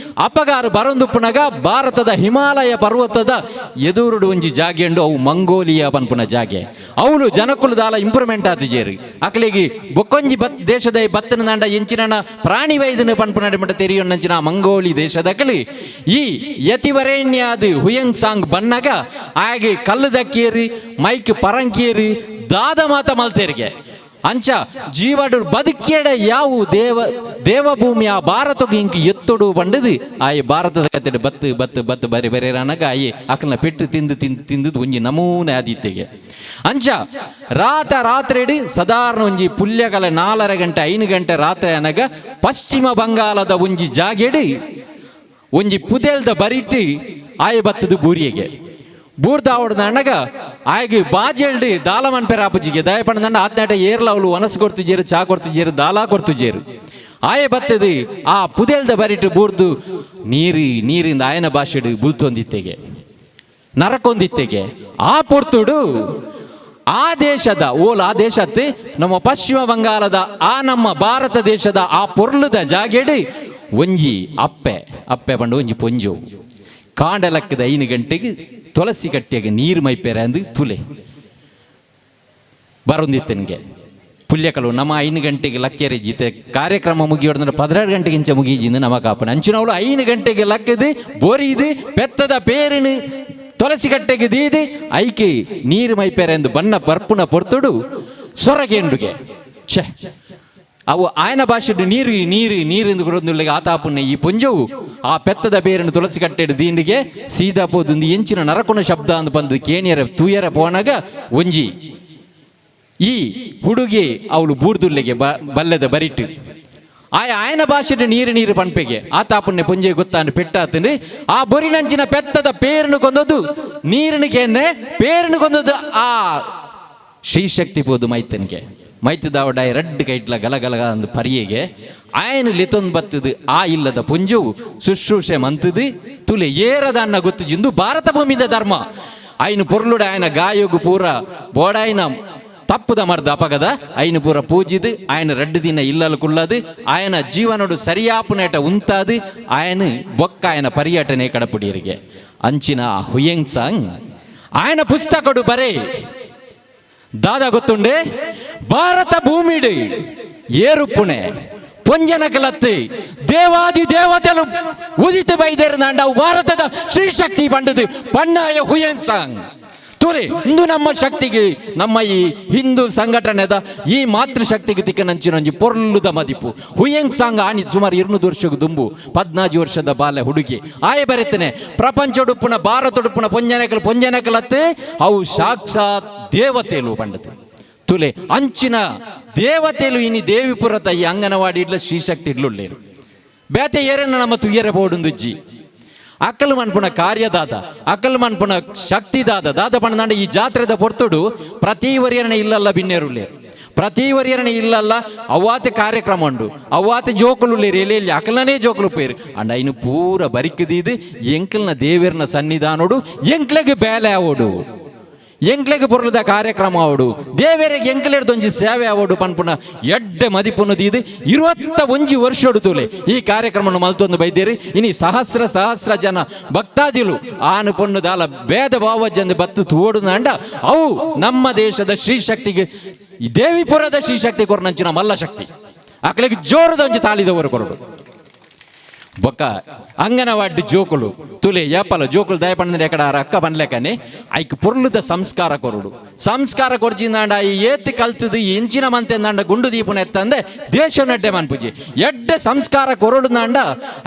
ಅಪಗಾರು ಬರೊಂದು ಪುನಗ ಭಾರತದ ಹಿಮಾಲಯ ಪರ್ವತದ ಎದುರುಡು ಒಂಜಿ ಜಾಗೆಂಡು ಅವು ಮಂಗೋಲಿಯಾ ಪನ್ಪುನ ಜಾಗೆ ಅವಳು ಜನಕುಲದಾಲ ಇಂಪ್ರೂವ್ಮೆಂಟ್ ಆತಿಜೇರಿ ಅಕಲಿಗೆ ಬೊಕ್ಕೊಂಜಿ ದೇಶದ ಬತ್ತನ ದಂಡ ಎಂಚಿನ ಪ್ರಾಣಿ ವೈದ್ಯನ ಪನ್ಪುನ ಮಟ್ಟ ತೆರಿಯೊನ್ನಂಚಿನ ಮಂಗೋಲಿ ದೇಶದಕಲಿ ಈ ಯತಿವರೇಣ್ಯಾದ ಹುಯೆನ್ ಸಾಂಗ್ ಬನ್ನಗ ಹಾಗೆ ಕಲ್ಲು ದಕ್ಕಿಯರಿ ಮೈಕ್ ಪರಂಕಿಯರಿ ದಾದ ಮಾತ ಮಲ್ತೇರಿಗೆ ಅಂಚ ಜೀವಡು ಬದುಕೇಡ ಯಾವು ದೇವಭೂಮಿಯ ಭಾರತಕ್ಕೆ ಇಂಕಿ ಎತ್ತೊಡು ಬಂಡದು ಆಯ್ ಭಾರತದ ಕತೆ ಬತ್ತು ಬರಿ ಬರೀ ಅನಗ ಆಯ್ ಅಕ್ಕನ ಪೆಟ್ಟು ತಿಂದು ಒಂಜಿ ನಮೂನೆ ಆದಿತ್ತೆಗೆ ಅಂಚ ರಾತ್ರಿ ಸಾಧಾರಣ ಒಂಜಿ ಪುಲ್ಯಕಲ 4 ಗಂಟೆ 5 ಗಂಟೆ ರಾತ್ರಿ ಅನಗ ಪಶ್ಚಿಮ ಬಂಗಾಳದ ಒಂಜಿ ಜಾಗೆಡು ಒಂಜಿ ಪುದೆಲ್ದ ಬರಿಟ್ಟು ಆಯ್ ಬತ್ತದು ಬೂರಿಯಗೆ ಬೂರ್ದಾವಡ್ದ ಅಣ್ಣಗ ಆಯ್ಗೆ ಬಾಜೆಲ್ಡಿ ದಾಲ ಮನ್ಪೆರ ಅಪ್ಪಜಿಗೆ ದಯಪಣ್ಣ ಆತ್ನಾಟ ಏರ್ಲ ಅವಳು ಒನಸು ಕೊಡ್ತಿಜೇರು ಚಾ ಕೊಡ್ತಿಜೇರು ದಾಲ ಕೊಡ್ತಿಜೇರು ಆಯ ಬತ್ತದು ಆ ಪುದೆಲ್ದ ಬರಿಟ್ಟು ಬೂರ್ದು ನೀರಿಂದ ಆಯನ ಭಾಷೆಡು ಬುಲ್ತೊಂದಿತ್ತೆಗೆ ನರಕೊಂದಿತ್ತೆಗೆ ಆ ಪೊರ್ತುಡು ಆ ದೇಶದ ಆ ದೇಶತ್ತು ನಮ್ಮ ಪಶ್ಚಿಮ ಬಂಗಾಳದ ಆ ನಮ್ಮ ಭಾರತ ದೇಶದ ಆ ಪೊರ್ಲದ ಜಾಗೆಡು ಒಂಜಿ ಅಪ್ಪೆ ಪಂಡು ಒಂಜಿ ಪೊಂಜು ಕಾಂಡಲಕ್ಕದ 5 ಗಂಟೆಗೆ ತುಳಸಿ ಕಟ್ಟಿಯಾಗ ನೀರು ಮೈಪೇರ ಅಂದು ತುಲೆ ಬರೊಂದಿತ್ತನಿಗೆ ಪುಲ್ಯಕಲು ನಮ್ಮ 5 ಗಂಟೆಗೆ ಲಕ್ಕೇರಿ ಜೀತೆ ಕಾರ್ಯಕ್ರಮ ಮುಗಿಯೋಡ್ದ್ರೆ 12 ಗಂಟೆಗೆ ಇಂಚ ಮುಗಿಜಿಂದ ನಮ್ಮ ಕಾಪನ ಅಂಚಿನವಳು 5 ಗಂಟೆಗೆ ಲಕ್ಕದು ಬೋರಿದು ಪೆತ್ತದ ಪೇರಿನ ತುಳಸಿ ಕಟ್ಟೆಗೆ ದೀದಿ ಐಕೆ ನೀರು ಮೈಪೇರ ಎಂದು ಬಣ್ಣ ಬರ್ಪುನ ಪೊರ್ತುಡು ಸೊರಗೆಂಡುಗೆ ಛೆ ಅವು ಆಯನ ಭಾಷೆಡು ನೀರಿಂದ ಕೊಡೋದಿಲ್ಲ ಆತಾಪುಣ್ಯ ಈ ಪುಂಜವು ಆ ಪೆತ್ತದ ಬೇರನ್ನು ತುಳಸಿ ಕಟ್ಟೆಡು ದೀಂಡಿಗೆ ಸೀದಾ ಪೋದೊಂದು ಎಂಚಿನ ನರಕೊಣ ಶಬ್ದ ಅಂತ ಬಂದು ಕೇಣಿಯರ ತೂಯರ ಪೋನಾಗ ಒಂಜಿ ಈ ಹುಡುಗಿ ಅವಳು ಬೂರ್ದುಲ್ಲೆಗೆ ಬಲ್ಲೆದ ಬರಿಟ್ಟು ಆಯನ ಭಾಷೆಡು ನೀರು ಪಂಪೆಗೆ ಆತಾಪುಣ್ಯ ಪುಂಜೆ ಗೊತ್ತಾನು ಪೆಟ್ಟಾತಂದು ಆ ಬೊರಿನಂಚಿನ ಪೆತ್ತದ ಪೇರನ್ನು ಕೊಂದದ್ದು ನೀರಿನ ಕೇನೆ ಪೇರನ್ನು ಕೊಂದದ್ದು ಆ ಶ್ರೀಶಕ್ತಿ ಪೋದು ಮೈತನಿಗೆ ಮೈತದಾವಡಾಯ ರಡ್ಡು ಕೈಟ್ಲ ಗಲಗಲ ಅಂದು ಪರಿಯೆಗೆ ಆಯನ ಲಿತೊಂದು ಬತ್ತದು ಆ ಇಲ್ಲದ ಪುಂಜವು ಶುಶ್ರೂಷೆ ಮಂತದು ತುಲೆ ಏರದ ಅನ್ನ ಗೊತ್ತು ಜಿಂದು ಭಾರತ ಭೂಮಿದ ಧರ್ಮ ಐನು ಪೊರ್ಲುಡ ಆಯನ ಗಾಯೋಗು ಪೂರ ಬೋಡಾಯಿನ ತಪ್ಪುದ ಮರ್ದ ಅಪಗದ ಐನು ಪೂರ ಪೂಜಿದು ಆಯನ 2 ದಿನ ಇಲ್ಲಲು ಕುಳ್ಳದು ಆಯನ ಜೀವನಡು ಸರಿಯಾಪುನೇಟ ಉಂತಾದು ಆಯನ ಬೊಕ್ಕ ಆಯನ ಪರ್ಯಟನೆ ಕಡಪುಡಿಯರಿಗೆ ಅಂಚಿನ ಹುಯೆನ್ ಸಾಂಗ್ ಆಯನ ಪುಸ್ತಕಡು ಬರೇ ದಾದ ಗೊತ್ತುಂಡೆ ಭಾರತ ಭೂಮಿಡು ಏರುಪುಣೆ ಪೊಂಜನಕಲತ್ತು ದೇವಾದಿ ದೇವತೆಲು ಉದಿತ ಬೈದೇರು ನಾಂಡವು ಭಾರತದ ಶ್ರೀಶಕ್ತಿ ಪಂಡದು ಪಣ್ಣಾಯ ಹುಯೆನ್ ಸಾಂಗ್ ತುರೆ ಇಂದು ನಮ್ಮ ಶಕ್ತಿಗೆ ನಮ್ಮ ಈ ಹಿಂದೂ ಸಂಘಟನೆದ ಈ ಮಾತೃಶಕ್ತಿಗೆ ತಿಕ್ಕನಂಚಿನೊಂಜಿ ಪೊರ್ಲುದ ಮದಿಪು ಹುಯೆನ್ ಸಾಂಗ್ ಆಣಿ ಸುಮಾರು 200 ವರ್ಷಕ್ಕೆ ದುಂಬು 14 ವರ್ಷದ ಬಾಲೆ ಹುಡುಗಿ ಆಯ ಬರೀತೇನೆ ಪ್ರಪಂಚಡುಪ್ಪುನ ಭಾರತಡುಪ್ಪುನ ಪೊಂಜನಕಲತ್ತೆ ಅವು ಸಾಕ್ಷಾತ್ ದೇವತೆಲು ಪಂಡತೆ ತುಲೆ ಅಂಚಿನ ದೇವತೆಲು ಇನಿ ದೇವಿಪುರತ ಈ ಅಂಗನವಾಡಿ ಇಡ್ಲ ಶ್ರೀಶಕ್ತಿ ಇಡ್ಲುಳ್ಳೇರು ಬೇತೆ ಏರನ್ನ ನಮ್ಮ ತುಯ್ಯರೆ ಬೋಡುಂದುಜ್ಜಿ ಅಕ್ಕಲು ಮನ್ಪುನ ಕಾರ್ಯದಾದ ಅಕ್ಕಲು ಮನ್ಪುನ ಶಕ್ತಿದಾದ ದಾದ ಪಣದಾಂಡ ಈ ಜಾತ್ರೆದ ಪೊರ್ತುಡು ಪ್ರತಿ ವರಿಯರಣ ಇಲ್ಲಲ್ಲ ಬಿನ್ನೇರುಳ್ಳೇರು ಪ್ರತಿ ವರಿಯರಣ ಇಲ್ಲಲ್ಲ ಅವ್ವಾತ ಕಾರ್ಯಕ್ರಮ ಉಂಡು ಅವ್ವಾತ ಜೋಕುಲು ಎಲ್ಲಿ ಅಕಲನೇ ಜೋಕುಲು ಪೇರು ಅಂಡ ಇನ್ನು ಪೂರ ಬರಿಕದಿದು ಎಂಕಲ್ನ ದೇವರನ ಸನ್ನಿಧಾನೋಡು ಎಂಕ್ಲೆಗೆ ಬೇಲೆ ಆವೋಡು ಎಂಕ್ಲೆಗೆ ಪೊರ್ಲದ ಕಾರ್ಯಕ್ರಮ ಆವಡು ದೇವರಿಗೆ ಎಂಕ್ಲೆಡ್ದೊಂಜಿ ಸೇವೆ ಆವಡು ಪನ್ಪುನ ಎಡ್ಡೆ ಮದಿಪುನದಿದು 21 ವರ್ಷೋಡು ತೂಲೆ ಈ ಕಾರ್ಯಕ್ರಮ ಮಲ್ತೊಂದು ಬೈದೇರಿ ಇನಿ ಸಹಸ್ರ ಜನ ಭಕ್ತಾದಿಲು ಆನು ಪೊಣ್ಣದಾಲ ಭೇದ ಭಾವಜಂದು ಬತ್ತು ತೋಡು ನಂಡ ಅವು ನಮ್ಮ ದೇಶದ ಶ್ರೀಶಕ್ತಿಗೆ ದೇವಿಪುರದ ಶ್ರೀಶಕ್ತಿ ಕೊರನಂಚಿನ ಮಲ್ಲ ಶಕ್ತಿ ಅಕ್ಲಿಗೆ ಜೋರದ ಒಂಜಿ ತಾಳಿದವರು ಕೊರಡು ಬೊಕ್ಕ ಅಂಗನವಾಡಿ ಜೋಕುಲು ತುಲೆ ಯಾಪಲ ಜೋಕುಲು ದಯಪಂಡ ಎಕಡ ಅಕ್ಕ ಬನ್ಲೆಕನೆ ಐಕ್ ಪೊರ್ಲುದ ಸಂಸ್ಕಾರ ಕೊರುಡು ಸಂಸ್ಕಾರ ಕೊಡ್ಚಿಂದಾಂಡ ಈ ಏತಿ ಕಲ್ತದು ಎಂಚಿನ ಮಂತೆಂದಾಂಡ ಗುಂಡು ದೀಪನ ಎತ್ತಂದೆ ದೇಶ ನಡ್ಡೆ ಮನ್ಪುಜಿ ಎಡ್ಡೆ ಸಂಸ್ಕಾರ ಕೊರಡುದಾಂಡ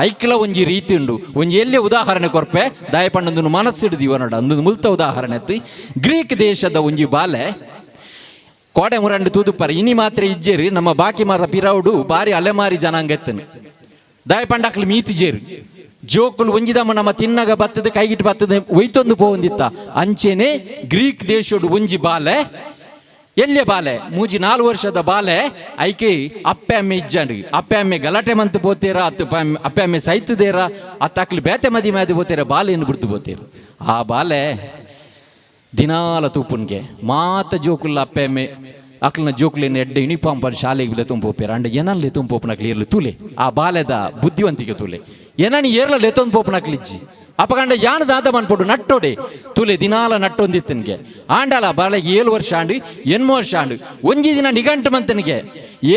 ಐಕ್ಲ ಒಂಜಿ ರೀತಿ ಉಂಡು ಒಂಜಿ ಎಲ್ಲಿ ಉದಾಹರಣೆ ಕೊರ್ಪೆ ದಯಪಂಡೊಂದು ಮನಸ್ಸಿಡ್ದು ಇವನಡ ಅಂದು ಮುಲ್ತ ಉದಾಹರಣೆ ಎತ್ತಿ ಗ್ರೀಕ್ ದೇಶದ ಒಂಜಿ ಬಾಲೆ ಕೋಡೆ ಮುರಂಡು ತೂದುಪ್ಪರ ಇನಿ ಮಾತ್ರ ಇಜ್ಜೇರಿ ನಮ್ಮ ಬಾಕಿ ಮಾರ ಪಿರೌಡು ಬಾರಿ ಅಲೆಮಾರಿ ಜನಾಂಗ ಎತ್ತನು ದಯಪಂಡಕ್ಲು ಮೀತಿಜೇರು ಜೋಕುಲು ಒಂಜಿದಮ್ಮ ನಮ್ಮ ತಿನ್ನಗ ಬತ್ತದ ಕೈಗಿಟ್ಟು ಬತ್ತದ ಒಯ್ತೊಂದು ಪೋಂದಿತ್ತ ಅಂಚೆನೆ ಗ್ರೀಕ್ ದೇಶೋಡು ಒಂಜಿ ಬಾಲೆ ಎಲ್ಲೆ ಬಾಲೆ 4 ವರ್ಷದ ಬಾಲೆ ಐಕೆ ಅಪ್ಪೆ ಅಮ್ಮೆ ಇಜ್ಜಂಡು ಅಪ್ಪೆ ಅಮ್ಮೆ ಗಲಾಟೆ ಮಂತ್ ಪೋತೇರ ಅಪ್ಪೆ ಅಮ್ಮೆ ಸೈತದೇರ ಅತ್ತಕ್ಲು ಬೇತೆ ಮದಿ ಮಾದಿ ಪೋತೇರ ಬಾಲೆಯನ್ನು ಬಿಡ್ದು ಪೋತೇರು ಆ ಬಾಲೆ ದಿನಾಲ ತೂಪುನ್ಗೆ ಮಾತ ಜೋಕುಲ್ಲ ಅಪ್ಪೆ ಅಮ್ಮೆ ಅಕ್ಲನ ಜೋಕ್ಲೇನು ಎಡ್ಡೆ ಯೂನಿಫಾರ್ಮ್ ಪರ್ ಶಾಲೆಗೆ ತುಂಬೋಪೇರ ಅಂಡ ಏನಲ್ಲೇ ತುಂಬೋಪನಕ್ಲಿ ಇರ್ಲಿ ತೂಲೆ ಆ ಬಾಲ್ಯದ ಬುದ್ಧಿವಂತಿಕೆ ತೂಲೆ ಏನನಿ ಏರ್ಲಲ್ಲಿ ಎತ್ತೊಂದು ಪೋಪನಕ್ಲಿಜ್ಜಿ ಅಪಗಂಡ ಯಾನ ದಾದ ಮನ್ಪೊಡು ನಟ್ಟೋಡೆ ತೂಲೆ ದಿನಾಲ ನಟ್ಟೊಂದಿತ್ತನಿಗೆ ಆಂಡಲ ಬಾಳೆಗೆ 7 ವರ್ಷ ಆಂಡು 8 ವರ್ಷ ಆಂಡು ಒಂಜಿ ದಿನ ನಿಘಂಟು ಮಂತನಿಗೆ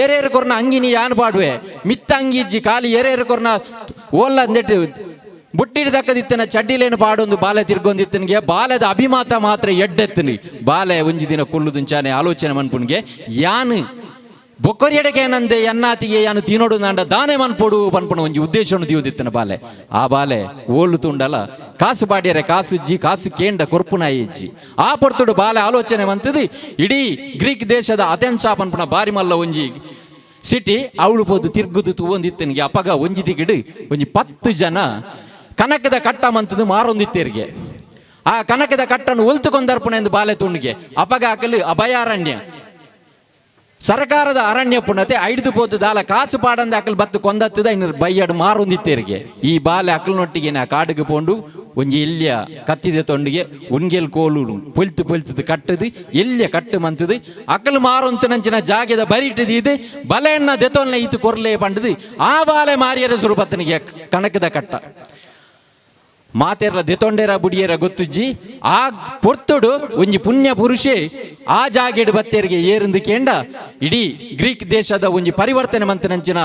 ಏರೇರು ಕೊರ್ನ ಅಂಗಿನಿ ಯಾನ್ ಪಾಡುವೆ ಮಿತ್ತ ಅಂಗಿಜ್ಜಿ ಖಾಲಿ ಏರೇರು ಕೊರ್ನ ಓಲ್ಲ ಅಂದೆಟ್ಟು ಬುಟ್ಟಿಡ್ದಕ್ಕದಿತ್ತನ ಚಡ್ಡಿಲೇನು ಪಾಡೊಂದು ಬಾಲೆ ತಿರ್ಗೊಂದಿತ್ತನಿಗೆ ಬಾಲೆದ ಅಭಿಮಾತ ಮಾತ್ರ ಎಡ್ಡೆತ್ತನಿ ಬಾಲೆ ಒಂಜಿ ದಿನ ಕೊಲ್ಲುದುಂಚಾನೆ ಆಲೋಚನೆ ಮನ್ಪುನ್ಗೆ ಯಾನು ಬೊಕ್ಕೊರಿಯಡೆಗೆ ಏನಂದೆ ಎನ್ನಾತಿಗೆ ಯಾನು ತಿನ್ನೋಡು ನಾಂಡ ದಾನೆ ಮನ್ಪೊಡು ಪನ್ಪುಣ ಒಂಜಿ ಉದ್ದೇಶವನ್ನು ದೀವದಿತ್ತನ ಬಾಲೆ ಆ ಬಾಲೆ ಓಲು ತುಂಡಲ ಕಾಸು ಬಾಡ್ಯರೆ ಕಾಸು ಇಜ್ಜಿ ಕಾಸು ಕೇಂಡ ಕೊರ್ಪುನಾಯಿ ಇಜ್ಜಿ ಆ ಪೊರ್ತುಡು ಬಾಲೆ ಆಲೋಚನೆ ಮಂತದು ಇಡೀ ಗ್ರೀಕ್ ದೇಶದ ಅಥೆನ್ಸಾ ಪನ್ಪುಣ ಬಾರಿ ಮಲ್ಲ ಒಂಜಿ ಸಿಟಿ ಅವಳು ಪೋದು ತಿರ್ಗುದು ತೂವೊಂದಿತ್ತನಿಗೆ ಅಪಗ ಒಂಜಿ ದಿಗಿಡು ಒಂಜಿ 10 ಜನ ಕನಕದ ಕಟ್ಟ ಮಂತದು ಮಾರೊಂದಿತ್ತೇರಿಗೆ ಆ ಕನಕದ ಕಟ್ಟನ್ನು ಒಲ್ತುಕೊಂದರ್ಪಣೆ ಎಂದು ಬಾಲೆ ತುಂಡಿಗೆ ಅಪಗ ಹಾಕಲು ಅಭಯಾರಣ್ಯ ಸರ್ಕಾರದ ಅರಣ್ಯ ಪುಣತೆ ಐದು ಪೋದು ದಾಲ ಕಾಸು ಪಾಡಂದ ಅಕಲ್ ಬತ್ತು ಕೊಂದತ್ತದ ಇನ್ನು ಬೈಯಡು ಮಾರೊಂದಿತ್ತೇರಿಗೆ ಈ ಬಾಲೆ ಅಕಲ್ನೊಟ್ಟಿಗೆ ನಾ ಕಾಡಿಗೆ ಪೋಂಡು ಒಂಜಿ ಎಲ್ಯ ಕತ್ತಿದ ತೊಂಡಿಗೆ ಉನ್ಗೆಲ್ ಕೋಲು ಪೊಲ್ತು ಕಟ್ಟದು ಎಲ್ಯ ಕಟ್ಟು ಮಂತದು ಅಕಲ್ ಮಾರೊಂತು ನಂಚಿನ ಜಾಗದ ಬರಿಟದು ಬಲೆಯನ್ನ ದೆತೊಲ್ನ ಈತು ಕೊರ್ಲೆ ಪಂಡದು ಆ ಬಾಲೆ ಮಾರಿಯರ ಸುರುಪತ್ತನಿಗೆ ಕನಕದ ಕಟ್ಟ ಮಾತೆರ್ಲ ದೆತೊಂಡೆರ ಬುಡಿಯರ ಗೊತ್ತುಜ್ಜಿ ಆ ಪೊರ್ತುಡು ಒಂಜಿ ಪುಣ್ಯ ಪುರುಷೆ ಆ ಜಾಗೆಡು ಬತ್ತೇರಿಗೆ ಏರಂದು ಕೇಂಡ ಇಡೀ ಗ್ರೀಕ್ ದೇಶದ ಒಂಜಿ ಪರಿವರ್ತನೆ ಮಂತನಂಚಿನ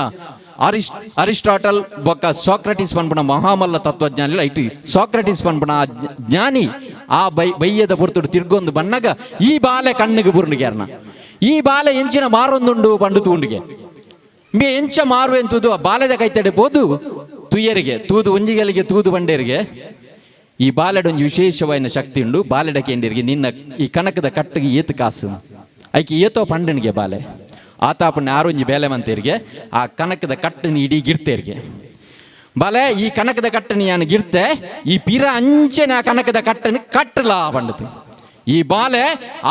ಅರಿಸ್ಟಾಟಲ್ ಬೊಕ್ಕ ಸಾಕ್ರಟಿಸ್ ಪನ್ಪುಣ ಮಹಾಮಲ್ಲ ತತ್ವಜ್ಞಾನಿ ಐಟಿ ಸಾಕ್ರಟಿಸ್ ಪನ್ಪುಣ ಆ ಜ್ಞಾನಿ ಆ ಬೈಯದ ಪೊರ್ತುಡು ತಿರ್ಗೊಂದು ಬಣ್ಣಗ ಈ ಬಾಲೆ ಕಣ್ಣಿಗೆ ಬುರ್ನಿಗ್ಯಾರ್ನ ಈ ಬಾಲೆ ಎಂಚಿನ ಮಾರೊಂದುಂಡು ಪಂಡು ತೂಂಡಿಗೆ ಮೇ ಎಂಚ ಮಾರು ಎಂತುದು ಆ ಬಾಲೆದ ಕೈತಡೆ ಪೋದು ತುಯ್ಯರಿಗೆ ತೂದು ಒಂಜಿಗಲಿಗೆ ತೂದು ಬಂಡೇರಿಗೆ ಈ ಬಾಲೆಡೊಂದು ವಿಶೇಷವಾದ ಶಕ್ತಿ ಉಂಡು ಬಾಲೆಡ ಕೇಂದ್ರಿಗೆ ನಿನ್ನ ಈ ಕನಕದ ಕಟ್ಟಿಗೆ ಏತು ಕಾಸು ಐಕೆ ಏತೋ ಪಂಡನಿಗೆ ಬಾಲೆ ಆತಾಪಣ್ಣ ಆರೊಂಜಿ ಬೇಲೆ ಮಂತೇರಿಗೆ ಆ ಕನಕದ ಕಟ್ಟನಿ ಇಡೀ ಗಿರ್ತೇರಿಗೆ ಬಾಲೆ ಈ ಕನಕದ ಕಟ್ಟನಿ ಯಾನು ಗಿರ್ತೆ ಈ ಪಿರ ಅಂಚೆನ ಆ ಕನಕದ ಕಟ್ಟನಿ ಕಟ್ಟಲ ಪಂಡತು ಈ ಬಾಲೆ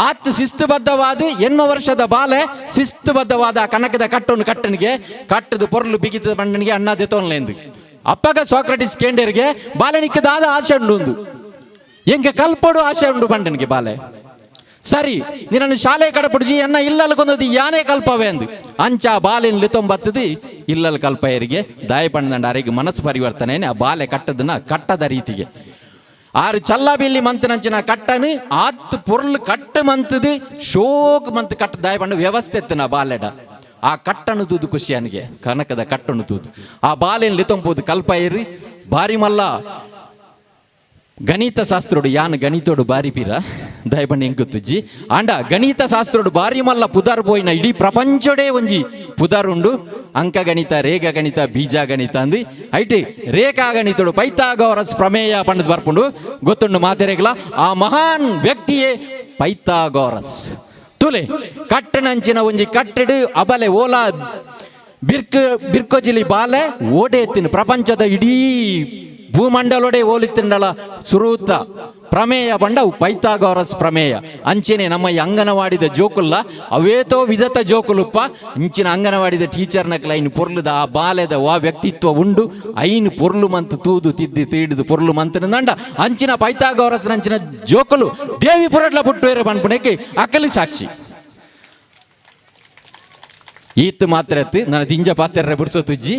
ಆತ್ ಶಿಸ್ತುಬದ್ಧವಾದ 8 ವರ್ಷದ ಬಾಲೆ ಶಿಸ್ತುಬದ್ಧವಾದ ಕನಕದ ಕಟ್ಟೊಂದು ಕಟ್ಟನಿಗೆ ಕಟ್ಟದು ಪೊರ್ಲು ಬಿಗಿತದ ಬಂಡನಿಗೆ ಅಣ್ಣ ದೆತೊನ್ಲೆಂದು ಅಪ್ಪಗ ಸಾಕ್ರಟಿಸ್ ಕೇಂಡರಿಗೆ ಬಾಲೆನಿಕ್ಕದಾದ ಆಶೆ ಉಂಡು ಎಂಗೆ ಕಲ್ಪಡು ಆಶೆ ಉಂಡು ಬಂಡನಿಗೆ ಬಾಲೆ ಸರಿ ನಿನ್ನನ್ನು ಶಾಲೆ ಕಡಪುಡ್ಜಿ ಅನ್ನ ಇಲ್ಲಲ್ ಕೊಂದದು ಯಾನೇ ಕಲ್ಪವೇ ಅಂದು ಅಂಚ ಬಾಲೆನ್ ಲಿತೊಂಬತ್ತದು ಇಲ್ಲಲ್ ಕಲ್ಪಯರಿಗೆ ದಾಯಪಣ್ಣದಂಡ ಅರೆಗೆ ಮನಸ್ಸು ಪರಿವರ್ತನೆ ಆ ಬಾಲೆ ಕಟ್ಟದನ್ನ ಕಟ್ಟದ ರೀತಿಗೆ ಆರು ಚಲ್ಲಬಿಲ್ಲಿ ಮಂತನಂಚಿನ ಕಟ್ಟನು ಆತ್ ಪೊರ್ಲು ಕಟ್ಟು ಮಂತದು ಶೋಕ್ ಮಂತ್ ಕಟ್ಟ ದಾಯ ಪಂಡ ವ್ಯವಸ್ಥೆ ಎತ್ತನ ಬಾಲೆಡ ಆ ಕಟ್ಟನು ತೂದು ಖುಷಿಯನಿಗೆ ಕನಕದ ಕಟ್ಟನು ತೂದು ಆ ಬಾಲೆನ್ ಲಿತೊಂಪೋದು ಕಲ್ಪಯಿರಿ ಬಾರಿ ಮಲ್ಲ ಗಣಿತ ಶಾಸ್ತ್ರೋಡು ಯಾನು ಗಣಿತೋಡು ಬಾರಿ ಪೀರ ದಯಪಂಡ ಹೆಂಗ್ ಗೊತ್ತಜ್ಜಿ ಆಂಡ ಗಣಿತ ಶಾಸ್ತ್ರೋಡು ಬಾರಿ ಮಲ್ಲ ಪುದಾರ್ ಪೋಯಿನ ಇಡೀ ಪ್ರಪಂಚಡೇ ಒಂಜಿ ಪುದಾರ್ ಉಂಡು ಅಂಕ ಗಣಿತ ರೇಖಾ ಗಣಿತ ಬೀಜ ಗಣಿತ ಅಂದು ಐಟಿ ರೇಖಾ ಗಣಿತೋಡು ಪೈಥಾಗೋರಸ್ ಪ್ರಮೇಯ ಪಂಡದ್ ಬರ್ಪುಂಡು ಗೊತ್ತುಂಡು ಮಾತೆರೆಗ್ಲ ಆ ಮಹಾನ್ ವ್ಯಕ್ತಿಯೇ ಪೈಥಾಗೋರಸ್ ತುಲೆ ಕಟ್ಟನಂಚಿನ ಒಂಜಿ ಕಟ್ಟಡು ಅಬಲೆ ಓಲಾ ಬಿರ್ಕೊಜಿಲಿ ಬಾಲೆ ಓಡೆ ಎತ್ತಿನ ಪ್ರಪಂಚದ ಇಡೀ ಭೂಮಂಡಲೊಡೆ ಓಲಿತಿಂಡಲ ಸುರೂತ ಪ್ರಮೇಯ ಬಂಡವು ಪೈಥಾಗರಸ್ ಪ್ರಮೇಯ ಅಂಚೆನೆ ನಮ್ಮ ಈ ಅಂಗನವಾಡಿದ ಜೋಕುಲ್ಲ ಅವೇತೋ ವಿಧತ ಜೋಕುಲುಪ್ಪ ಇಂಚಿನ ಅಂಗನವಾಡಿದ ಟೀಚರ್ನಕ್ಲ ಐನು ಪೊರ್ಲುದ ಆ ಬಾಲ್ಯದ ವಾ ವ್ಯಕ್ತಿತ್ವ ಉಂಡು ಐನು ಪೊರ್ಲು ಮಂತ್ ತೂದು ತಿದ್ದಿ ತೀಡಿದು ಪೊರ್ಲು ಮಂತನ ದಂಡ ಅಂಚಿನ ಪೈಥಾಗರಸ್ ಅಂಚಿನ ಜೋಕುಲು ದೇವಿ ಪುರಡ್ಲ ಪುಟ್ಟುವೇರೆ ಬನ್ಪುಣಕ್ಕೆ ಅಕಲಿ ಸಾಕ್ಷಿ ಈತ್ ಮಾತ್ರ ಎತ್ತು ನನ್ನ ದಿಂಜ ಪಾತ್ರೆ ಬಿಡಿಸೋ ತುಜ್ಜಿ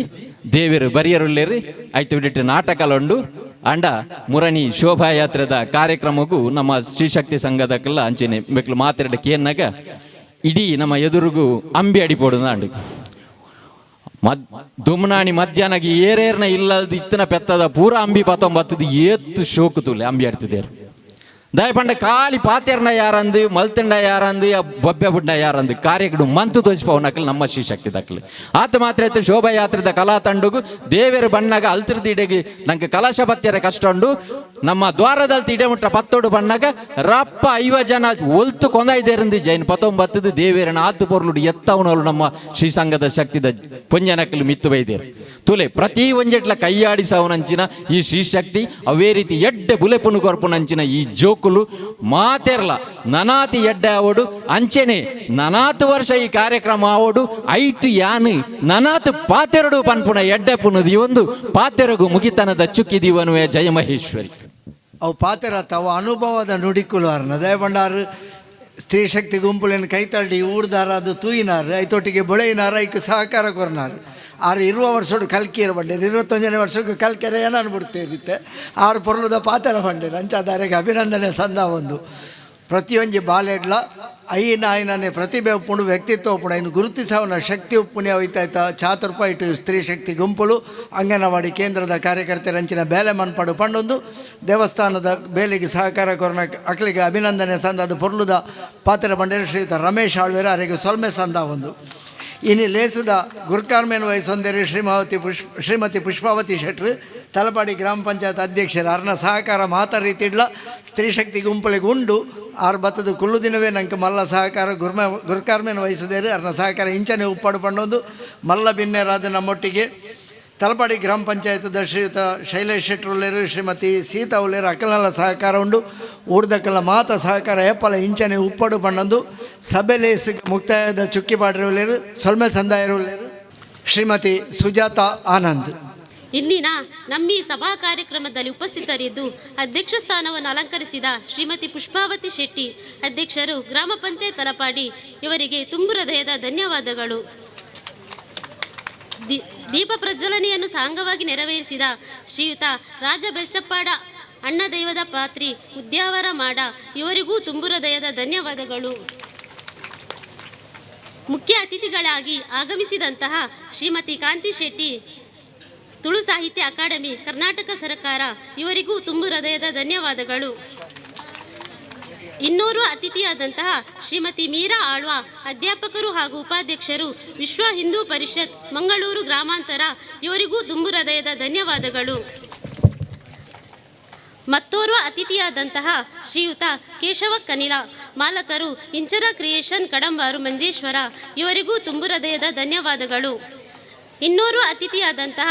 ದೇವಿರು ಬರಿಯರುಳ್ಳೇರು ಆಯ್ತು ಬಿಟ್ಟು ನಾಟಕಲುಂಡು ಅಂಡ ಮುರಣಿ ಶೋಭಾಯಾತ್ರೆದ ಕಾರ್ಯಕ್ರಮಕ್ಕೂ ನಮ್ಮ ಶ್ರೀಶಕ್ತಿ ಸಂಘದಕ್ಕೆಲ್ಲ ಅಂಚೆನೆ ಬೇಕಲು ಮಾತಾಡಕ್ಕೆ ಏನಾಗ ಇಡೀ ನಮ್ಮ ಎದುರುಗೂ ಅಂಬಿ ಅಡಿಪೋಡು ಅಂಡು ದುಮ್ನಾಣಿ ಮಧ್ಯಾಹ್ನಗೆ ಏರೇರ್ನ ಇಲ್ಲದ ಇತ್ತನ ಪೆತ್ತದ ಪೂರ ಅಂಬಿ 19 ಏತ್ತು ಶೋಕು ತುಲೆ ಅಂಬಿ ಆಡ್ತಿದ್ದೇರು ದಯಪಂಡ ಖಾಲಿ ಪಾತೆರ್ನ ಯಾರಂದು ಮಲ್ತಂಡ ಯಾರಂದು ಬೊಬ್ಬೆ ಬುಡ್ಡ ಯಾರಂದು ಕಾರ್ಯಕ್ರಮ ಮಂತು ತೋಚಿಪವನಕಲ್ ನಮ್ಮ ಶ್ರೀಶಕ್ತಿ ದಕ್ಕಲು ಆತ ಮಾತ್ರ ಎತ್ತು ಶೋಭಾಯಾತ್ರೆದ ಕಲಾ ತಂಡುಗು ದೇವೇರು ಬಣ್ಣಗ ಅಲ್ತಿರ್ದಿಡೆಗೆ ನಂಗೆ ಕಲಶ ಬತ್ತೆರ ಕಷ್ಟ ಉಂಡು ನಮ್ಮ ದ್ವಾರದಲ್ಲಿ ಇಡೆ ಮುಟ್ಟ 10 ಬಣ್ಣಗ ರಪ್ಪ 50 ಜನ ಒಲ್ತು ಕೊಂದಾಯ್ದೇರಂದು ಜೈನ್ 19 ದೇವೇರನ ಆತು ಪೊರ್ಲುಡು ಎತ್ತವನಲು ನಮ್ಮ ಶ್ರೀ ಸಂಘದ ಶಕ್ತಿದ ಪುಂಜನಕಲು ಮಿತ್ತು ಬೈದೇರು ತುಲೆ ಪ್ರತಿ ಒಂಜೆಟ್ಲ ಕೈಯಾಡಿಸವನಂಚಿನ ಈ ಶ್ರೀಶಕ್ತಿ ಅವೇ ರೀತಿ ಎಡ್ಡೆ ಬುಲೆಪುನು ಕೊರ್ಪುನಂಚಿನ ಈ ಜೋಕುಲು ಮಾತೆರ್ಲ ನನಾತಿ ಎಡ್ಡೆ ಆವೋಡು ಅಂಚೆನೆ ನನಾತು ವರ್ಷ ಈ ಕಾರ್ಯಕ್ರಮ ಆವೋಡು ಐಟು ಯಾನು ನನಾತು ಪಾತೆರಡು ಪನ್ಪುನ ಎಡ್ಡೆ ಪುನದಿ ಒಂದು ಪಾತೆರಗು ಮುಗಿತನದ ಚುಕ್ಕಿದೀವನುವೆ ಜಯ ಮಹೇಶ್ವರಿ ಅವು ಪಾತೆರ ಅವು ಅನುಭವದ ನುಡಿಕುಲು ಅರ್ನ ದಯಬಂಡಾರು ಸ್ತ್ರೀ ಶಕ್ತಿ ಗುಂಪುಲೇನು ಕೈತಳ್ಳಿ ಊಡ್ದಾರ ಅದು ತೂಯಿನಾರು ಐತೊಟ್ಟಿಗೆ ಬೊಳೆಯಿನಾರ ಐಕ್ ಸಹಕಾರ ಕೊರ್ನಾರು ಆರು 20 ವರ್ಷೋಡು ಕಲ್ಕಿರ ಬಂಡೇರು 21ನೇ ವರ್ಷಕ್ಕೆ ಕಲ್ಕೆರೆ ಏನು ಅನ್ಬಿಡ್ತಿರುತ್ತೆ ಆರು ಪೊರ್ಲುದ ಪಾತೆರ ಬಂಡೇರು ಅಂಚಾದಾರೆಗೆ ಅಭಿನಂದನೆ ಸಂದ ಒಂದು ಪ್ರತಿಯೊಂದು ಬಾಲೆಡ್ಲ ಐನನೇ ಪ್ರತಿಭೆ ಉಪ್ಪುಂಡು ವ್ಯಕ್ತಿತ್ವ ಉಪ್ಪುಂಡು ಐನು ಗುರುತಿಸವನ ಶಕ್ತಿ ಉಪ್ಪುಣೆ ಹೋಯ್ತಾಯ್ತ ಚಾತುರ್ಪಾಯಿಟ್ಟು ಸ್ತ್ರೀ ಶಕ್ತಿ ಗುಂಪುಲು ಅಂಗನವಾಡಿ ಕೇಂದ್ರದ ಕಾರ್ಯಕರ್ತೆರಂಚಿನ ಬೇಲೆ ಮನ್ಪಡು ಪಂಡೊಂದು ದೇವಸ್ಥಾನದ ಬೇಲಿಗೆ ಸಹಕಾರ ಕೊರನ ಅಕ್ಲಿಗೆ ಅಭಿನಂದನೆ ಸಂದ ಅದು ಪೊರ್ಲುದ ಪಾತೆರ ಬಂಡೇರು ಶ್ರೀಯುತ ರಮೇಶ್ ಆಳ್ವೇರ ಅವರಿಗೆ ಸೊಲ್ಮೆ ಸಂದ ಒಂದು ಇನ್ನು ಲೇಸದ ಗುರ್ಕಾರ್ಮೇನ್ ವಯಸ್ಸೊಂದೇರಿ ಶ್ರೀಮತಿ ಪುಷ್ಪಾವತಿ ಶೆಟ್ರು ತಲಪಾಡಿ ಗ್ರಾಮ ಪಂಚಾಯತ್ ಅಧ್ಯಕ್ಷರು ಅರ್ನ ಸಹಕಾರ ಮಾತ ರೀತಿಡ್ಲ ಸ್ತ್ರೀ ಶಕ್ತಿ ಗುಂಪುಳಿಗೆ ಉಂಡು ಆರು ಬತ್ತದ ಕುಲ್ಲು ದಿನವೇ ನಂಗೆ ಮಲ್ಲ ಸಹಕಾರ ಗುರ್ಕಾರ್ಮೇನ್ ವಹಿಸದೇರು ಅರ್ನ ಸಹಕಾರ ಇಂಚನೆ ಉಪ್ಪಾಡು ಪಂಡೊಂದು ಮಲ್ಲ ಬಿನ್ನೆರಾದ ನಮ್ಮೊಟ್ಟಿಗೆ ತಲಪಾಡಿ ಗ್ರಾಮ ಪಂಚಾಯತದ ಶ್ರೀಯುತ ಶೈಲೇಶ್ ಶೆಟ್ರು ಉಳ್ಳೇರು ಶ್ರೀಮತಿ ಸೀತಾ ಉಳ್ಳೇರು ಅಕ್ಕಲಲ್ಲ ಸಹಕಾರ ಉಂಡು ಊರ್ದಕ್ಕಲ್ಲ ಮಾತ ಸಹಕಾರ ಏಪಲ ಇಂಚನೆ ಉಪ್ಪಡು ಪಣ್ಣಂದು ಸಭೆಲೇಸಿ ಮುಕ್ತಾಯದ ಚುಕ್ಕಿ ಬಾಡ್ರಿ ಉಳ್ಳೇರು ಸೊಲ್ಮೆ ಸಂದಾಯರು ಉಳ್ಳೇರು ಶ್ರೀಮತಿ ಸುಜಾತಾ ಆನಂದ್ ಇಂದಿನ ನಮ್ಮ ಈ ಸಭಾ ಕಾರ್ಯಕ್ರಮದಲ್ಲಿ ಉಪಸ್ಥಿತರಿದ್ದು ಅಧ್ಯಕ್ಷ ಸ್ಥಾನವನ್ನು ಅಲಂಕರಿಸಿದ ಶ್ರೀಮತಿ ಪುಷ್ಪಾವತಿ ಶೆಟ್ಟಿ ಅಧ್ಯಕ್ಷರು ಗ್ರಾಮ ಪಂಚಾಯತ್ ತಲಪಾಡಿ ಇವರಿಗೆ ತುಂಬು ಹೃದಯದ ಧನ್ಯವಾದಗಳು. ದೀಪ ಪ್ರಜ್ವಲನೆಯನ್ನು ಸಾಂಗವಾಗಿ ನೆರವೇರಿಸಿದ ಶ್ರೀಯುತ ರಾಜ ಬೆಳ್ಚಪ್ಪಾಡ ಅಣ್ಣ ದೈವದ ಪಾತ್ರಿ ಉದ್ಯಾವರ ಮಾಡ ಇವರಿಗೂ ತುಂಬು ಹೃದಯದ ಧನ್ಯವಾದಗಳು. ಮುಖ್ಯ ಅತಿಥಿಗಳಾಗಿ ಆಗಮಿಸಿದಂತಹ ಶ್ರೀಮತಿ ಕಾಂತಿ ಶೆಟ್ಟಿ ತುಳು ಸಾಹಿತ್ಯ ಅಕಾಡೆಮಿ ಕರ್ನಾಟಕ ಸರ್ಕಾರ ಇವರಿಗೂ ತುಂಬು ಹೃದಯದ ಧನ್ಯವಾದಗಳು. ಇನ್ನೋರ್ವ ಅತಿಥಿಯಾದಂತಹ ಶ್ರೀಮತಿ ಮೀರಾ ಆಳ್ವ ಅಧ್ಯಾಪಕರು ಹಾಗೂ ಉಪಾಧ್ಯಕ್ಷರು ವಿಶ್ವ ಹಿಂದೂ ಪರಿಷತ್ ಮಂಗಳೂರು ಗ್ರಾಮಾಂತರ ಇವರಿಗೂ ತುಂಬು ಹೃದಯದ ಧನ್ಯವಾದಗಳು. ಮತ್ತೋರ್ವ ಅತಿಥಿಯಾದಂತಹ ಶ್ರೀಯುತ ಕೇಶವ ಕನಿಲ ಮಾಲಕರು ಇಂಚರ ಕ್ರಿಯೇಷನ್ ಕಡಂಬಾರು ಮಂಜೇಶ್ವರ ಇವರಿಗೂ ತುಂಬು ಹೃದಯದ ಧನ್ಯವಾದಗಳು. ಇನ್ನೋರ್ವ ಅತಿಥಿಯಾದಂತಹ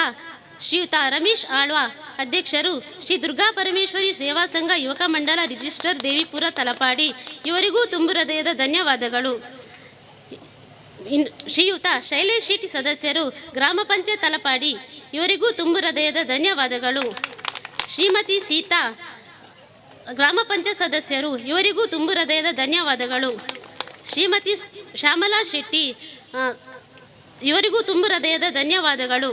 ಶ್ರೀಯುತ ರಮೇಶ್ ಆಳ್ವ ಅಧ್ಯಕ್ಷರು ಶ್ರೀ ದುರ್ಗಾ ಪರಮೇಶ್ವರಿ ಸೇವಾ ಸಂಘ ಯುವಕ ಮಂಡಲ ರಿಜಿಸ್ಟರ್ ದೇವಿಪುರ ತಲಪಾಡಿ ಇವರಿಗೂ ತುಂಬು ಹೃದಯದ ಧನ್ಯವಾದಗಳು. ಶ್ರೀಯುತ ಶೈಲೇಶ್ ಶೆಟ್ಟಿ ಸದಸ್ಯರು ಗ್ರಾಮ ಪಂಚಾಯತ್ ತಲಪಾಡಿ ಇವರಿಗೂ ತುಂಬು ಹೃದಯದ ಧನ್ಯವಾದಗಳು. ಶ್ರೀಮತಿ ಸೀತಾ ಗ್ರಾಮ ಪಂಚಾಯತ್ ಸದಸ್ಯರು ಇವರಿಗೂ ತುಂಬು ಹೃದಯದ ಧನ್ಯವಾದಗಳು. ಶ್ರೀಮತಿ ಶ್ಯಾಮಲಾ ಶೆಟ್ಟಿ ಇವರಿಗೂ ತುಂಬು ಹೃದಯದ ಧನ್ಯವಾದಗಳು.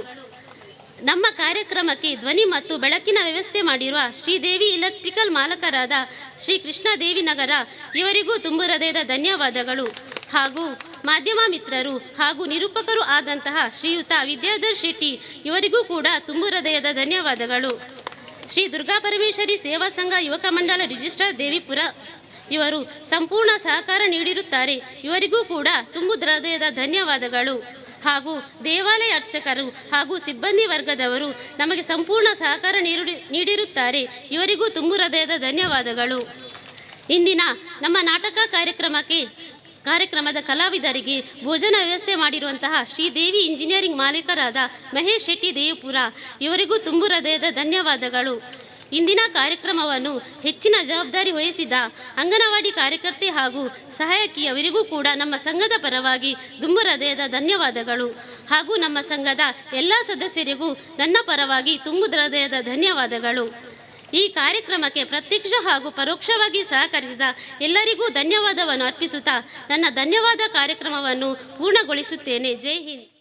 ನಮ್ಮ ಕಾರ್ಯಕ್ರಮಕ್ಕೆ ಧ್ವನಿ ಮತ್ತು ಬೆಳಕಿನ ವ್ಯವಸ್ಥೆ ಮಾಡಿರುವ ಶ್ರೀದೇವಿ ಇಲೆಕ್ಟ್ರಿಕಲ್ ಮಾಲಕರಾದ ಶ್ರೀ ಕೃಷ್ಣದೇವಿ ನಗರ ಇವರಿಗೂ ತುಂಬು ಹೃದಯದ ಧನ್ಯವಾದಗಳು. ಹಾಗೂ ಮಾಧ್ಯಮ ಮಿತ್ರರು ಹಾಗೂ ನಿರೂಪಕರು ಆದಂತಹ ಶ್ರೀಯುತ ವಿದ್ಯಾಧರ್ ಶೆಟ್ಟಿ ಇವರಿಗೂ ಕೂಡ ತುಂಬು ಹೃದಯದ ಧನ್ಯವಾದಗಳು. ಶ್ರೀ ದುರ್ಗಾ ಪರಮೇಶ್ವರಿ ಸೇವಾ ಸಂಘ ಯುವಕ ಮಂಡಲ ರಿಜಿಸ್ಟರ್ ದೇವಿಪುರ ಇವರು ಸಂಪೂರ್ಣ ಸಹಕಾರ ನೀಡಿರುತ್ತಾರೆ. ಇವರಿಗೂ ಕೂಡ ತುಂಬು ಹೃದಯದ ಧನ್ಯವಾದಗಳು. ಹಾಗೂ ದೇವಾಲಯ ಅರ್ಚಕರು ಹಾಗೂ ಸಿಬ್ಬಂದಿ ವರ್ಗದವರು ನಮಗೆ ಸಂಪೂರ್ಣ ಸಹಕಾರ ನೀಡಿರುತ್ತಾರೆ. ಇವರಿಗೂ ತುಂಬು ಹೃದಯದ ಧನ್ಯವಾದಗಳು. ಇಂದಿನ ನಮ್ಮ ನಾಟಕ ಕಾರ್ಯಕ್ರಮಕ್ಕೆ ಕಾರ್ಯಕ್ರಮದ ಕಲಾವಿದರಿಗೆ ಭೋಜನ ವ್ಯವಸ್ಥೆ ಮಾಡಿರುವಂತಹ ಶ್ರೀದೇವಿ ಇಂಜಿನಿಯರಿಂಗ್ ಮಾಲೀಕರಾದ ಮಹೇಶ್ ಶೆಟ್ಟಿ ದೇವಪುರ ಇವರಿಗೂ ತುಂಬು ಹೃದಯದ ಧನ್ಯವಾದಗಳು. ಇಂದಿನ ಕಾರ್ಯಕ್ರಮವನ್ನು ಹೆಚ್ಚಿನ ಜವಾಬ್ದಾರಿ ವಹಿಸಿದ ಅಂಗನವಾಡಿ ಕಾರ್ಯಕರ್ತೆ ಹಾಗೂ ಸಹಾಯಕಿಯವರಿಗೂ ಕೂಡ ನಮ್ಮ ಸಂಘದ ಪರವಾಗಿ ತುಂಬು ಹೃದಯದ ಧನ್ಯವಾದಗಳು ಹಾಗೂ ನಮ್ಮ ಸಂಘದ ಎಲ್ಲ ಸದಸ್ಯರಿಗೂ ನನ್ನ ಪರವಾಗಿ ತುಂಬು ಹೃದಯದ ಧನ್ಯವಾದಗಳು. ಈ ಕಾರ್ಯಕ್ರಮಕ್ಕೆ ಪ್ರತ್ಯಕ್ಷ ಹಾಗೂ ಪರೋಕ್ಷವಾಗಿ ಸಹಕರಿಸಿದ ಎಲ್ಲರಿಗೂ ಧನ್ಯವಾದವನ್ನು ಅರ್ಪಿಸುತ್ತಾ ನನ್ನ ಧನ್ಯವಾದ ಕಾರ್ಯಕ್ರಮವನ್ನು ಪೂರ್ಣಗೊಳಿಸುತ್ತೇನೆ. ಜೈ ಹಿಂದ್.